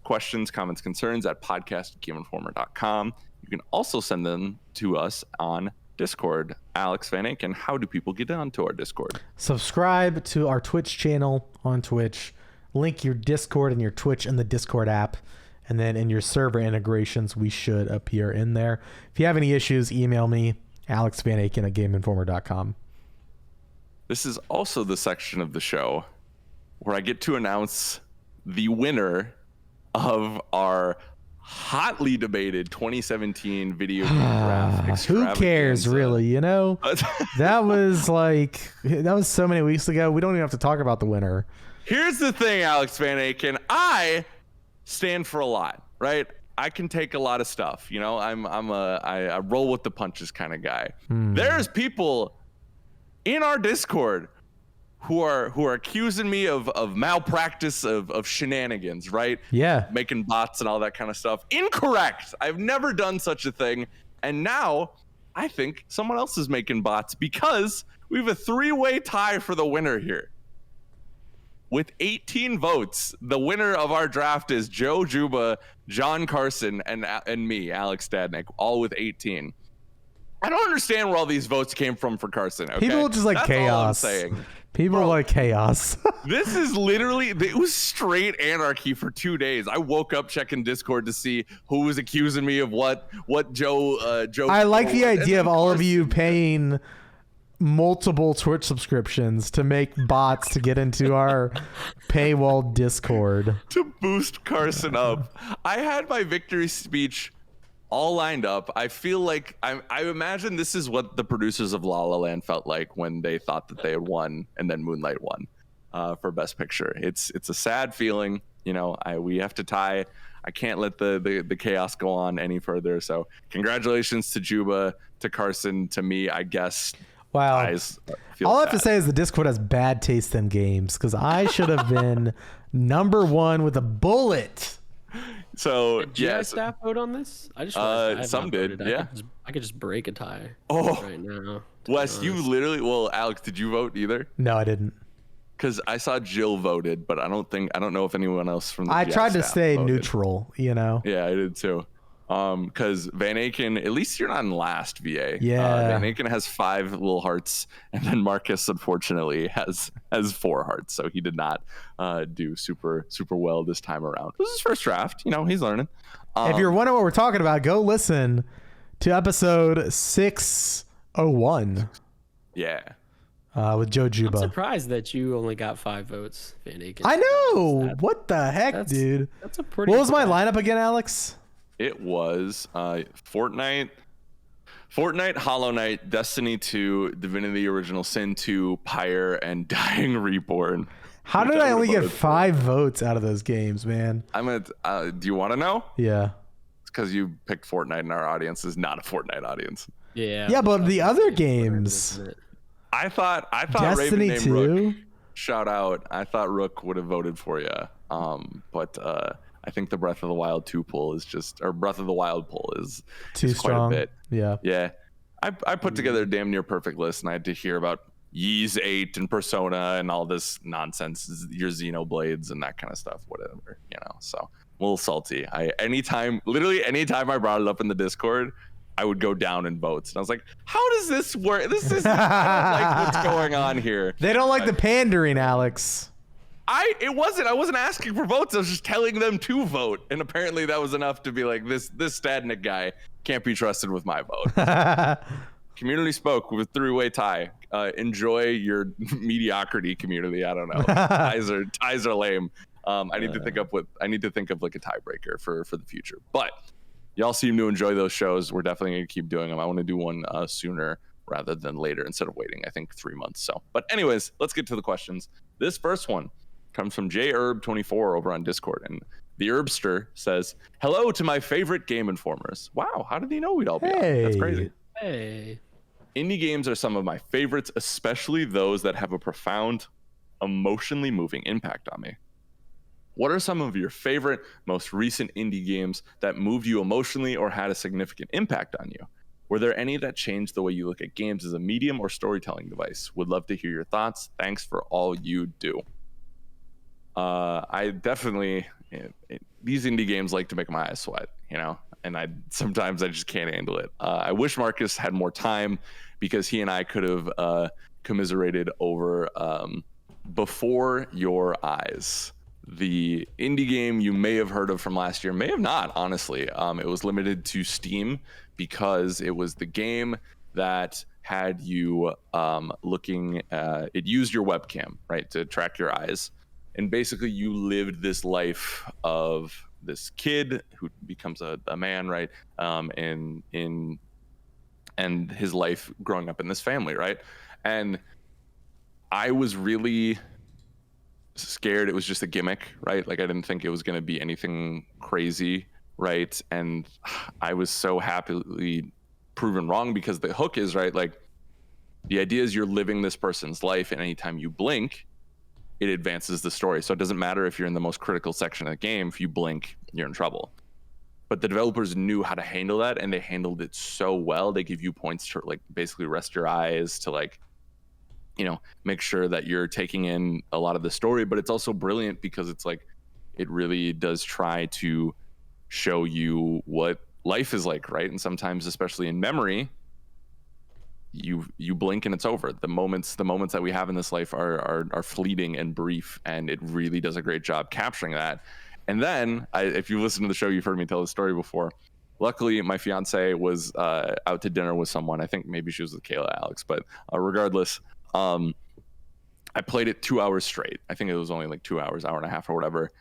questions, comments, concerns at podcast@GameInformer.com. You can also send them to us on Discord. Alex Van Aken, how do people get onto our Discord? Subscribe to our Twitch channel on Twitch. Link your Discord and your Twitch in the Discord app. And then in your server integrations, we should appear in there. If you have any issues, email me Alex Van Aken at GameInformer.com. This is also the section of the show where I get to announce the winner of our hotly debated 2017 video game draft. Who cares, really? You know, that was so many weeks ago. We don't even have to talk about the winner. Here's the thing, Alex Van Aken. I stand for a lot, right? I can take a lot of stuff. You know, I roll with the punches kind of guy. There's people in our Discord who are accusing me of malpractice, of shenanigans, right? Yeah. Making bots and all that kind of stuff. Incorrect. I've never done such a thing. And now I think someone else is making bots because we have a 3-way tie for the winner here. With 18 votes, the winner of our draft is Joe Juba, John Carson, and me, Alex Stadnik, all with 18. I don't understand where all these votes came from for Carson. Okay? People just like That's chaos. all I'm saying. People like chaos. This is literally, it was straight anarchy for 2 days. I woke up checking Discord to see who was accusing me of what Joe. I like the idea of all of you paying multiple Twitch subscriptions to make bots to get into our paywall Discord. To boost Carson up. I had my victory speech all lined up. I feel like I imagine this is what the producers of La La Land felt like when they thought that they had won and then Moonlight won for Best Picture. It's a sad feeling. You know, we have to tie. I can't let the chaos go on any further. So congratulations to Juba, to Carson, to me, I guess. Wow. All I have to say is the Discord has bad taste in games because I should have been number one with a bullet. So did GI staff vote on this? I just some did. Yeah, I could just break a tie. Right now. Wes, you literally. Well, Alex, did you vote either? No, I didn't. Because I saw Jill voted, but I don't know if anyone else from the I GI tried to staff stay voted. neutral. You know. Yeah, I did too. Because Van Aken, at least you're not in last, VA. Yeah. Van Aken has 5 little hearts, and then Marcus unfortunately has 4 hearts, so he did not do super well this time around. This is his first draft, you know, he's learning. If you're wondering what we're talking about, go listen to episode 601. Yeah. With Joe Juba. I'm surprised that you only got 5 votes, Van Aken. I know. What the heck, dude? That's a pretty. What was my lineup again, Alex? It was Fortnite, Hollow Knight, Destiny 2, Divinity Original Sin 2, Pyre, and Dying Reborn. How did I only get 5 votes out of those games, man? Do you want to know? Yeah. It's because you picked Fortnite and our audience is not a Fortnite audience. Yeah. Yeah, but the other games. I thought Destiny Raven 2? Rook, shout out. I thought Rook would have voted for you. But I think the Breath of the Wild 2 pull is Breath of the Wild pull is too strong. Quite a bit. Yeah. Yeah. I put together a damn near perfect list, and I had to hear about Ys 8 and Persona and all this nonsense, your Xenoblades and that kind of stuff, whatever, you know. So I'm a little salty. Literally anytime I brought it up in the Discord, I would go down in votes. And I was like, how does this work? This is I don't like what's going on here. They don't like the pandering, Alex. I wasn't asking for votes. I was just telling them to vote. And apparently that was enough to be like, this Stadnik guy can't be trusted with my vote. Community spoke with 3-way tie. Enjoy your mediocrity, community. I don't know. Ties are lame. I need to think of like a tiebreaker for the future. But y'all seem to enjoy those shows. We're definitely gonna keep doing them. I want to do one sooner rather than later instead of waiting, I think 3 months. So, but anyways, let's get to the questions. This first one comes from JHerb24 over on Discord, and the Herbster says, "Hello to my favorite Game Informers." Wow, how did he know we'd all be on? That's crazy. Hey. Indie games are some of my favorites, especially those that have a profound, emotionally moving impact on me. What are some of your favorite, most recent indie games that moved you emotionally or had a significant impact on you? Were there any that changed the way you look at games as a medium or storytelling device? Would love to hear your thoughts. Thanks for all you do. I definitely, these indie games like to make my eyes sweat, you know, and sometimes I just can't handle it. I wish Marcus had more time because he and I could have commiserated over Before Your Eyes. The indie game you may have heard of from last year, may have not, honestly. It was limited to Steam because it was the game that had you looking, it used your webcam, right, to track your eyes. And basically you lived this life of this kid who becomes a man, right? And his life growing up in this family, right? And I was really scared it was just a gimmick, right? Like I didn't think it was going to be anything crazy, right? And I was so happily proven wrong, because the hook is, right, like the idea is you're living this person's life, and anytime you blink, it advances the story. So it doesn't matter if you're in the most critical section of the game, if you blink, you're in trouble. But the developers knew how to handle that, and they handled it so well. They give you points to like basically rest your eyes, to like, you know, make sure that you're taking in a lot of the story. But it's also brilliant because it's like, it really does try to show you what life is like, right? And sometimes, especially in memory, you blink and it's over. The moments that we have in this life are fleeting and brief, and it really does a great job capturing that. And then, if you listen to the show, you've heard me tell the story before. Luckily, my fiance was out to dinner with someone. I think maybe she was with Kayla, Alex, but regardless, I played it 2 hours straight. I think it was only like 2 hours, hour and a half or whatever.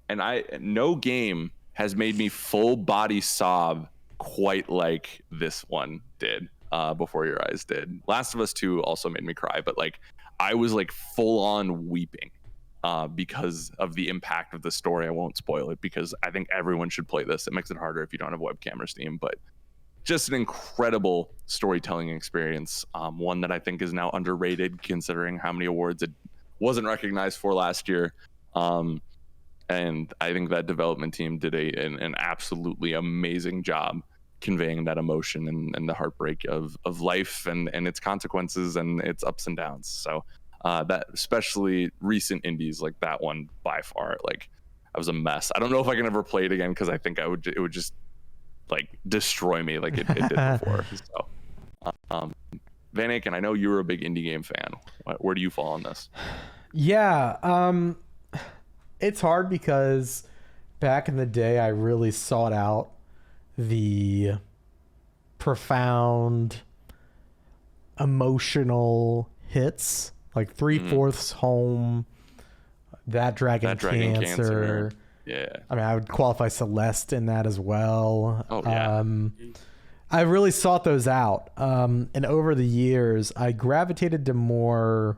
And no game has made me full body sob quite like this one did. Before Your Eyes did. Last of Us 2 also made me cry, but like I was like full on weeping because of the impact of the story. I won't spoil it because I think everyone should play this. It makes it harder if you don't have webcam or Steam, but just an incredible storytelling experience. One that I think is now underrated considering how many awards it wasn't recognized for last year. And I think that development team did an absolutely amazing job conveying that emotion and the heartbreak of life and its consequences and its ups and downs. So that, especially recent indies like that one, by far, like I was a mess. I don't know if I can ever play it again, because I think it would just like destroy me like it did before. So Van Aken, I know you were a big indie game fan. Where do you fall on this? Yeah, it's hard because back in the day I really sought out the profound emotional hits, like 3/4 Home, That Dragon Cancer. Yeah, I mean, I would qualify Celeste in that as well. Oh yeah. I really sought those out, and over the years I gravitated to more,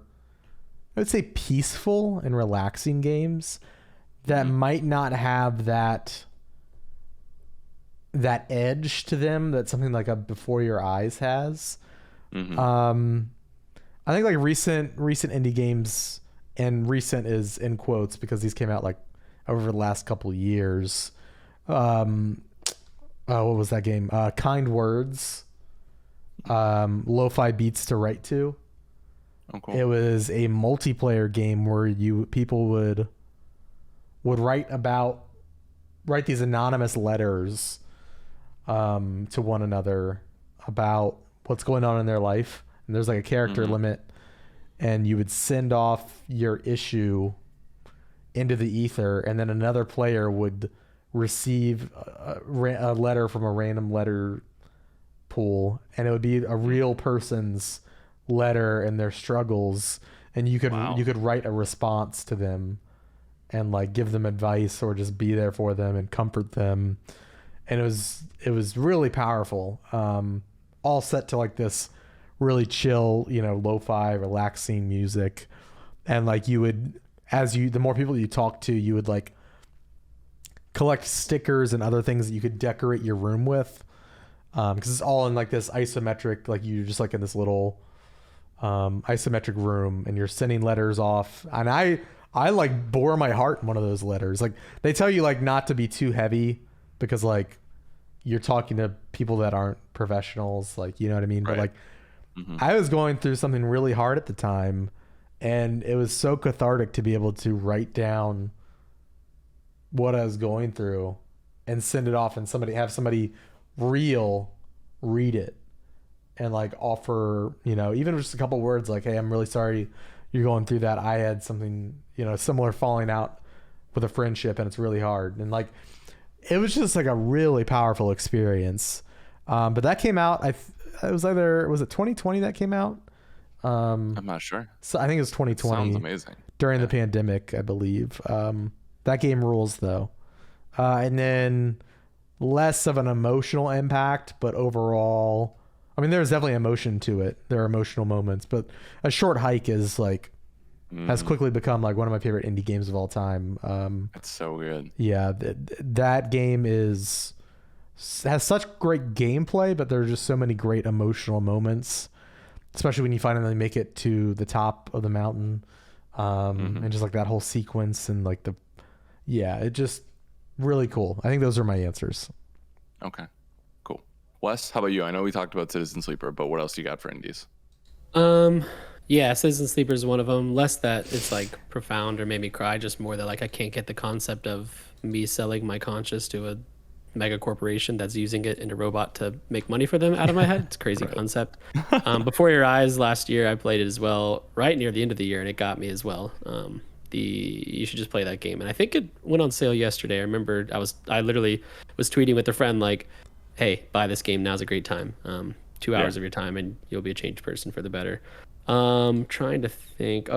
I would say, peaceful and relaxing games that might not have that edge to them that something like a Before Your Eyes has. I think like recent indie games, and recent is in quotes because these came out like over the last couple of years. What was that game? Kind Words, Lo-Fi Beats to Write To. Oh, cool. It was a multiplayer game where people would write these anonymous letters to one another about what's going on in their life, and there's like a character limit, and you would send off your issue into the ether, and then another player would receive a letter from a random letter pool, and it would be a real person's letter and their struggles, and you could write a response to them and like give them advice or just be there for them and comfort them. And it was really powerful, all set to like this really chill, lo-fi, relaxing music. And like you would, the more people you talk to, you would like collect stickers and other things that you could decorate your room with, because it's all in like this isometric, like you're just like in this little isometric room, and you're sending letters off. And I like bore my heart in one of those letters. Like they tell you like not to be too heavy, because like you're talking to people that aren't professionals, like, you know what I mean? Right. But like I was going through something really hard at the time, and it was so cathartic to be able to write down what I was going through and send it off, and have somebody real read it and like offer, even just a couple words like, hey, I'm really sorry you're going through that. I had something, similar falling out with a friendship, and it's really hard. And like, it was just like a really powerful experience. But that came out was it 2020 that came out? I'm not sure. So I think it was 2020. Sounds amazing. During the pandemic, I believe. That game rules though. And then less of an emotional impact, but overall, I mean, there's definitely emotion to it. There are emotional moments, but A Short Hike is like has quickly become like one of my favorite indie games of all time. It's so good. Yeah, that game has such great gameplay, but there are just so many great emotional moments, especially when you finally make it to the top of the mountain, and just like that whole sequence and like it just really cool. I think those are my answers. Okay, cool. Wes, how about you? I know we talked about Citizen Sleeper, but what else you got for indies? Yeah, Citizen Sleeper is one of them. Less that it's like profound or made me cry, just more that like I can't get the concept of me selling my conscience to a mega corporation that's using it in a robot to make money for them out of my head. It's a crazy concept. Before Your Eyes last year, I played it as well, right near the end of the year, and it got me as well. You should just play that game, and I think it went on sale yesterday. I remember I literally was tweeting with a friend like, "Hey, buy this game. Now's a great time. 2 hours of your time, and you'll be a changed person for the better." Trying to think.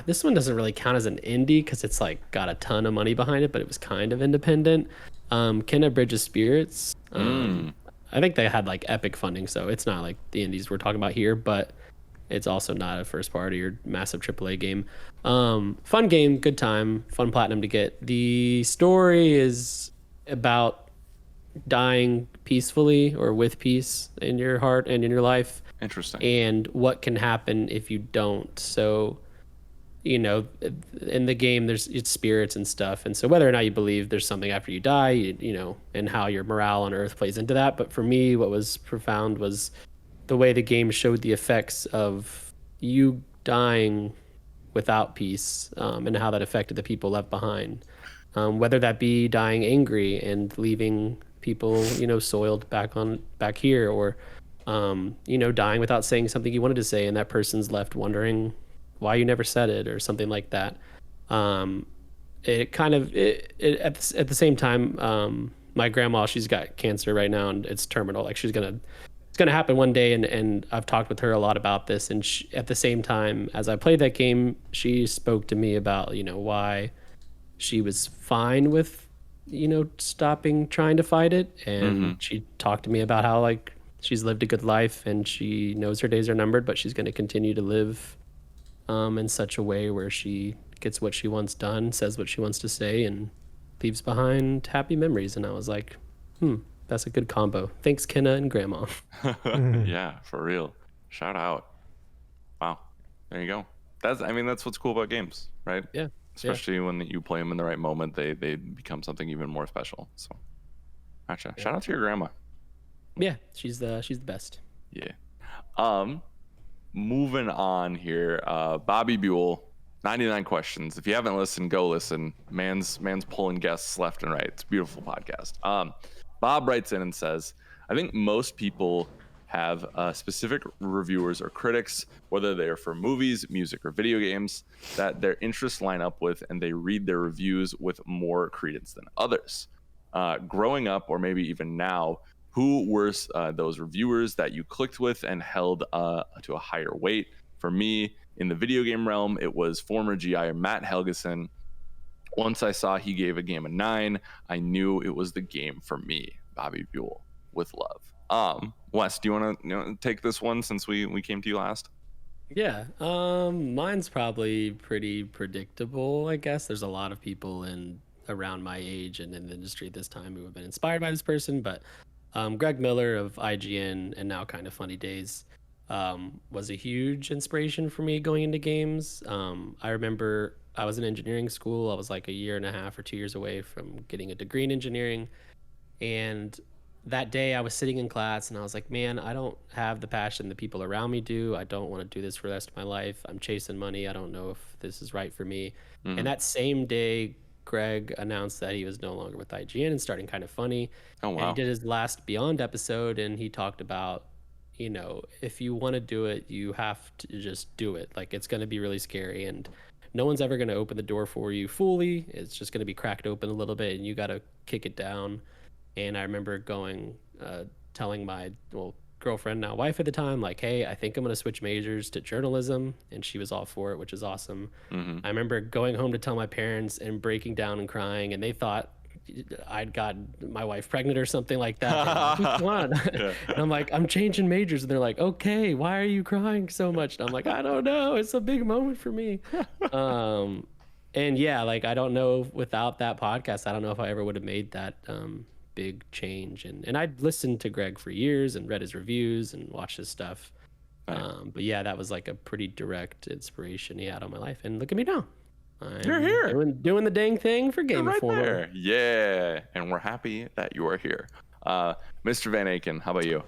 This one doesn't really count as an indie because it's like got a ton of money behind it, but it was kind of independent. Kenna Bridge of Spirits. I think they had like epic funding, so it's not like the indies we're talking about here, but it's also not a first party or massive AAA game. Fun game, good time, fun platinum to get. The story is about dying peacefully or with peace in your heart and in your life. Interesting. And what can happen if you don't. So, you know, in the game, it's spirits and stuff. And so whether or not you believe there's something after you die, you know, and how your morale on Earth plays into that. But for me, what was profound was the way the game showed the effects of you dying without peace, and how that affected the people left behind. Whether that be dying angry and leaving people, you know, soiled back here, or you know, dying without saying something you wanted to say, and that person's left wondering why you never said it, or something like that. It kind of at the same time, my grandma, she's got cancer right now, and it's terminal. Like it's gonna happen one day, and I've talked with her a lot about this. And at the same time, as I played that game, she spoke to me about, you know, why she was fine with, you know, stopping trying to fight it, and she talked to me about how like she's lived a good life and she knows her days are numbered, but she's going to continue to live in such a way where she gets what she wants done, says what she wants to say, and leaves behind happy memories. And I was like, that's a good combo. Thanks, Kenna and Grandma. Yeah, for real. Shout out. Wow. There you go. That's what's cool about games, right? Yeah. Especially when you play them in the right moment, they become something even more special. So, gotcha. Shout out to your grandma. Yeah, she's the best. Yeah. Moving on here. Bobby Buell, 99 questions. If you haven't listened, go listen. Man's pulling guests left and right. It's a beautiful podcast. Bob writes in and says, I think most people have specific reviewers or critics, whether they're for movies, music, or video games, that their interests line up with, and they read their reviews with more credence than others. Growing up, or maybe even now, who were those reviewers that you clicked with and held to a higher weight? For me, in the video game realm, it was former GI Matt Helgeson. Once I saw he gave a game a 9, I knew it was the game for me. Bobby Buell, with love. Wes, do you want to take this one since we came to you last? Yeah, mine's probably pretty predictable, I guess. There's a lot of people around my age and in the industry at this time who have been inspired by this person, but Greg Miller of IGN and now Kind of Funny Days was a huge inspiration for me going into games. I remember I was in engineering school. I was like a year and a half or 2 years away from getting a degree in engineering. And that day I was sitting in class and I was like, man, I don't have the passion that people around me do. I don't want to do this for the rest of my life. I'm chasing money. I don't know if this is right for me. And that same day, Greg announced that he was no longer with IGN and starting Kind of Funny. Oh, wow. And he did his last Beyond episode, and he talked about, you know, if you want to do it, you have to just do it. Like, it's going to be really scary, and no one's ever going to open the door for you fully. It's just going to be cracked open a little bit, and you got to kick it down. And I remember going, telling girlfriend, now wife at the time, like, hey, I think I'm going to switch majors to journalism. And she was all for it, which is awesome. I remember going home to tell my parents and breaking down and crying, and they thought I'd got my wife pregnant or something like that. Like, what's going on? And I'm like, I'm changing majors. And they're like, okay, why are you crying so much? And I'm like, I don't know. It's a big moment for me. And yeah, like, I don't know, without that podcast, I don't know if I ever would have made that big change. And I'd listened to Greg for years and read his reviews and watched his stuff. But yeah, that was like a pretty direct inspiration he had on my life. And look at me now. You're here doing the dang thing for Game Informer. There. Yeah, and we're happy that you are here. Mr. Van Aken, how about you?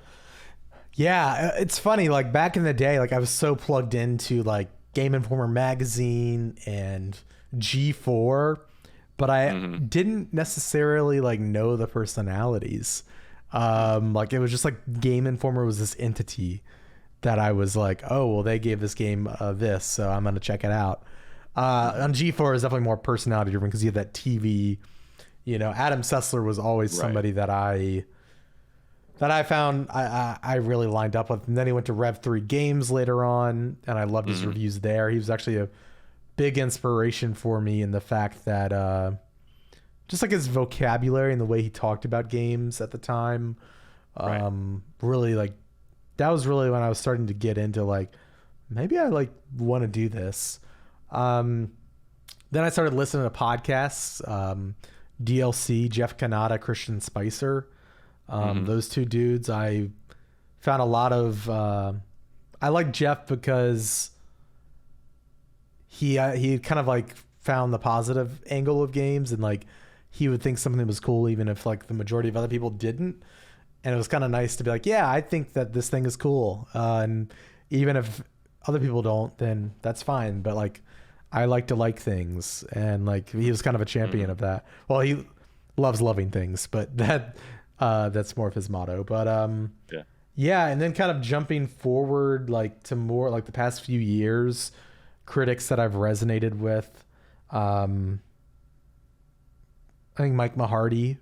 Yeah, it's funny. Like, back in the day, like, I was so plugged into like Game Informer magazine and G4, but I didn't necessarily like know the personalities. Like, it was just like Game Informer was this entity that I was like, oh, well, they gave this game this, so I'm gonna check it out. On G4 is definitely more personality driven because you have that TV, you know. Adam Sessler was always somebody that I found I really lined up with. And then he went to Rev 3 Games later on, and I loved his reviews there. He was actually a big inspiration for me in the fact that just like his vocabulary and the way he talked about games at the time, really, like, that was really when I was starting to get into like, maybe I like want to do this. Then I started listening to podcasts, DLC, Jeff Kanata, Christian Spicer. Those two dudes, I found a lot of, I like Jeff because he kind of like found the positive angle of games, and like he would think something was cool even if like the majority of other people didn't. And it was kind of nice to be like, yeah, I think that this thing is cool. And even if other people don't, then that's fine. But like, I like to like things, and like he was kind of a champion of that. Well, he loves loving things, but that's more of his motto. But yeah, and then kind of jumping forward like to more like the past few years, critics that I've resonated with. I think Mike Mahardy.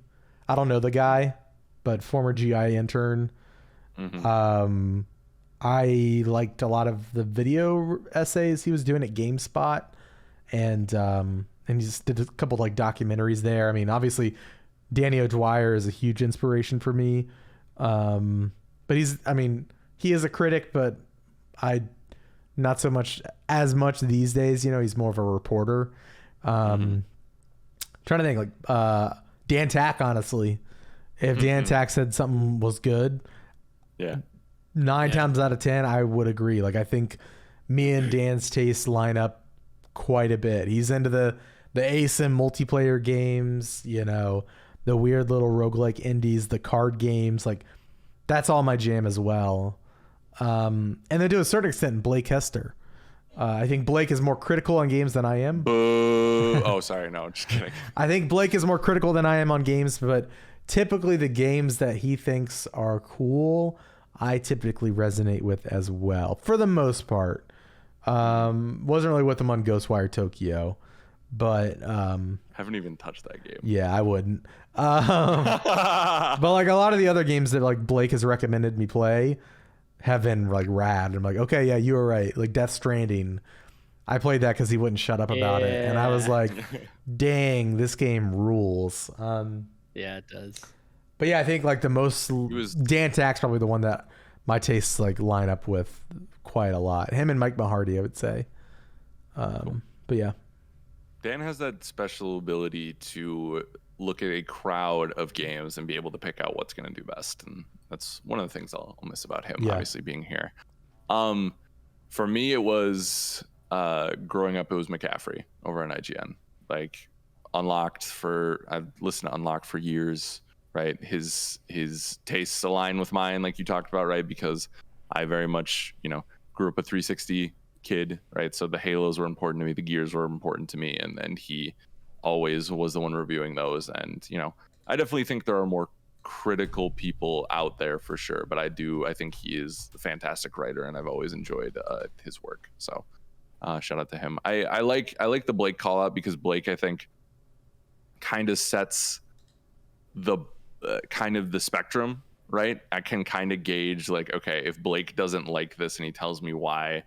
I don't know the guy, but former GI intern. I liked a lot of the video essays he was doing at GameSpot, and he just did a couple of like documentaries there. I mean, obviously Danny O'Dwyer is a huge inspiration for me. But he is a critic, but not so much these days. You know, he's more of a reporter. Trying to think, like Dan Tack, honestly. If Dan Tack said something was good, 9 times out of 10, I would agree. Like, I think me and Dan's tastes line up quite a bit. He's into the ASIM multiplayer games, you know, the weird little roguelike indies, the card games. Like, that's all my jam as well. And then to a certain extent, Blake Hester. I think Blake is more critical on games than I am. Oh, sorry. No, just kidding. I think Blake is more critical than I am on games, but typically the games that he thinks are cool, I typically resonate with as well, for the most part. Wasn't really with him on Ghostwire Tokyo, but haven't even touched that game. Yeah, I wouldn't. But like a lot of the other games that like Blake has recommended me play have been like rad. I'm like, okay, yeah, you were right. Like Death Stranding, I played that because he wouldn't shut up about it, and I was like, dang, this game rules. Yeah, it does. But yeah, I think like Dan Tack's probably the one that my tastes like line up with quite a lot. Him and Mike Mahardy, I would say. Cool. But yeah, Dan has that special ability to look at a crowd of games and be able to pick out what's going to do best, and that's one of the things I'll miss about him. Obviously, being here. For me, it was growing up. It was McCaffrey over on IGN. Like I've listened to Unlocked for years. Right, his tastes align with mine, like you talked about, right? Because I very much, grew up a 360 kid, right? So the Halos were important to me, the Gears were important to me, and he always was the one reviewing those. And I definitely think there are more critical people out there for sure, but I think he is a fantastic writer, and I've always enjoyed his work. So shout out to him. I like the Blake call out because Blake, I think, kind of sets the kind of the spectrum, right? I can kind of gauge like, okay, if Blake doesn't like this and he tells me why,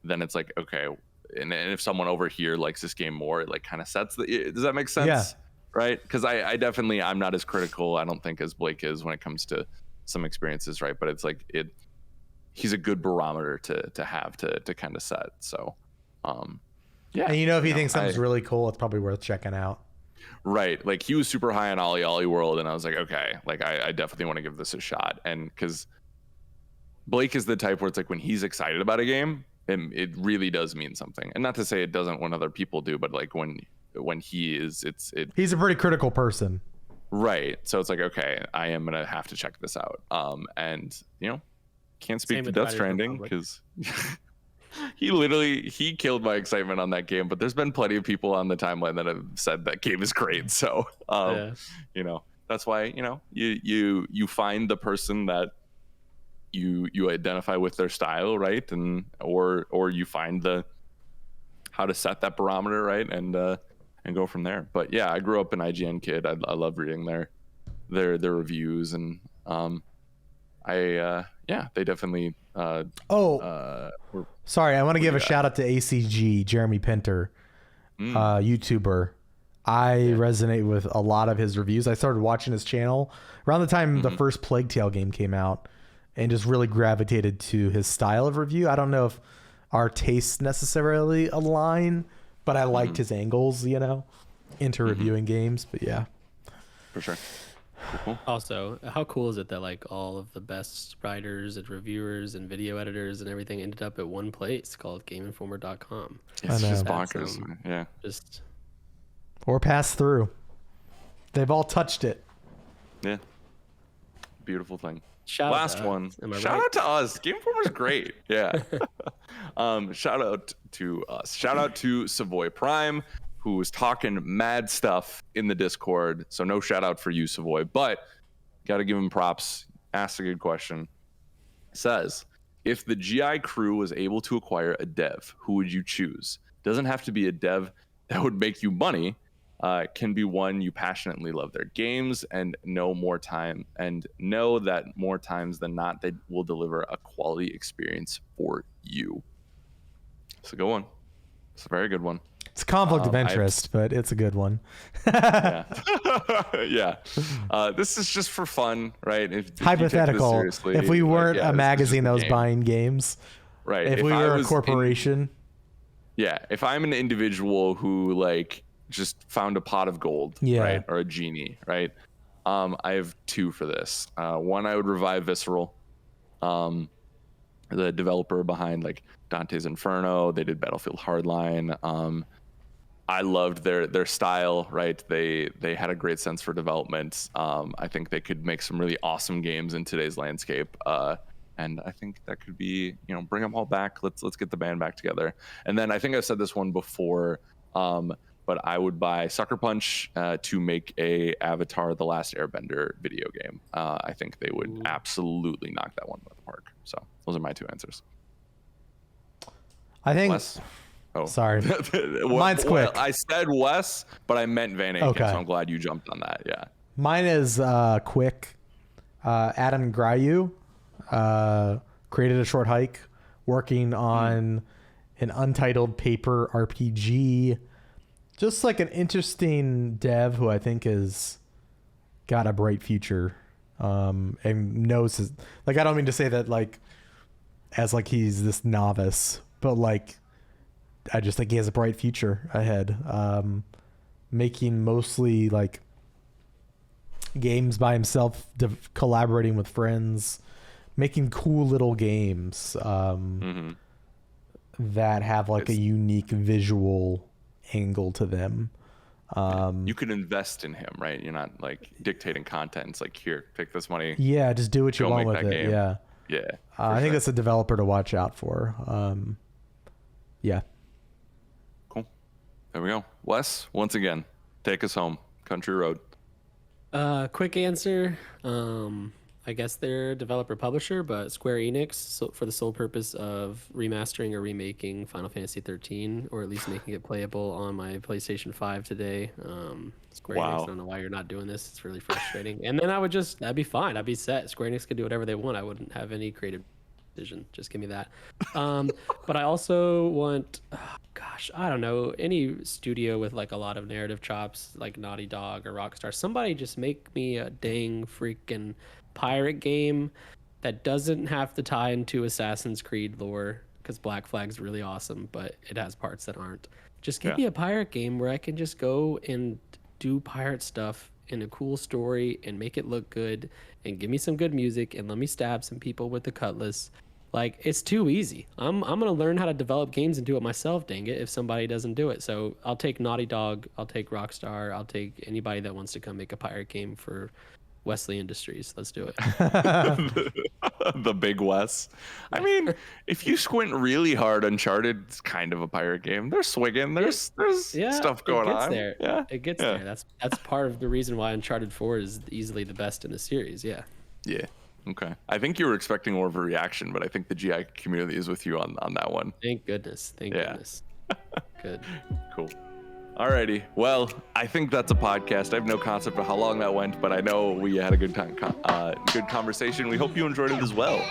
then it's like, okay. And if someone over here likes this game more, it like kind of sets does that make sense? Yeah. Right? Because I definitely, I'm not as critical, I don't think, as Blake is when it comes to some experiences, right? But it's like he's a good barometer to have to kind of set. So yeah. And if he thinks something's really cool, it's probably worth checking out. Right. Like he was super high on Ollie World, and I was like, okay, like I definitely want to give this a shot. And because Blake is the type where it's like when he's excited about a game, it really does mean something. And not to say it doesn't when other people do, but like when he is, he's a pretty critical person. Right. So it's like, okay, I am gonna have to check this out. And can't speak to Death Stranding because he killed my excitement on that game. But there's been plenty of people on the timeline that have said that game is great. So that's why you find the person that you identify with their style, right? And or you find how to set that barometer, right? And go from there. But yeah, I grew up an IGN kid. I love reading their reviews, and they definitely sorry, I want to give a shout out to ACG, Jeremy Pinter, YouTuber. I resonate with a lot of his reviews. I started watching his channel around the time the first Plague Tale game came out, and just really gravitated to his style of review. I don't know if our tastes necessarily align, but I liked his angles, into reviewing games. But yeah, for sure. Cool. Also, how cool is it that like all of the best writers and reviewers and video editors and everything ended up at one place called GameInformer.com? It's just bonkers. Yeah. Or pass through. They've all touched it. Yeah. Beautiful thing. Last one. Shout out to us. Game Informer's great. Yeah. Shout out to us. Shout out to Savoy Prime, who was talking mad stuff in the Discord. So no shout out for you, Savoy, but got to give him props. Asked a good question. Says, if the GI crew was able to acquire a dev, who would you choose? Doesn't have to be a dev that would make you money. Can be one you passionately love their games and know that more times than not they will deliver a quality experience for you. It's a good one. It's a very good one. It's a conflict of interest, but it's a good one. Yeah. Yeah. This is just for fun, right? If Hypothetical. If we weren't a magazine that was buying games, right? If we were a corporation. If I'm an individual who like just found a pot of gold, right, or a genie, right? I have two for this. One, I would revive Visceral, the developer behind like Dante's Inferno. They did Battlefield Hardline. I loved their style, right? They had a great sense for development. I think they could make some really awesome games in today's landscape. And I think that could be, bring them all back. Let's get the band back together. And then I think I've said this one before, but I would buy Sucker Punch to make a Avatar: The Last Airbender video game. I think they would absolutely knock that one out of the park. So those are my two answers. I think. Wes? Oh, sorry. Mine's quick. I said Wes, but I meant Van Aken, okay. So I'm glad you jumped on that. Yeah. Mine is quick. Adam Grayu created a short hike working on an untitled paper RPG. Just like an interesting dev who I think has got a bright future, and knows his, like, I don't mean to say that like as like he's this novice, but like I just think he has a bright future ahead. Making mostly like games by himself, collaborating with friends, making cool little games that have like a unique visual angle to them. You can invest in him, right? You're not like dictating content. It's like, here, take this money. Yeah, just do what you want with it. Game. Yeah. Yeah. I think that's a developer to watch out for. Yeah. Cool. There we go. Wes, once again, take us home. Country Road. Quick answer. I I guess they're developer publisher, but Square Enix, so for the sole purpose of remastering or remaking Final Fantasy 13, or at least making it playable on my PlayStation 5 today. Square Enix, I don't know why you're not doing this. It's really frustrating. And then that'd be fine. I'd be set. Square Enix could do whatever they want. I wouldn't have any creative decision. Just give me that. But I also want, I don't know, any studio with like a lot of narrative chops, like Naughty Dog or Rockstar. Somebody just make me a dang freaking pirate game that doesn't have to tie into Assassin's Creed lore, because Black Flag's really awesome, but it has parts that aren't. Just give me a pirate game where I can just go and do pirate stuff in a cool story and make it look good, and give me some good music and let me stab some people with the cutlass. Like, it's too easy. I'm gonna learn how to develop games and do it myself, dang it, if somebody doesn't do it. So I'll take Naughty Dog, I'll take Rockstar, I'll take anybody that wants to come make a pirate game for Wesley Industries. Let's do it. The Big Wes. I mean, if you squint really hard, Uncharted's kind of a pirate game. There's swigging. There's stuff going on. There. Yeah, it gets there. That's part of the reason why Uncharted 4 is easily the best in the series. Yeah. Yeah. Okay. I think you were expecting more of a reaction, but I think the GI community is with you on that one. Thank goodness. Thank goodness. Good. Cool. Alrighty. Well, I think that's a podcast. I have no concept of how long that went, but I know we had a good time, good conversation. We hope you enjoyed it as well.